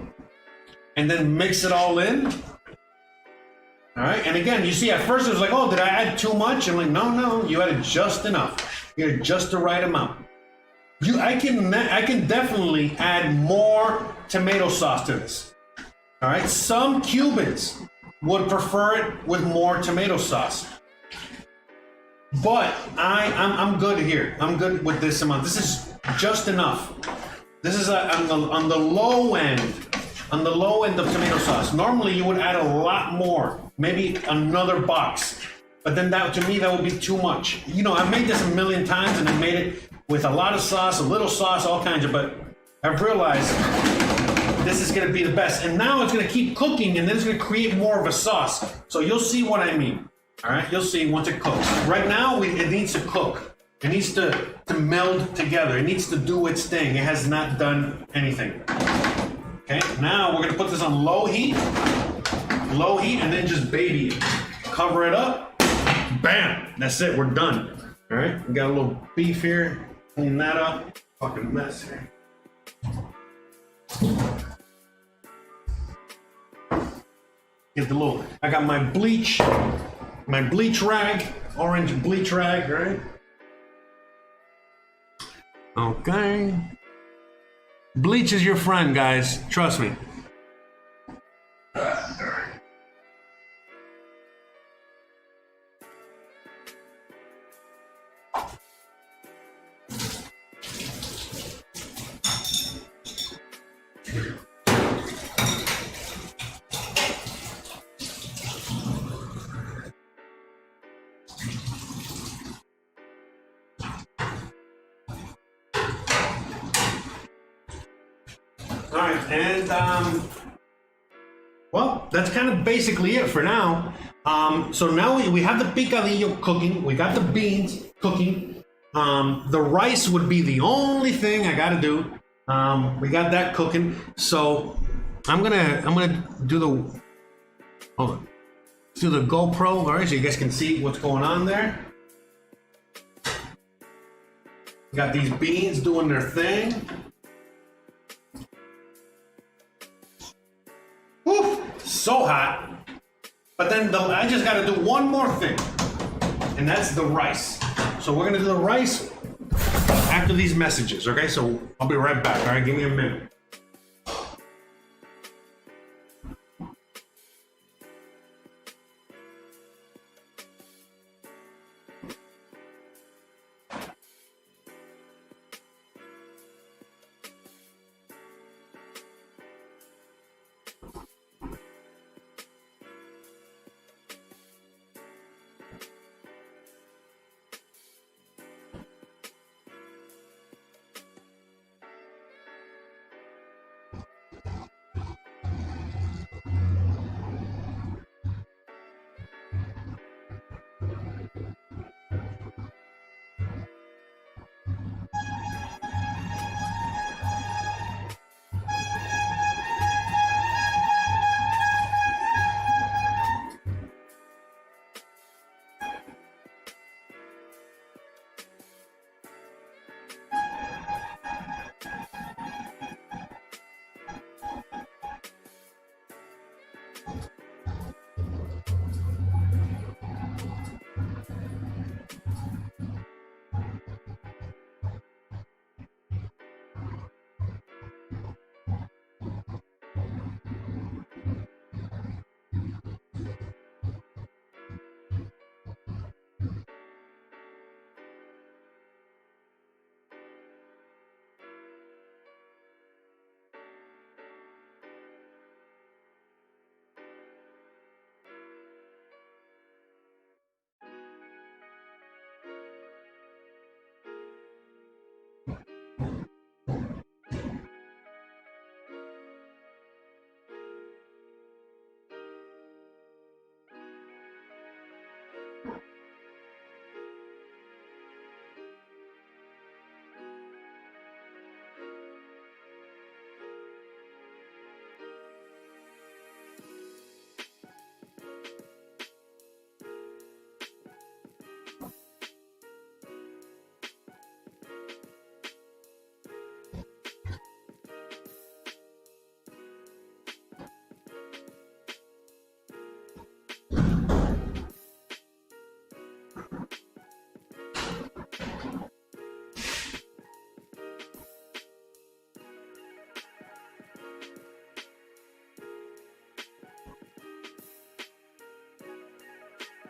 and then mix it all in. All right, and again, you see, at first it was like, oh, did I add too much? I'm like, no, you added just enough. You added just the right amount. I can definitely add more tomato sauce to this. All right, some Cubans would prefer it with more tomato sauce. But I'm good here. I'm good with this amount. This is just enough. This is on the low end of tomato sauce. Normally you would add a lot more, maybe another box. But then to me that would be too much. I've made this a million times, and I made it with a lot of sauce, a little sauce, all kinds of. But I've realized this is going to be the best. And now it's going to keep cooking, and then it's going to create more of a sauce. So you'll see what I mean. All right, you'll see once it cooks. Right now, it needs to cook. It needs to meld together. It needs to do its thing. It has not done anything. Okay, now we're gonna put this on low heat, and then just baby it. Cover it up. Bam! That's it. We're done. All right, we got a little beef here. Clean that up. Fucking mess here. Get the little. I got my bleach rag, orange bleach rag, right? Okay. Bleach is your friend, guys. Trust me. All right, and well, that's kind of basically it for now. So now we have the picadillo cooking. We got the beans cooking. The rice would be the only thing I got to do. We got that cooking. So I'm gonna do the hold on. Do the GoPro, all right, so you guys can see what's going on there. Got these beans doing their thing. Woo, so hot. But then I just got to do one more thing, and that's the rice. So we're gonna do the rice after these messages, okay? So I'll be right back. All right, give me a minute.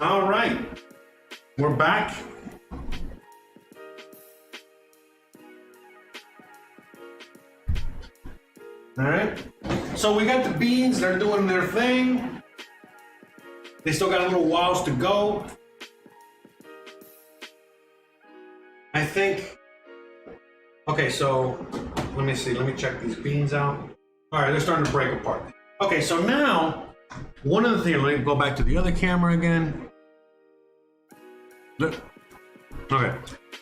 All right, we're back. All right, so we got the beans, they're doing their thing. They still got a little whiles to go. I think, okay, so let me see, let me check these beans out. All right, they're starting to break apart. Okay, so now, one of the things, let me go back to the other camera again. Look. Okay,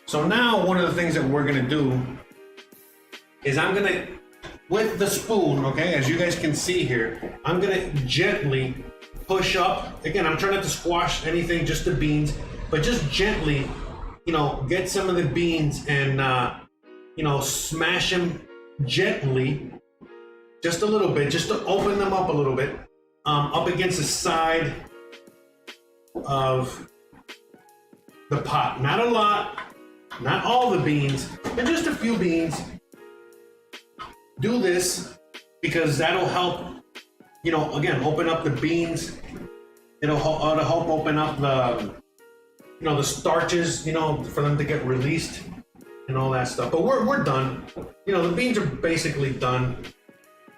so now one of the things that we're gonna do is I'm gonna, with the spoon, okay, as you guys can see here, I'm gonna gently push up. Again, I'm trying not to squash anything, just the beans, but just gently, you know, get some of the beans and, you know, smash them gently, just a little bit, just to open them up a little bit, up against the side of the pot. Not a lot, not all the beans, but just a few beans. Do this because that'll help, you know, again, open up the beans. It'll help open up the, you know, the starches, you know, for them to get released and all that stuff. But we're done. You know, the beans are basically done.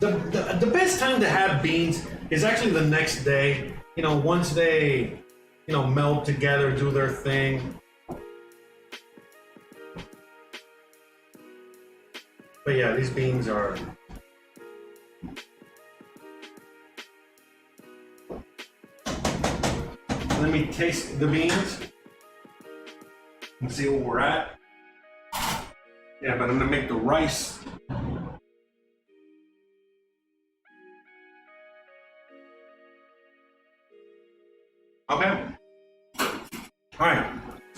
The best time to have beans is actually the next day. You know, once they, you know, meld together, do their thing. But yeah, these beans are Let me taste the beans and see where we're at. Yeah, but I'm gonna make the rice. Okay. All right.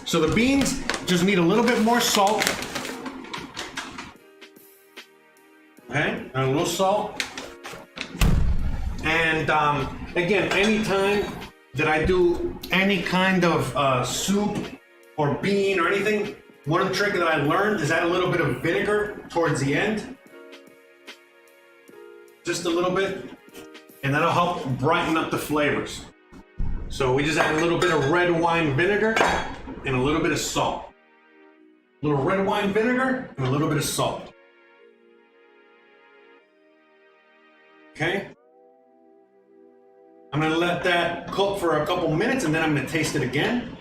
So the beans just need a little bit more salt. Okay, and a little salt. And again, anytime that I do any kind of soup or bean or anything, one trick that I learned is add a little bit of vinegar towards the end. Just a little bit. And that'll help brighten up the flavors. So we just add a little bit of red wine vinegar and a little bit of salt. A little red wine vinegar and a little bit of salt. Okay? I'm gonna let that cook for a couple minutes and then I'm gonna taste it again.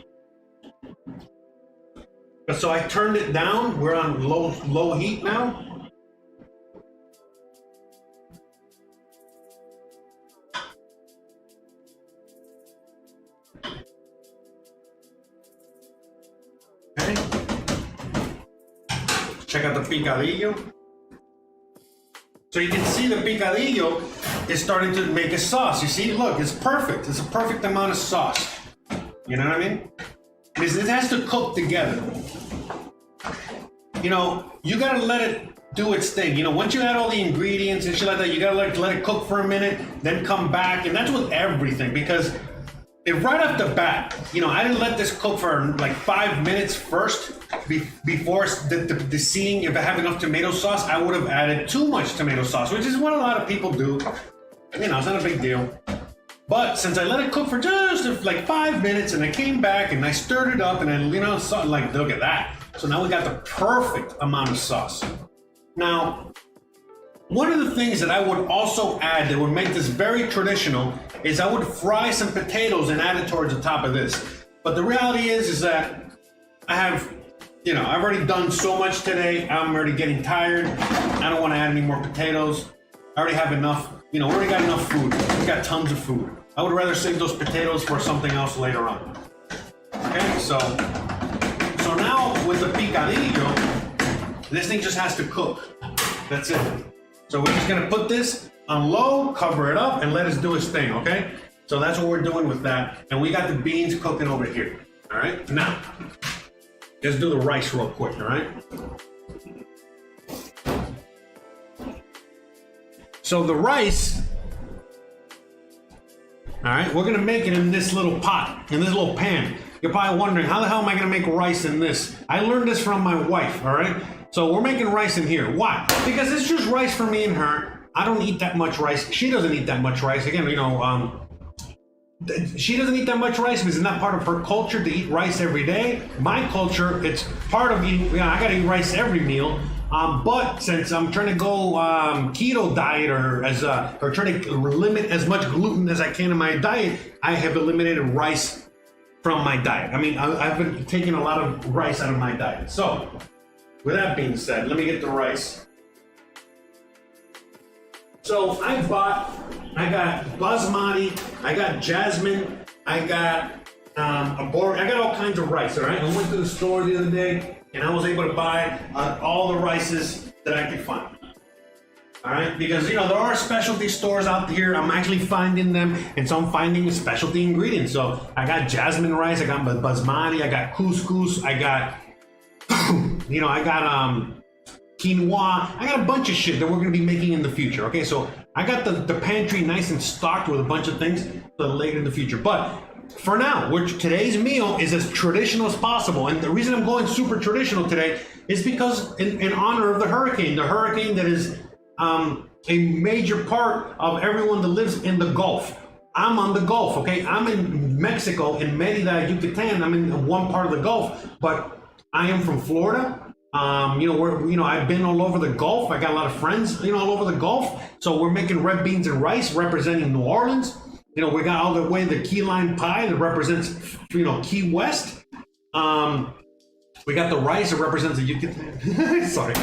So I turned it down. We're on low heat now. Okay. Check out the picadillo. So you can see the picadillo is starting to make a sauce. You see, look, it's perfect. It's a perfect amount of sauce. You know what I mean? It has to cook together. You know, you gotta let it do its thing. You know, once you add all the ingredients and shit like that, you gotta let it cook for a minute, then come back. And that's with everything, because if right off the bat, you know, I didn't let this cook for like 5 minutes first before the seeing if I have enough tomato sauce, I would have added too much tomato sauce, which is what a lot of people do. You know, it's not a big deal. But since I let it cook for just like 5 minutes and I came back and I stirred it up and then, you know, like, look at that. So now we got the perfect amount of sauce. Now, one of the things that I would also add that would make this very traditional is I would fry some potatoes and add it towards the top of this. But the reality is that I have, you know, I've already done so much today. I'm already getting tired. I don't want to add any more potatoes. I already have enough, you know, we already got enough food. We got tons of food. I would rather save those potatoes for something else later on. Okay, so now with the picadillo, this thing just has to cook. That's it. So we're just gonna put this on low, cover it up, and let it do its thing, okay? So that's what we're doing with that. And we got the beans cooking over here, all right? Now, let's do the rice real quick, all right? So the rice, all right, we're gonna make it in this little pot, in this little pan. You're probably wondering, how the hell am I gonna make rice in this? I learned this from my wife, all right? So we're making rice in here. Why? Because it's just rice for me and her. I don't eat that much rice. She doesn't eat that much rice. Again, you know, she doesn't eat that much rice because it's not part of her culture to eat rice every day. My culture, it's part of eating, you know, I gotta eat rice every meal. But since I'm trying to go keto diet or trying to limit as much gluten as I can in my diet, I have eliminated rice from my diet. I mean, I've been taking a lot of rice out of my diet. So, with that being said, let me get the rice. So I got basmati, I got jasmine, I got I got all kinds of rice, all right? I went to the store the other day and I was able to buy all the rices that I could find. All right, because you know there are specialty stores out here. I'm actually finding them, and so I'm finding specialty ingredients. So I got jasmine rice, I got basmati, I got couscous, I got you know, I got quinoa. I got a bunch of shit that we're gonna be making in the future. Okay, so I got the pantry nice and stocked with a bunch of things for later in the future. But for now, today's meal is as traditional as possible. And the reason I'm going super traditional today is because in honor of the hurricane that is a major part of everyone that lives in the Gulf. I'm on the Gulf, okay? I'm in Mexico, in Merida, Yucatan. I'm in one part of the Gulf, but I am from Florida. You know, I've been all over the Gulf. I got a lot of friends, you know, all over the Gulf. So we're making red beans and rice representing New Orleans. You know, we got all the way the key lime pie that represents, you know, Key West. We got the rice that represents the Yucatan. Sorry.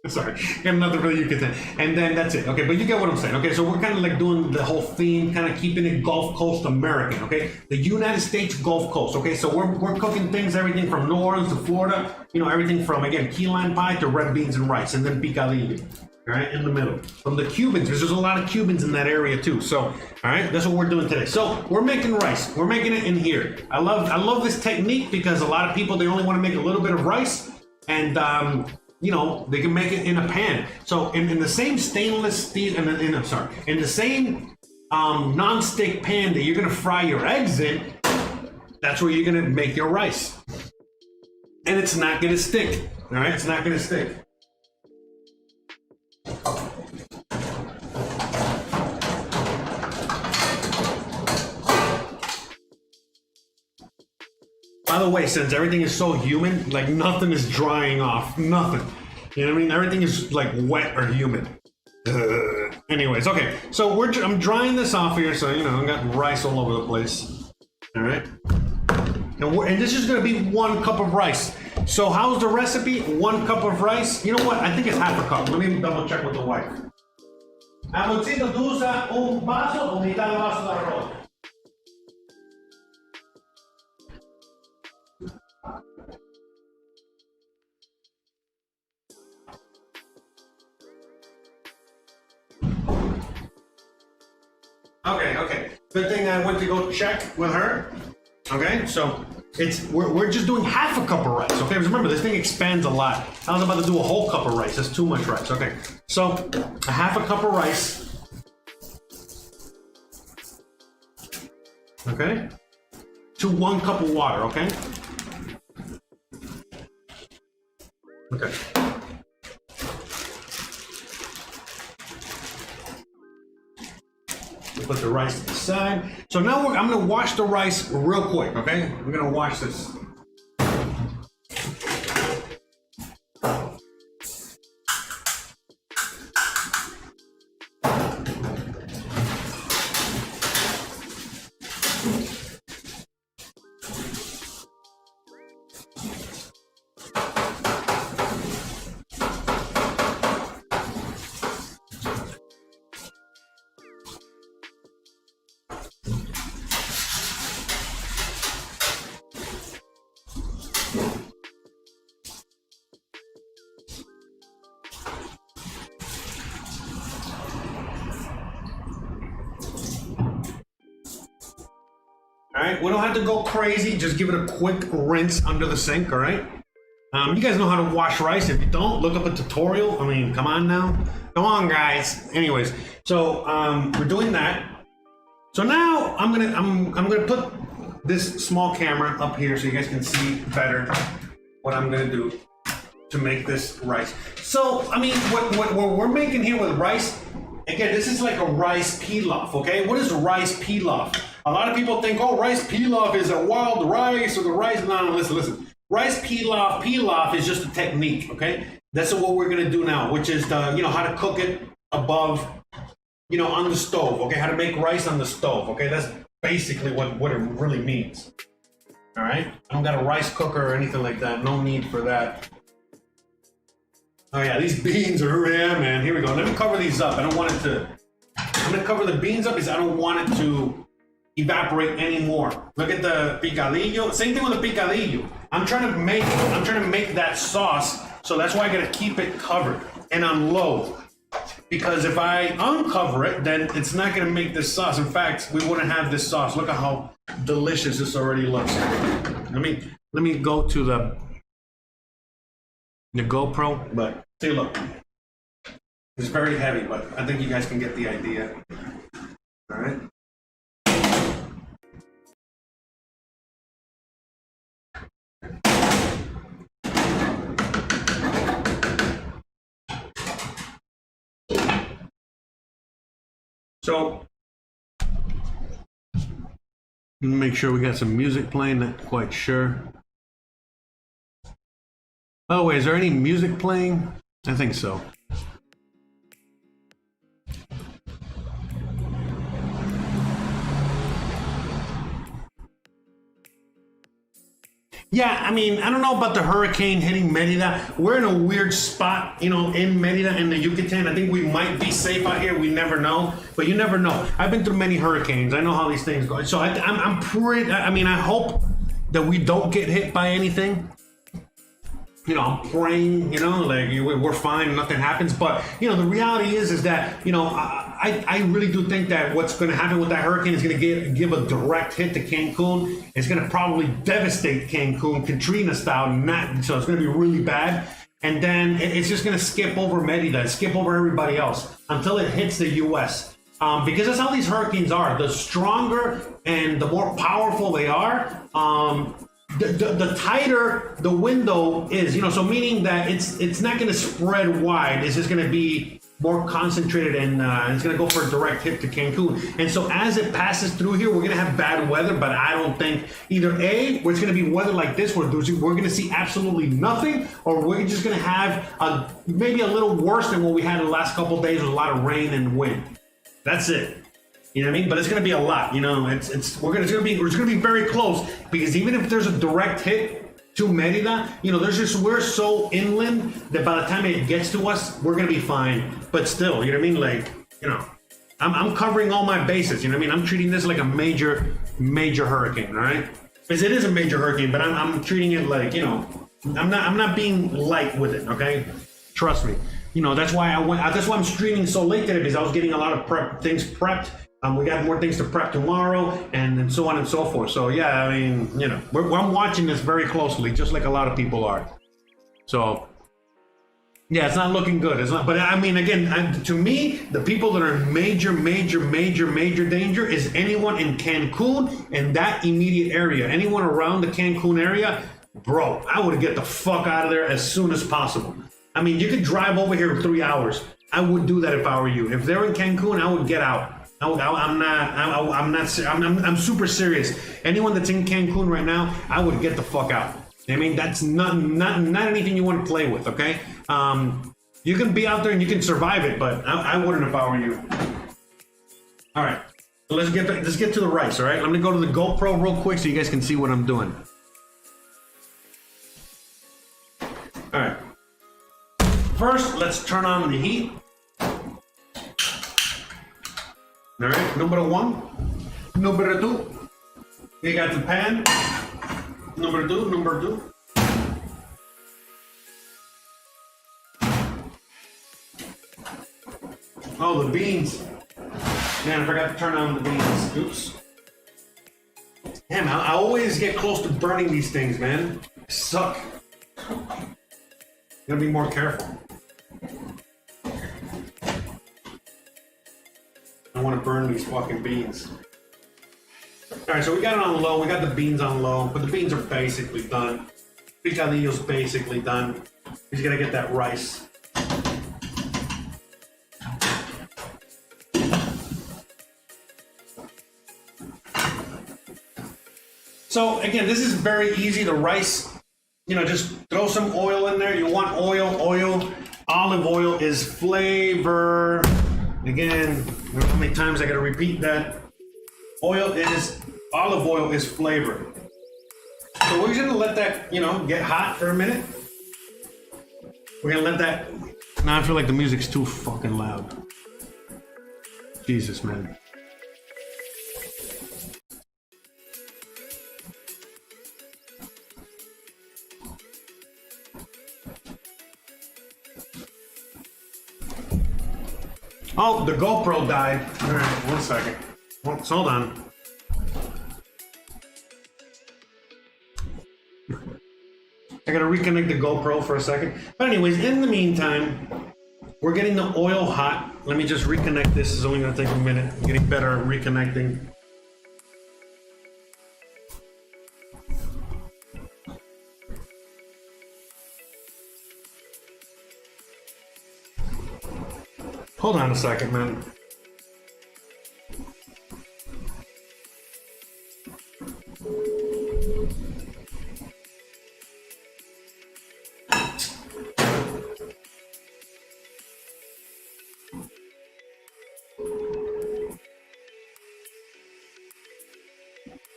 Sorry, got nothing for the Yucatan. And then that's it. Okay, but you get what I'm saying. Okay, so we're kind of like doing the whole theme, kind of keeping it Gulf Coast American. Okay, the United States Gulf Coast. Okay, so we're cooking things, everything from New Orleans to Florida. You know, everything from, again, key lime pie to red beans and rice, and then picadillo. All right, in the middle. From the Cubans, because there's a lot of Cubans in that area too. So, all right, that's what we're doing today. So we're making rice. We're making it in here. I love this technique because a lot of people, they only want to make a little bit of rice, and you know, they can make it in a pan. So in the same stainless steel, in the same non-stick pan that you're gonna fry your eggs in, that's where you're gonna make your rice. And it's not gonna stick, all right? It's not gonna stick. By the way, since everything is so humid, like nothing is drying off, nothing. You know what I mean? Everything is like wet or humid. Anyways, okay. So I'm drying this off here, so you know I got rice all over the place. All right. And this is gonna be 1 cup of rice. So how's the recipe? 1 cup of rice. You know what? I think it's half a cup. Let me double check with the wife. Amorcito, ¿tú usas un vaso o mitad de vaso de arroz? Okay. Good thing I went to go check with her. Okay, so we're just doing half a cup of rice. Okay, because remember this thing expands a lot. I was about to do a whole cup of rice. That's too much rice. Okay, so a half a cup of rice. Okay, to 1 cup of water. Okay. Okay. Put the rice to the side. So now I'm gonna wash the rice real quick, okay? We're gonna wash this. All right, we don't have to go crazy. Just give it a quick rinse under the sink, all right? You guys know how to wash rice. If you don't, look up a tutorial. I mean, come on now. Come on, guys. Anyways, so we're doing that. So now I'm gonna put this small camera up here so you guys can see better what I'm gonna do to make this rice. So, I mean, what we're making here with rice, again, this is like a rice pilaf, okay? What is rice pilaf? A lot of people think, oh, rice pilaf is a wild rice or the rice. No, listen. Rice pilaf is just a technique, okay? That's what we're gonna do now, which is how to cook it above, on the stove, okay? How to make rice on the stove, okay? That's basically what it really means, all right? I don't got a rice cooker or anything like that. No need for that. Oh yeah, these beans are, yeah, man. Here we go. Let me cover these up. I don't want it to, I'm gonna cover the beans up because I don't want it to evaporate anymore. Look at the picadillo. Same thing with the picadillo. I'm trying to make that sauce, so that's why I gotta keep it covered and on low. Because if I uncover it, then it's not gonna make this sauce. In fact, we wouldn't have this sauce. Look at how delicious this already looks. Let me go to the GoPro, but see, look, it's very heavy, but I think you guys can get the idea. All right. So, make sure we got some music playing. Not quite sure. By the way, is there any music playing? I think so. Yeah, I mean, I don't know about the hurricane hitting Merida. We're in a weird spot, you know, in Merida, in the Yucatan. I think we might be safe out here. We never know, but you never know. I've been through many hurricanes. I know how these things go. So I'm pretty, I mean, I hope that we don't get hit by anything. You know, I'm praying, you know, like we're fine, nothing happens. But, you know, the reality is that, you know, I really do think that what's going to happen with that hurricane is going to give a direct hit to Cancun. It's going to probably devastate Cancun, Katrina style, so it's going to be really bad. And then it's just going to skip over Merida, skip over everybody else until it hits the U.S. Because that's how these hurricanes are. The stronger and the more powerful they are, the tighter the window is, you know, so meaning that it's not going to spread wide. It's just going to be more concentrated, and it's going to go for a direct hit to Cancun. And so as it passes through here, we're going to have bad weather, but I don't think either A, where it's going to be weather like this, where we're going to see absolutely nothing, or we're just going to have maybe a little worse than what we had in the last couple of days with a lot of rain and wind. That's it. You know what I mean? But it's going to be a lot. You know, it's going to be very close, because even if there's a direct hit to Merida, you know, we're so inland that by the time it gets to us, we're going to be fine. But still, you know what I mean? Like, you know, I'm covering all my bases. You know what I mean? I'm treating this like a major hurricane. All right, because it is a major hurricane, but I'm treating it like, you know, I'm not being light with it. Okay, trust me. You know, that's why that's why I'm streaming so late today, because I was getting a lot of things prepped. We got more things to prep tomorrow, and so on and so forth. So yeah, I mean, you know, I'm watching this very closely, just like a lot of people are. So yeah, it's not looking good. It's not. But I mean, again, to me, the people that are in major danger is anyone in Cancun and that immediate area. Anyone around the Cancun area, bro, I would get the fuck out of there as soon as possible. I mean, you could drive over here in 3 hours. I would do that if I were you. If they're in Cancun, I would get out. I'm super serious. Anyone that's in Cancun right now, I would get the fuck out. I mean, that's not anything you want to play with, okay? You can be out there and you can survive it, but I wouldn't if I were you. All right, so let's get to the rice. All right, I'm gonna go to the GoPro real quick so you guys can see what I'm doing. All right. First, let's turn on the heat. All right, number one, number two. You got the pan. Number two. Oh, the beans. Man, I forgot to turn on the beans. Oops. Damn, I always get close to burning these things, man. I suck. Gotta be more careful. I want to burn these fucking beans. All right, so we got it on low. We got the beans on low, but the beans are basically done. Picadillo's basically done. We just gotta get that rice. So again, this is very easy. The rice, you know, just throw some oil in there. You want oil. Olive oil is flavor. Again, how many times I gotta repeat that? Olive oil is flavor. So we're just gonna let that, you know, get hot for a minute. We're gonna let that. Now I feel like the music's too fucking loud. Jesus, man. Oh, the GoPro died. All right, 1 second. Hold on. I gotta reconnect the GoPro for a second. But anyways, in the meantime, we're getting the oil hot. Let me just reconnect this. It's only gonna take a minute. I'm getting better at reconnecting. Hold on a second, man.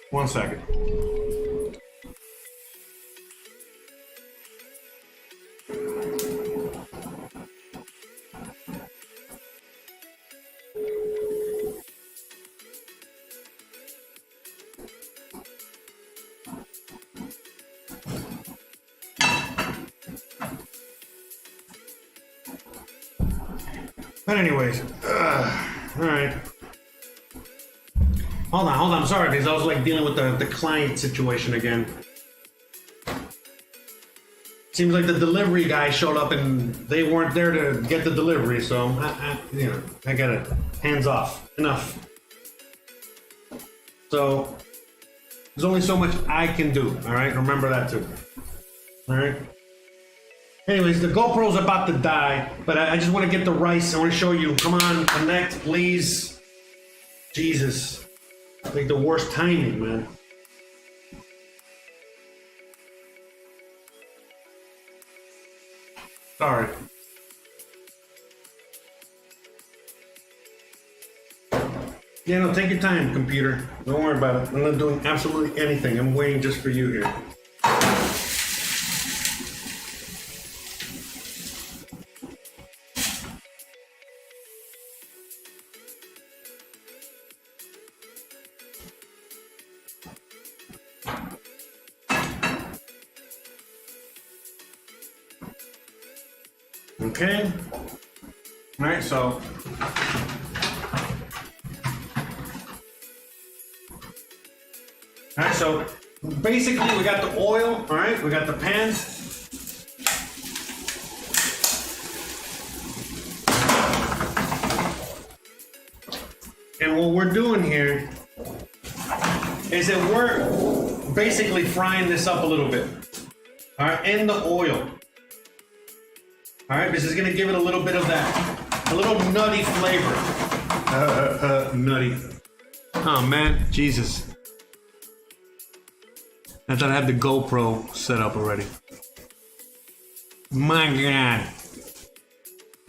One second. But anyways, all right. Hold on. I'm sorry, because I was like dealing with the client situation again. Seems like the delivery guy showed up and they weren't there to get the delivery, so I got it. Hands off. Enough. So there's only so much I can do. All right, remember that too. All right. Anyways, the GoPro's about to die, but I just want to get the rice. I want to show you. Come on, connect, please. Jesus. Like the worst timing, man. Sorry. Yeah, no, take your time, computer. Don't worry about it. I'm not doing absolutely anything. I'm waiting just for you here. Okay. All right, so basically we got the oil, all right, we got the pan. And what we're doing here is that we're basically frying this up a little bit, all right, in the oil. All right, this is gonna give it a little bit of that, a little nutty flavor. Nutty. Oh man, Jesus. I thought I had the GoPro set up already. My God.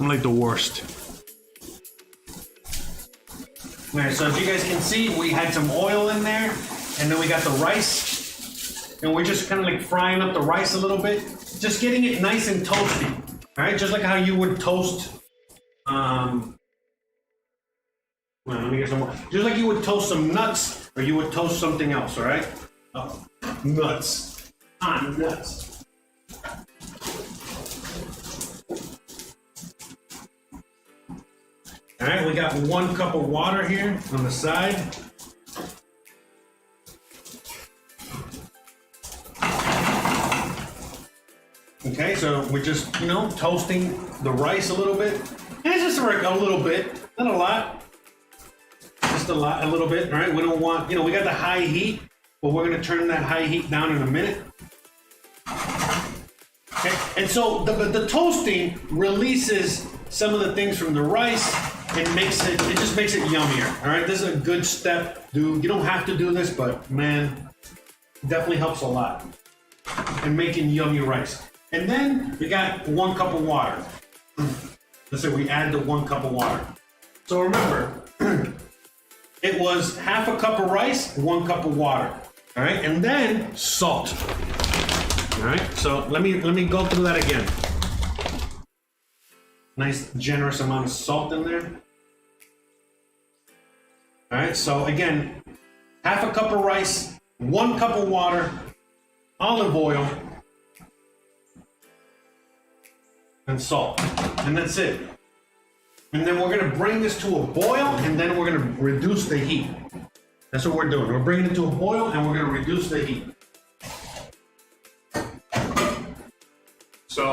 I'm like the worst. All right, so as you guys can see, we had some oil in there, and then we got the rice, and we're just kind of like frying up the rice a little bit, just getting it nice and toasty. All right, just like how you would toast, well, let me get some more. Just like you would toast some nuts, or you would toast something else, all right? Oh, nuts. Nuts. All right, we got 1 cup of water here on the side. Okay, so we're just, toasting the rice a little bit. And it's just a little bit, not a lot. Just a little bit, all right? We don't want, we got the high heat, but we're gonna turn that high heat down in a minute. Okay, and so the toasting releases some of the things from the rice and it just makes it yummier, all right? This is a good step, dude. You don't have to do this, but man, it definitely helps a lot in making yummy rice. And then we got 1 cup of water. Let's say we add the 1 cup of water. So remember, it was half a cup of rice, 1 cup of water. All right, and then salt. All right, so let me go through that again. Nice generous amount of salt in there. All right, so again, half a cup of rice, 1 cup of water, olive oil, and salt, and that's it. And then we're gonna bring this to a boil, and then we're gonna reduce the heat. That's what we're doing. We're bringing it to a boil, and we're gonna reduce the heat. So,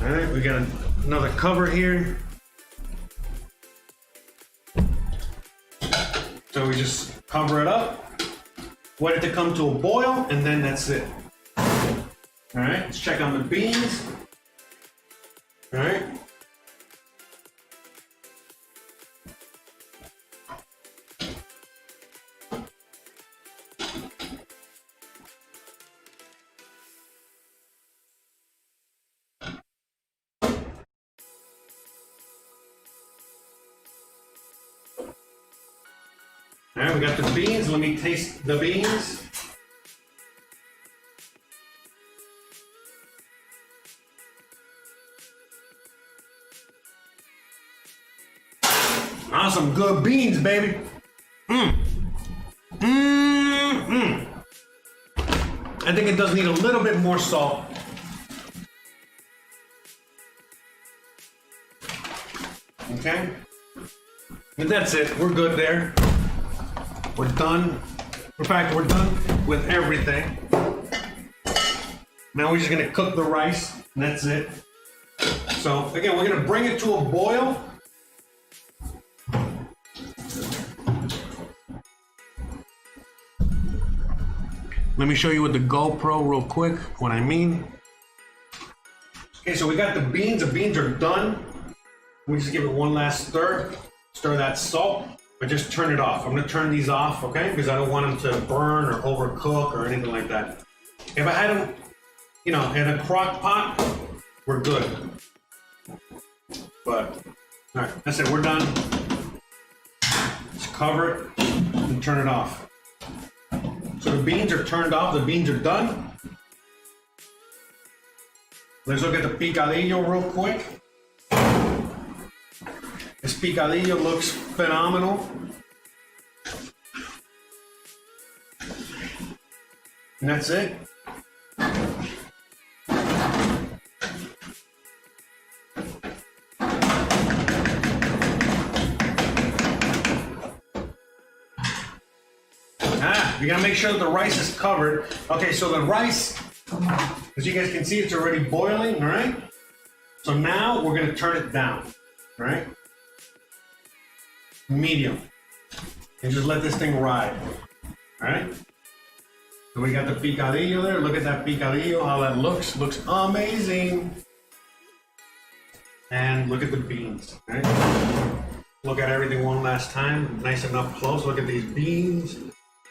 all right, we got another cover here. So we just cover it up, wait it to come to a boil, and then that's it. All right, let's check on the beans. All right. All right, we got the beans. Let me taste the beans. Awesome, good beans, baby. I think it does need a little bit more salt. Okay? And that's it. We're good there. We're done. In fact, we're done with everything. Now we're just gonna cook the rice, and that's it. So again, we're gonna bring it to a boil. Let me show you with the GoPro real quick what I mean. Okay, so we got the beans. The beans are done. We just give it one last stir. Stir that salt, but just turn it off. I'm gonna turn these off, okay? Because I don't want them to burn or overcook or anything like that. If I had them, you know, in a crock pot, we're good. But, all right, that's it, we're done. Just cover it and turn it off. So the beans are turned off, the beans are done. Let's look at the picadillo real quick. This picadillo looks phenomenal. And that's it. You gotta make sure that the rice is covered. Okay, so the rice, as you guys can see, it's already boiling, all right? So now we're gonna turn it down, all right? Medium. And just let this thing ride, all right? So we got the picadillo there. Look at that picadillo, how that looks. Looks amazing. And look at the beans, all right? Look at everything one last time, nice and up close. Look at these beans.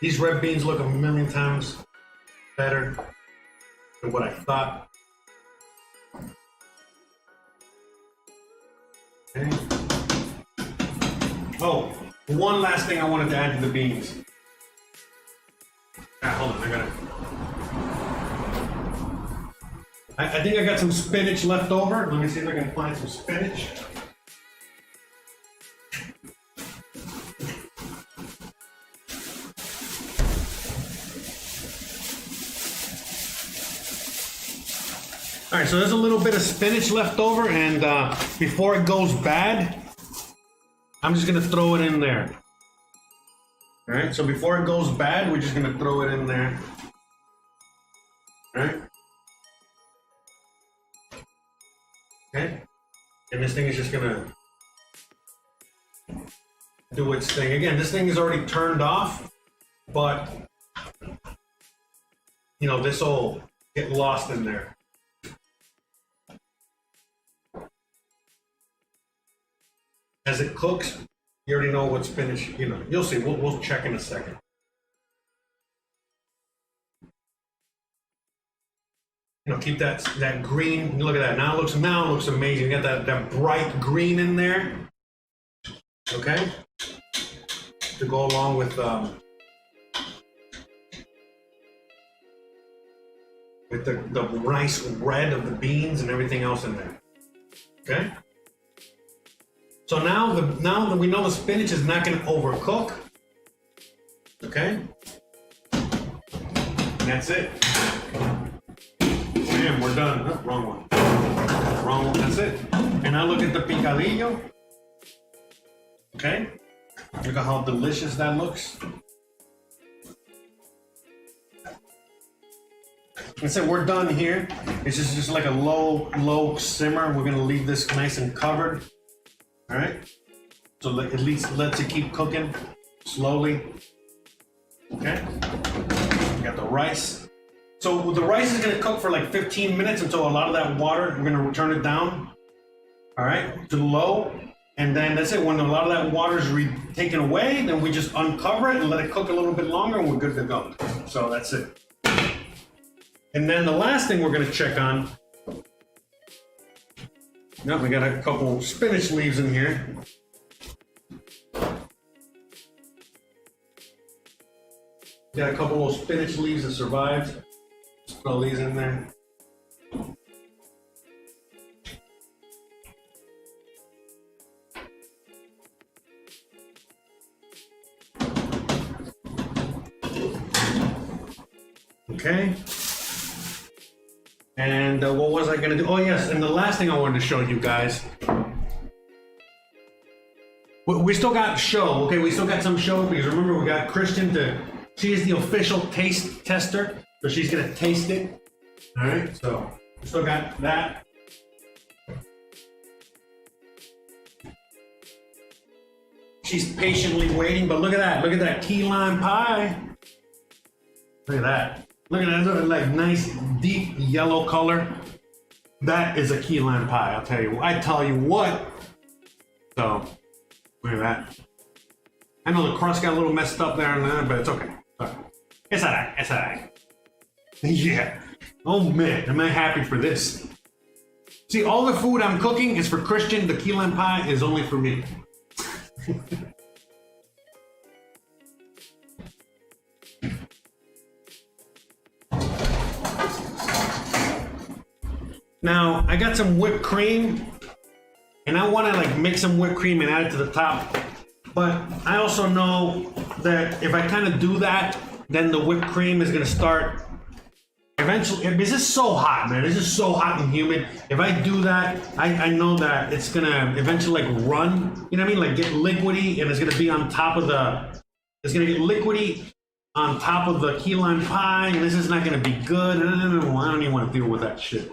These red beans look a million times better than what I thought. Okay. Oh, one last thing I wanted to add to the beans. Hold on, I think I got some spinach left over. Let me see if I can find some spinach. All right, so there's a little bit of spinach left over, and before it goes bad, I'm just gonna throw it in there. All right, so before it goes bad, we're just gonna throw it in there. All right. Okay, and this thing is just gonna do its thing. Again, this thing is already turned off, but you know, this will get lost in there. As it cooks, you already know what spinach, you know, you'll see, we'll check in a second. You know, keep that green, look at that, now it looks amazing. You got that bright green in there, okay? To go along with the nice red of the beans and everything else in there, okay? So now that we know the spinach is not going to overcook, okay? And that's it. Bam, we're done. Oh, wrong one. Wrong one. That's it. And now look at the picadillo. Okay? Look at how delicious that looks. I said we're done here. It's just like a low simmer. We're gonna leave this nice and covered. All right. So at least let it keep cooking slowly. Okay. We got the rice. So the rice is gonna cook for like 15 minutes until a lot of that water, we're gonna turn it down. All right, to low. And then that's it. When a lot of that water is taken away, then we just uncover it and let it cook a little bit longer, and we're good to go. So that's it. And then the last thing we're going to check on. Now we got a couple spinach leaves in here. Got a couple of spinach leaves that survived. Just throw these in there. Okay, what was I gonna do? Oh yes, and the last thing I wanted to show you guys. We still got show, okay? We still got some show because remember we got Christian she is the official taste tester, so she's gonna taste it. All right, so we still got that. She's patiently waiting, but look at that key lime pie. Look at that. Look at that, like nice deep yellow color. That is a key lime pie, I tell you what. So, look at that. I know the crust got a little messed up there and there, but it's okay. It's alright. Yeah. Oh man, am I happy for this. See, all the food I'm cooking is for Christian. The key lime pie is only for me. Now, I got some whipped cream, and I want to like mix some whipped cream and add it to the top. But I also know that if I kind of do that, then the whipped cream is going to start eventually. This is so hot, man. This is so hot and humid. If I do that, I know that it's going to eventually like run, you know what I mean? Like get liquidy, and it's going to be on top of it's going to get liquidy on top of the key lime pie, and this is not going to be good. I don't even want to deal with that shit.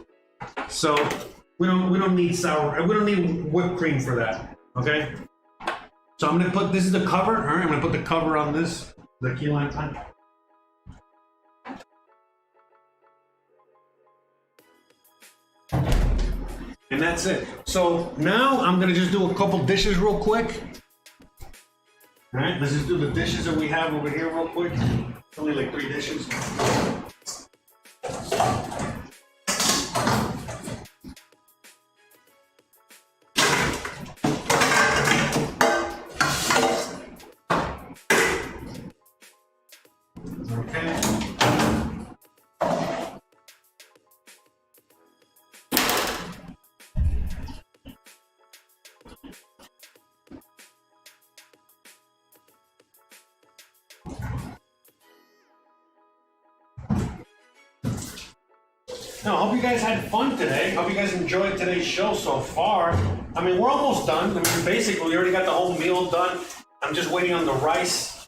So we don't need whipped cream for that, okay? So I'm gonna put, this is the cover, all right? I'm gonna put the cover on this, the key lime pie. And that's it. So now I'm gonna just do a couple dishes real quick. All right, let's just do the dishes that we have over here real quick. It's only like 3 dishes. Now, I hope you guys had fun today. Hope you guys enjoyed today's show so far. I mean, we're almost done. I mean, basically, we already got the whole meal done. I'm just waiting on the rice.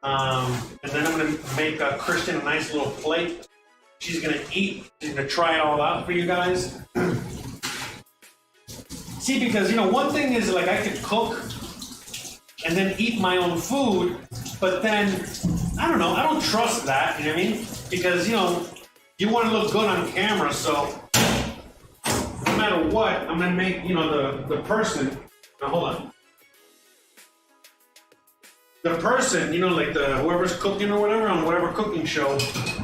And then I'm going to make Christian a nice little plate. She's going to eat. She's going to try it all out for you guys. See, because, you know, one thing is, like, I could cook and then eat my own food. But then, I don't know. I don't trust that, you know what I mean? Because, you know, you want to look good on camera, so no matter what, I'm gonna make, you know, the person. Now hold on. The person, you know, like whoever's cooking or whatever on whatever cooking show,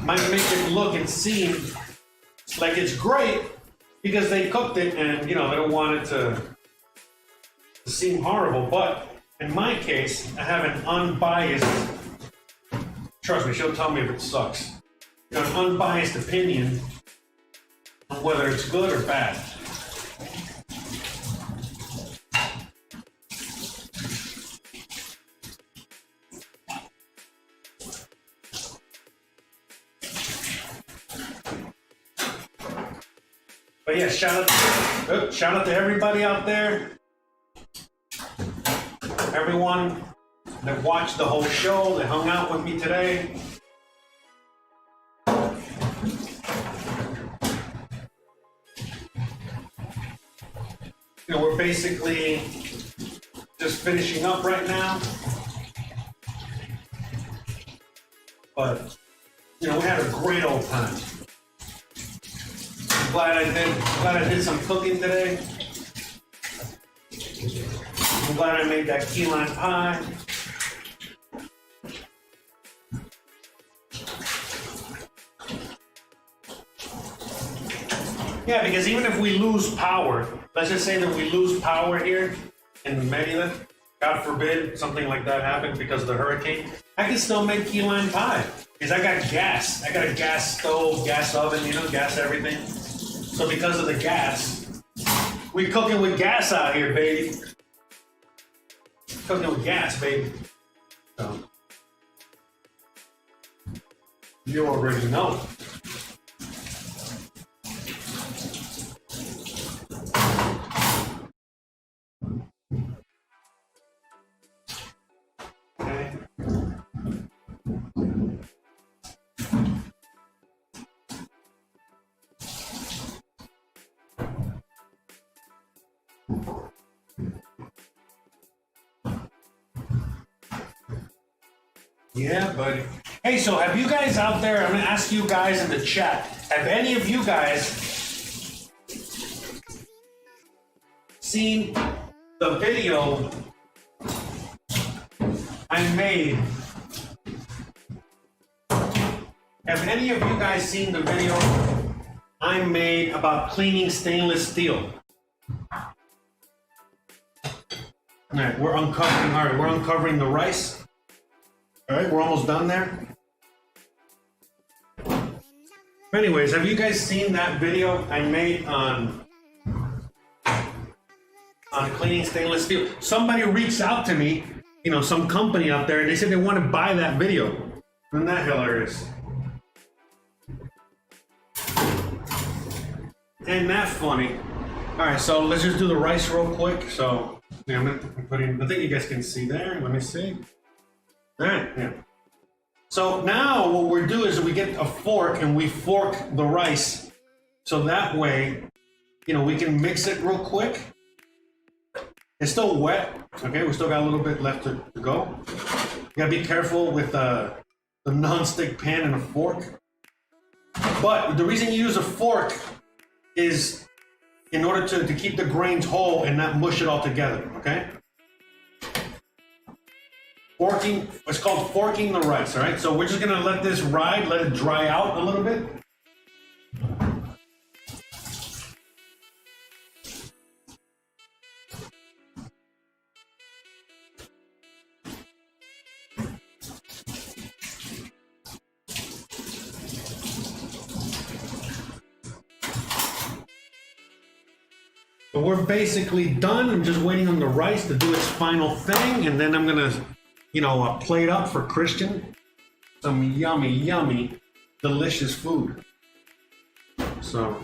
might make it look and seem like it's great because they cooked it, and you know they don't want it to seem horrible. But in my case, I have an unbiased. Trust me, she'll tell me if it sucks. An unbiased opinion on whether it's good or bad. But yeah, shout out to everybody out there. Everyone that watched the whole show, that hung out with me today. You know, we're basically just finishing up right now. But, you know, we had a great old time. I'm glad I did some cooking today. I'm glad I made that key lime pie. Yeah, because even if we lose power, let's just say that we lose power here in Merida, God forbid something like that happened because of the hurricane, I can still make key lime pie because I got gas. I got a gas stove, gas oven, you know, gas everything. So because of the gas, we cooking with gas out here, baby. Cooking with gas, baby. So, you already know. Yeah, buddy. Hey, so have you guys out there, I'm gonna ask you guys in the chat, have any of you guys seen the video I made? Have any of you guys seen the video I made about cleaning stainless steel? All right, we're uncovering the rice. All right, we're almost done there. Anyways, have you guys seen that video I made on cleaning stainless steel? Somebody reached out to me, you know, some company out there, and they said they want to buy that video. Isn't that hilarious? Ain't that funny? All right, so let's just do the rice real quick. So yeah, I'm gonna put in, I think you guys can see there. Let me see. All right, yeah. So now what we're doing is we get a fork and we fork the rice. So that way, you know, we can mix it real quick. It's still wet, okay? We still got a little bit left to go. You gotta be careful with the non-stick pan and a fork. But the reason you use a fork is in order to keep the grains whole and not mush it all together, okay? Forking, it's called forking the rice, all right? So we're just gonna let this ride, let it dry out a little bit. But we're basically done. I'm just waiting on the rice to do its final thing, and then I'm gonna, you know, plate up for Christian some yummy, yummy, delicious food. So.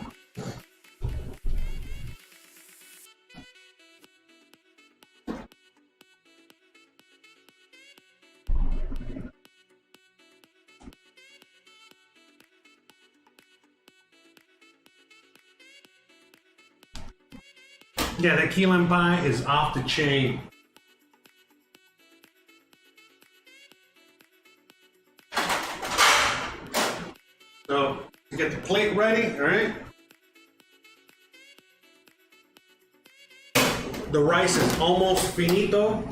Yeah, that key lime pie is off the chain. So, you get the plate ready, all right? The rice is almost finito.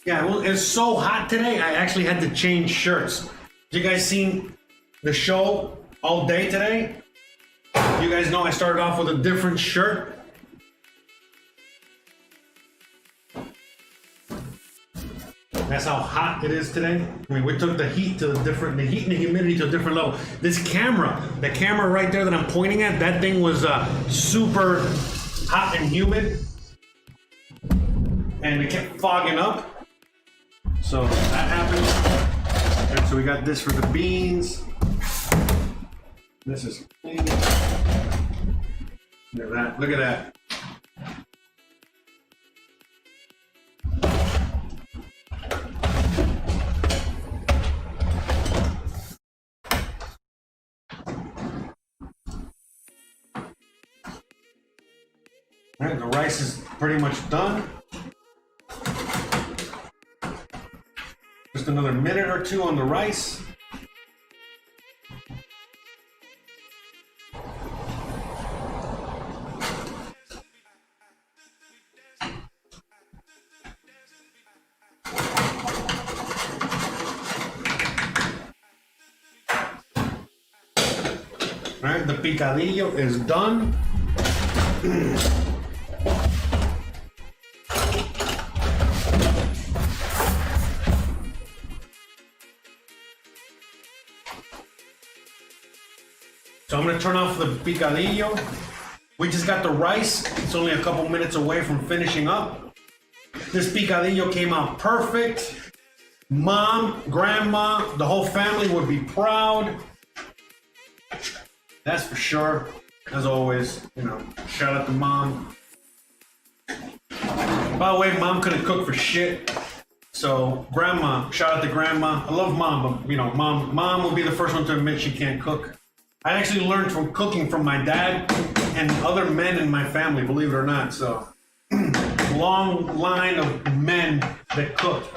Yeah, well, it's so hot today, I actually had to change shirts. You guys seen the show all day today? You guys know I started off with a different shirt. That's how hot it is today. I mean, we took the heat to the heat and the humidity to a different level. This camera, the camera right there that I'm pointing at, that thing was super hot and humid. And it kept fogging up. So that happened. And so we got this for the beans. This is clean. Look at that. Look at that. All right, the rice is pretty much done. Just another minute or two on the rice. All right, the picadillo is done. So I'm gonna turn off the picadillo. We just got the rice. It's only a couple minutes away from finishing up. This picadillo came out perfect. Mom, grandma, the whole family would be proud. That's for sure. As always, you know, shout out to mom. By the way, mom couldn't cook for shit. So grandma, shout out to grandma. I love mom, but you know, mom will be the first one to admit she can't cook. I actually learned from cooking from my dad and other men in my family, believe it or not. So long line of men that cooked.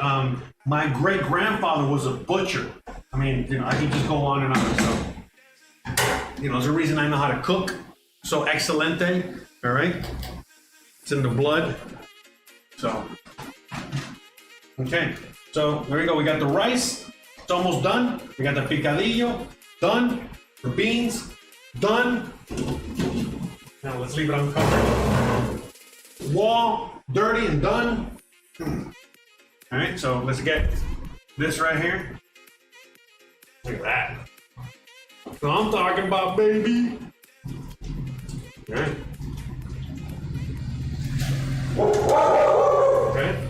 My great grandfather was a butcher. I mean, you know, I could just go on and on. So, you know, there's a reason I know how to cook. So excelente, all right? It's in the blood. So, okay. So there we go. We got the rice. It's almost done. We got the picadillo done. The beans done. Now let's leave it uncovered. Wall dirty and done. All right, so let's get this right here. Look at that. So I'm talking about, baby. All right. Okay.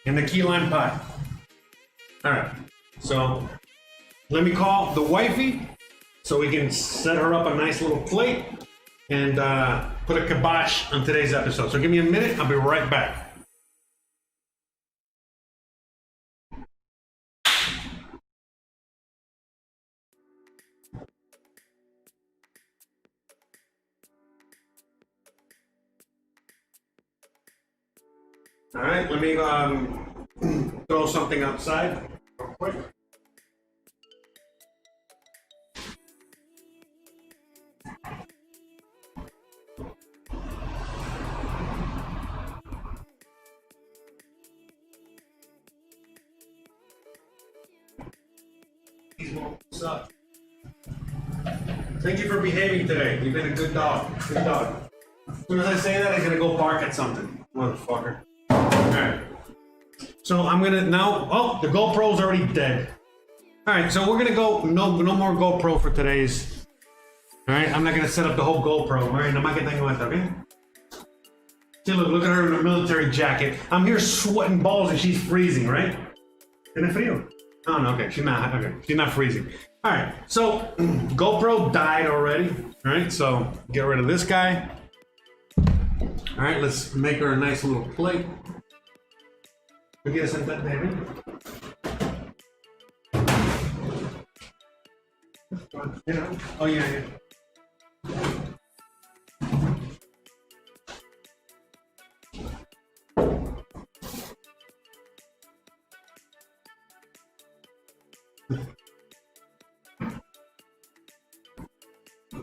In the key lime pie. All right. So let me call the wifey so we can set her up a nice little plate and put a kibosh on today's episode. So give me a minute. I'll be right back. All right, let me throw something outside real quick. What's up? Thank you for behaving today. You've been a good dog. Good dog. As soon as I say that, he's gonna go bark at something. Motherfucker. Alright. So I'm gonna now, oh, the GoPro's already dead. Alright, so we're gonna go, no more GoPro for today's. Alright, I'm not gonna set up the whole GoPro. Alright, no más que tengo esto, okay? See, look at her in a military jacket. I'm here sweating balls and she's freezing, right? Tiene frío? Oh no, okay, she's not freezing. Alright, so GoPro died already. Alright, so get rid of this guy. All right, let's make her a nice little plate. ¿Tú quieres sentarte, baby? You know? Oh, yeah.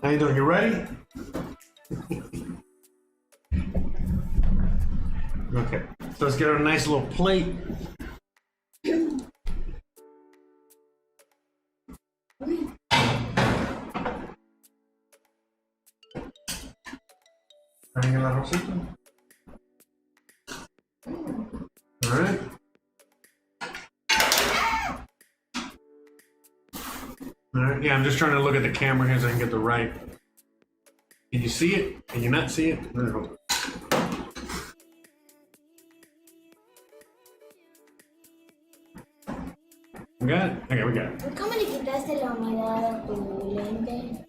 How you doing? You ready? Okay, so let's get her a nice little plate. All right. All right, yeah, I'm just trying to look at the camera here so I can get the right. Can you see it? Can you not see it? No. We got it? Okay, we got it. ¿Cómo le quitaste la humedad a tu lente?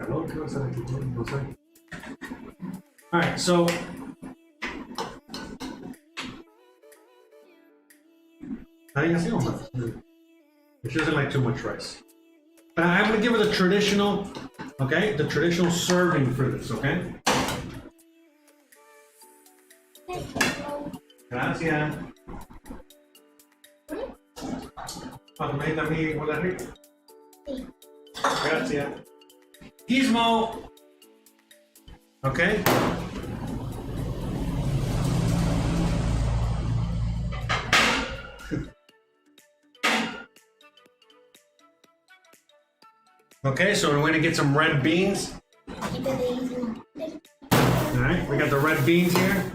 Hello, ¿qué vas a hacer aquí? No sé. All right, so I think I see one. She doesn't like too much rice. But I'm gonna give her the traditional, okay? The traditional serving for this, okay? Gracias. ¿Me a mí con la rica? Sí. Gracias. Gizmo. Okay. Okay, so we're going to get some red beans. All right, we got the red beans here.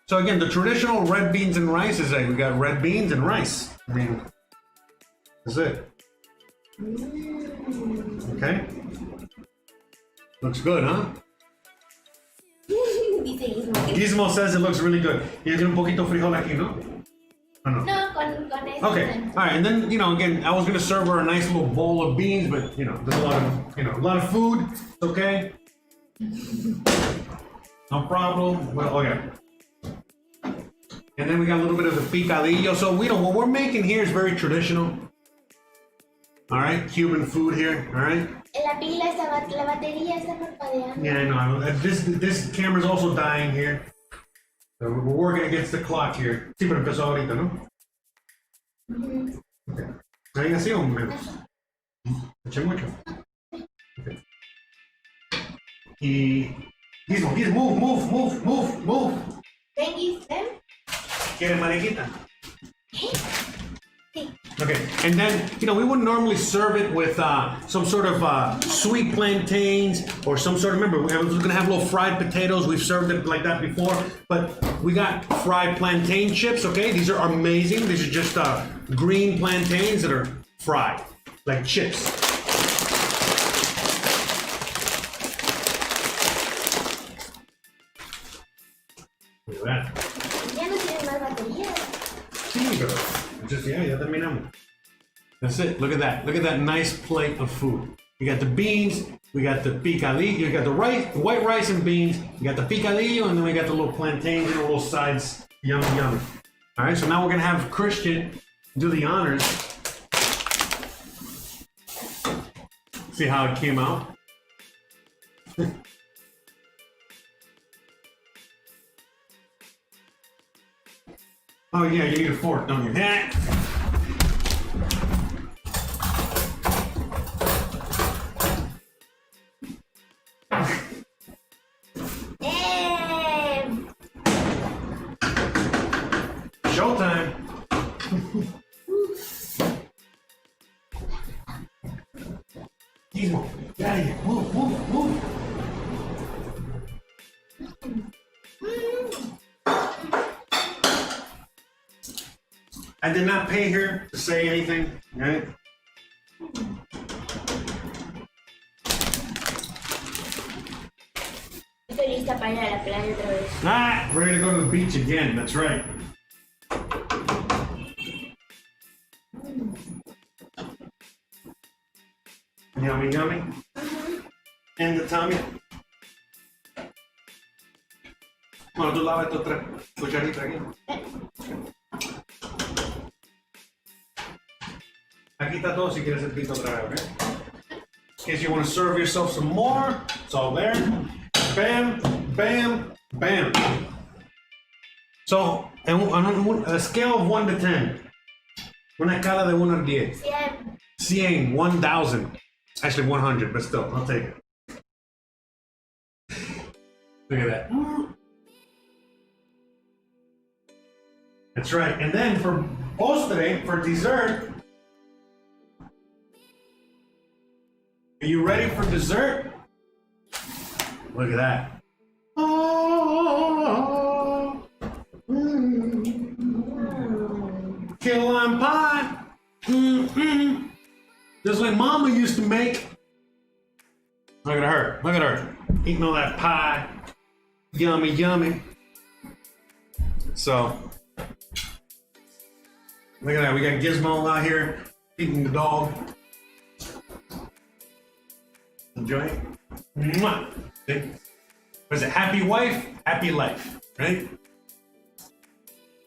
So again, the traditional red beans and rice is we got red beans and rice. I mean, that's it. Okay. Looks good, huh? Dice Gizmo. Gizmo says it looks really good. Y tiene un poquito frijol aquí, ¿no? ¿O no? No, con eso. Okay, all right, and then again, I was gonna serve her a nice little bowl of beans, but there's a lot of food. It's okay, no problem. Well, okay. And then we got a little bit of the picadillo. So what we're making here is very traditional. All right, Cuban food here. All right. La batería está parpadeando. Yeah, I know. This camera's also dying here. So we're working against the clock here. Sí, pero empezó ahorita, ¿no? Okay. ¿Ahí así o menos? Eché mucho. Okay. Y... Move. ¿Ven? ¿Quiere mariquita? Okay, and then, we wouldn't normally serve it with some sort of sweet plantains or some sort of, remember, we was gonna have little fried potatoes. We've served it like that before, but we got fried plantain chips, okay? These are amazing. These are just green plantains that are fried, like chips. Look at that. Ya no tiene más batería. Sí, pero ya terminamos. That's it. Look at that. Look at that nice plate of food. You got the beans, we got the picadillo, you got the rice, the white rice and beans, you got the picadillo, and then we got the little plantains and the little sides. Yummy. All right, so now we're gonna have Christian do the honors. See how it came out? Oh yeah, you need a fork, don't you? Showtime. Gizmo, get out of here. Move. I did not pay her to say anything, right? Estoy lista para ir a la playa otra vez. We're gonna go to the beach again, that's right. Yummy. And the tummy. Bueno, tú lava estos 3 cucharitas aquí. Aquí está todo si quieres el pito otra vez, okay? In case you want to serve yourself some more, it's all there. Bam. So, on a scale of 1 to 10, una escala de 1 a 10. 100, 1,000. Actually 100, but still, I'll take it. Look at that. That's right. And then for postre, for dessert, are you ready for dessert? Look at that. Key lime pie. Just like Mama used to make. Look at her. Eating all that pie. Yummy. So, look at that. We got Gizmo out here eating the dog. Enjoy it. Mwah. See? Was it happy wife, happy life, right?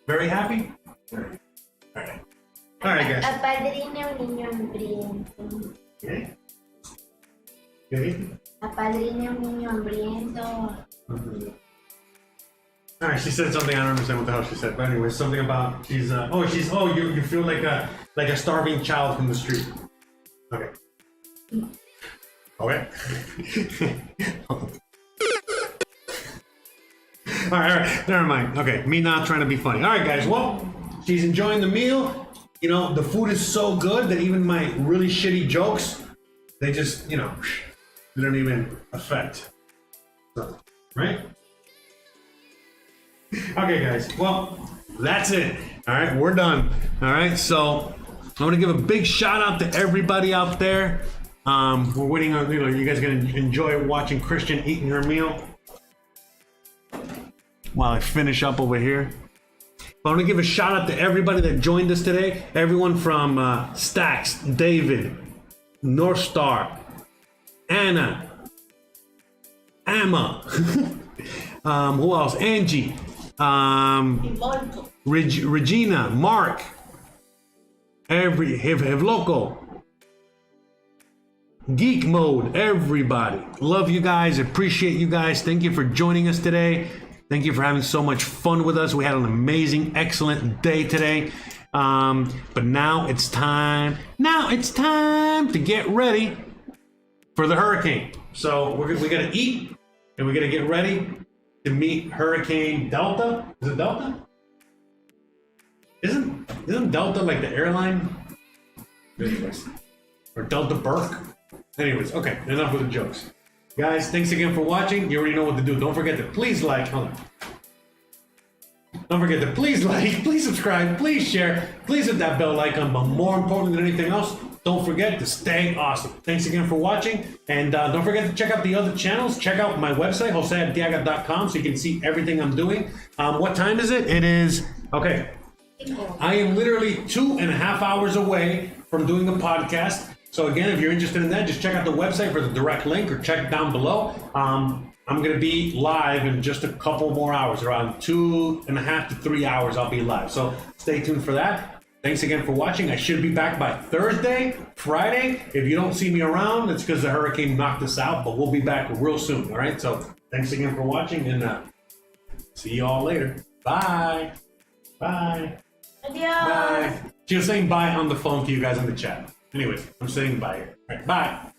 Very happy? All right. All right, guys. Apadrina un niño hambriento. ¿Qué? ¿Qué? Apadrina un niño hambriento. All right, she said something, I don't understand what the hell she said, but anyway, something about you feel like a starving child from the street. Okay. Okay. All right, never mind. Okay, me not trying to be funny. All right, guys, well, she's enjoying the meal. The food is so good that even my really shitty jokes, they just, they don't even affect. So, right? Okay, guys, well, that's it. All right, we're done. All right, so I want to give a big shout out to everybody out there. We're waiting on, you guys are going to enjoy watching Christian eating her meal. while I finish up over here. I want to give a shout out to everybody that joined us today. Everyone from Stacks, David, North Star, Anna, Emma, who else? Angie, Regina, Mark, Hevloco, Geek Mode, everybody. Love you guys, appreciate you guys. Thank you for joining us today. Thank you for having so much fun with us. We had an amazing, excellent day today. But now it's time to get ready for the hurricane. So we gotta eat and we gotta get ready to meet Hurricane Delta. Is it Delta? Isn't Delta like the airline? Anyways, or Delta Burke? Anyways, okay, enough with the jokes. Guys, thanks again for watching. You already know what to do. Don't forget to please like, hold on. Don't forget to please like, please subscribe, please share, please hit that bell icon, but more importantly than anything else, don't forget to stay awesome. Thanks again for watching, and don't forget to check out the other channels. Check out my website, josearteaga.com, so you can see everything I'm doing. What time is it? It is, okay. I am literally 2.5 hours away from doing a podcast. So again, if you're interested in that, just check out the website for the direct link or check it down below. I'm going to be live in just a couple more hours, around 2.5 to 3 hours I'll be live. So stay tuned for that. Thanks again for watching. I should be back by Thursday, Friday. If you don't see me around, it's because the hurricane knocked us out, but we'll be back real soon. All right. So thanks again for watching, and see you all later. Bye. Bye. Adios. Bye. She was saying bye on the phone to you guys in the chat. Anyways, I'm saying bye here. All right, bye.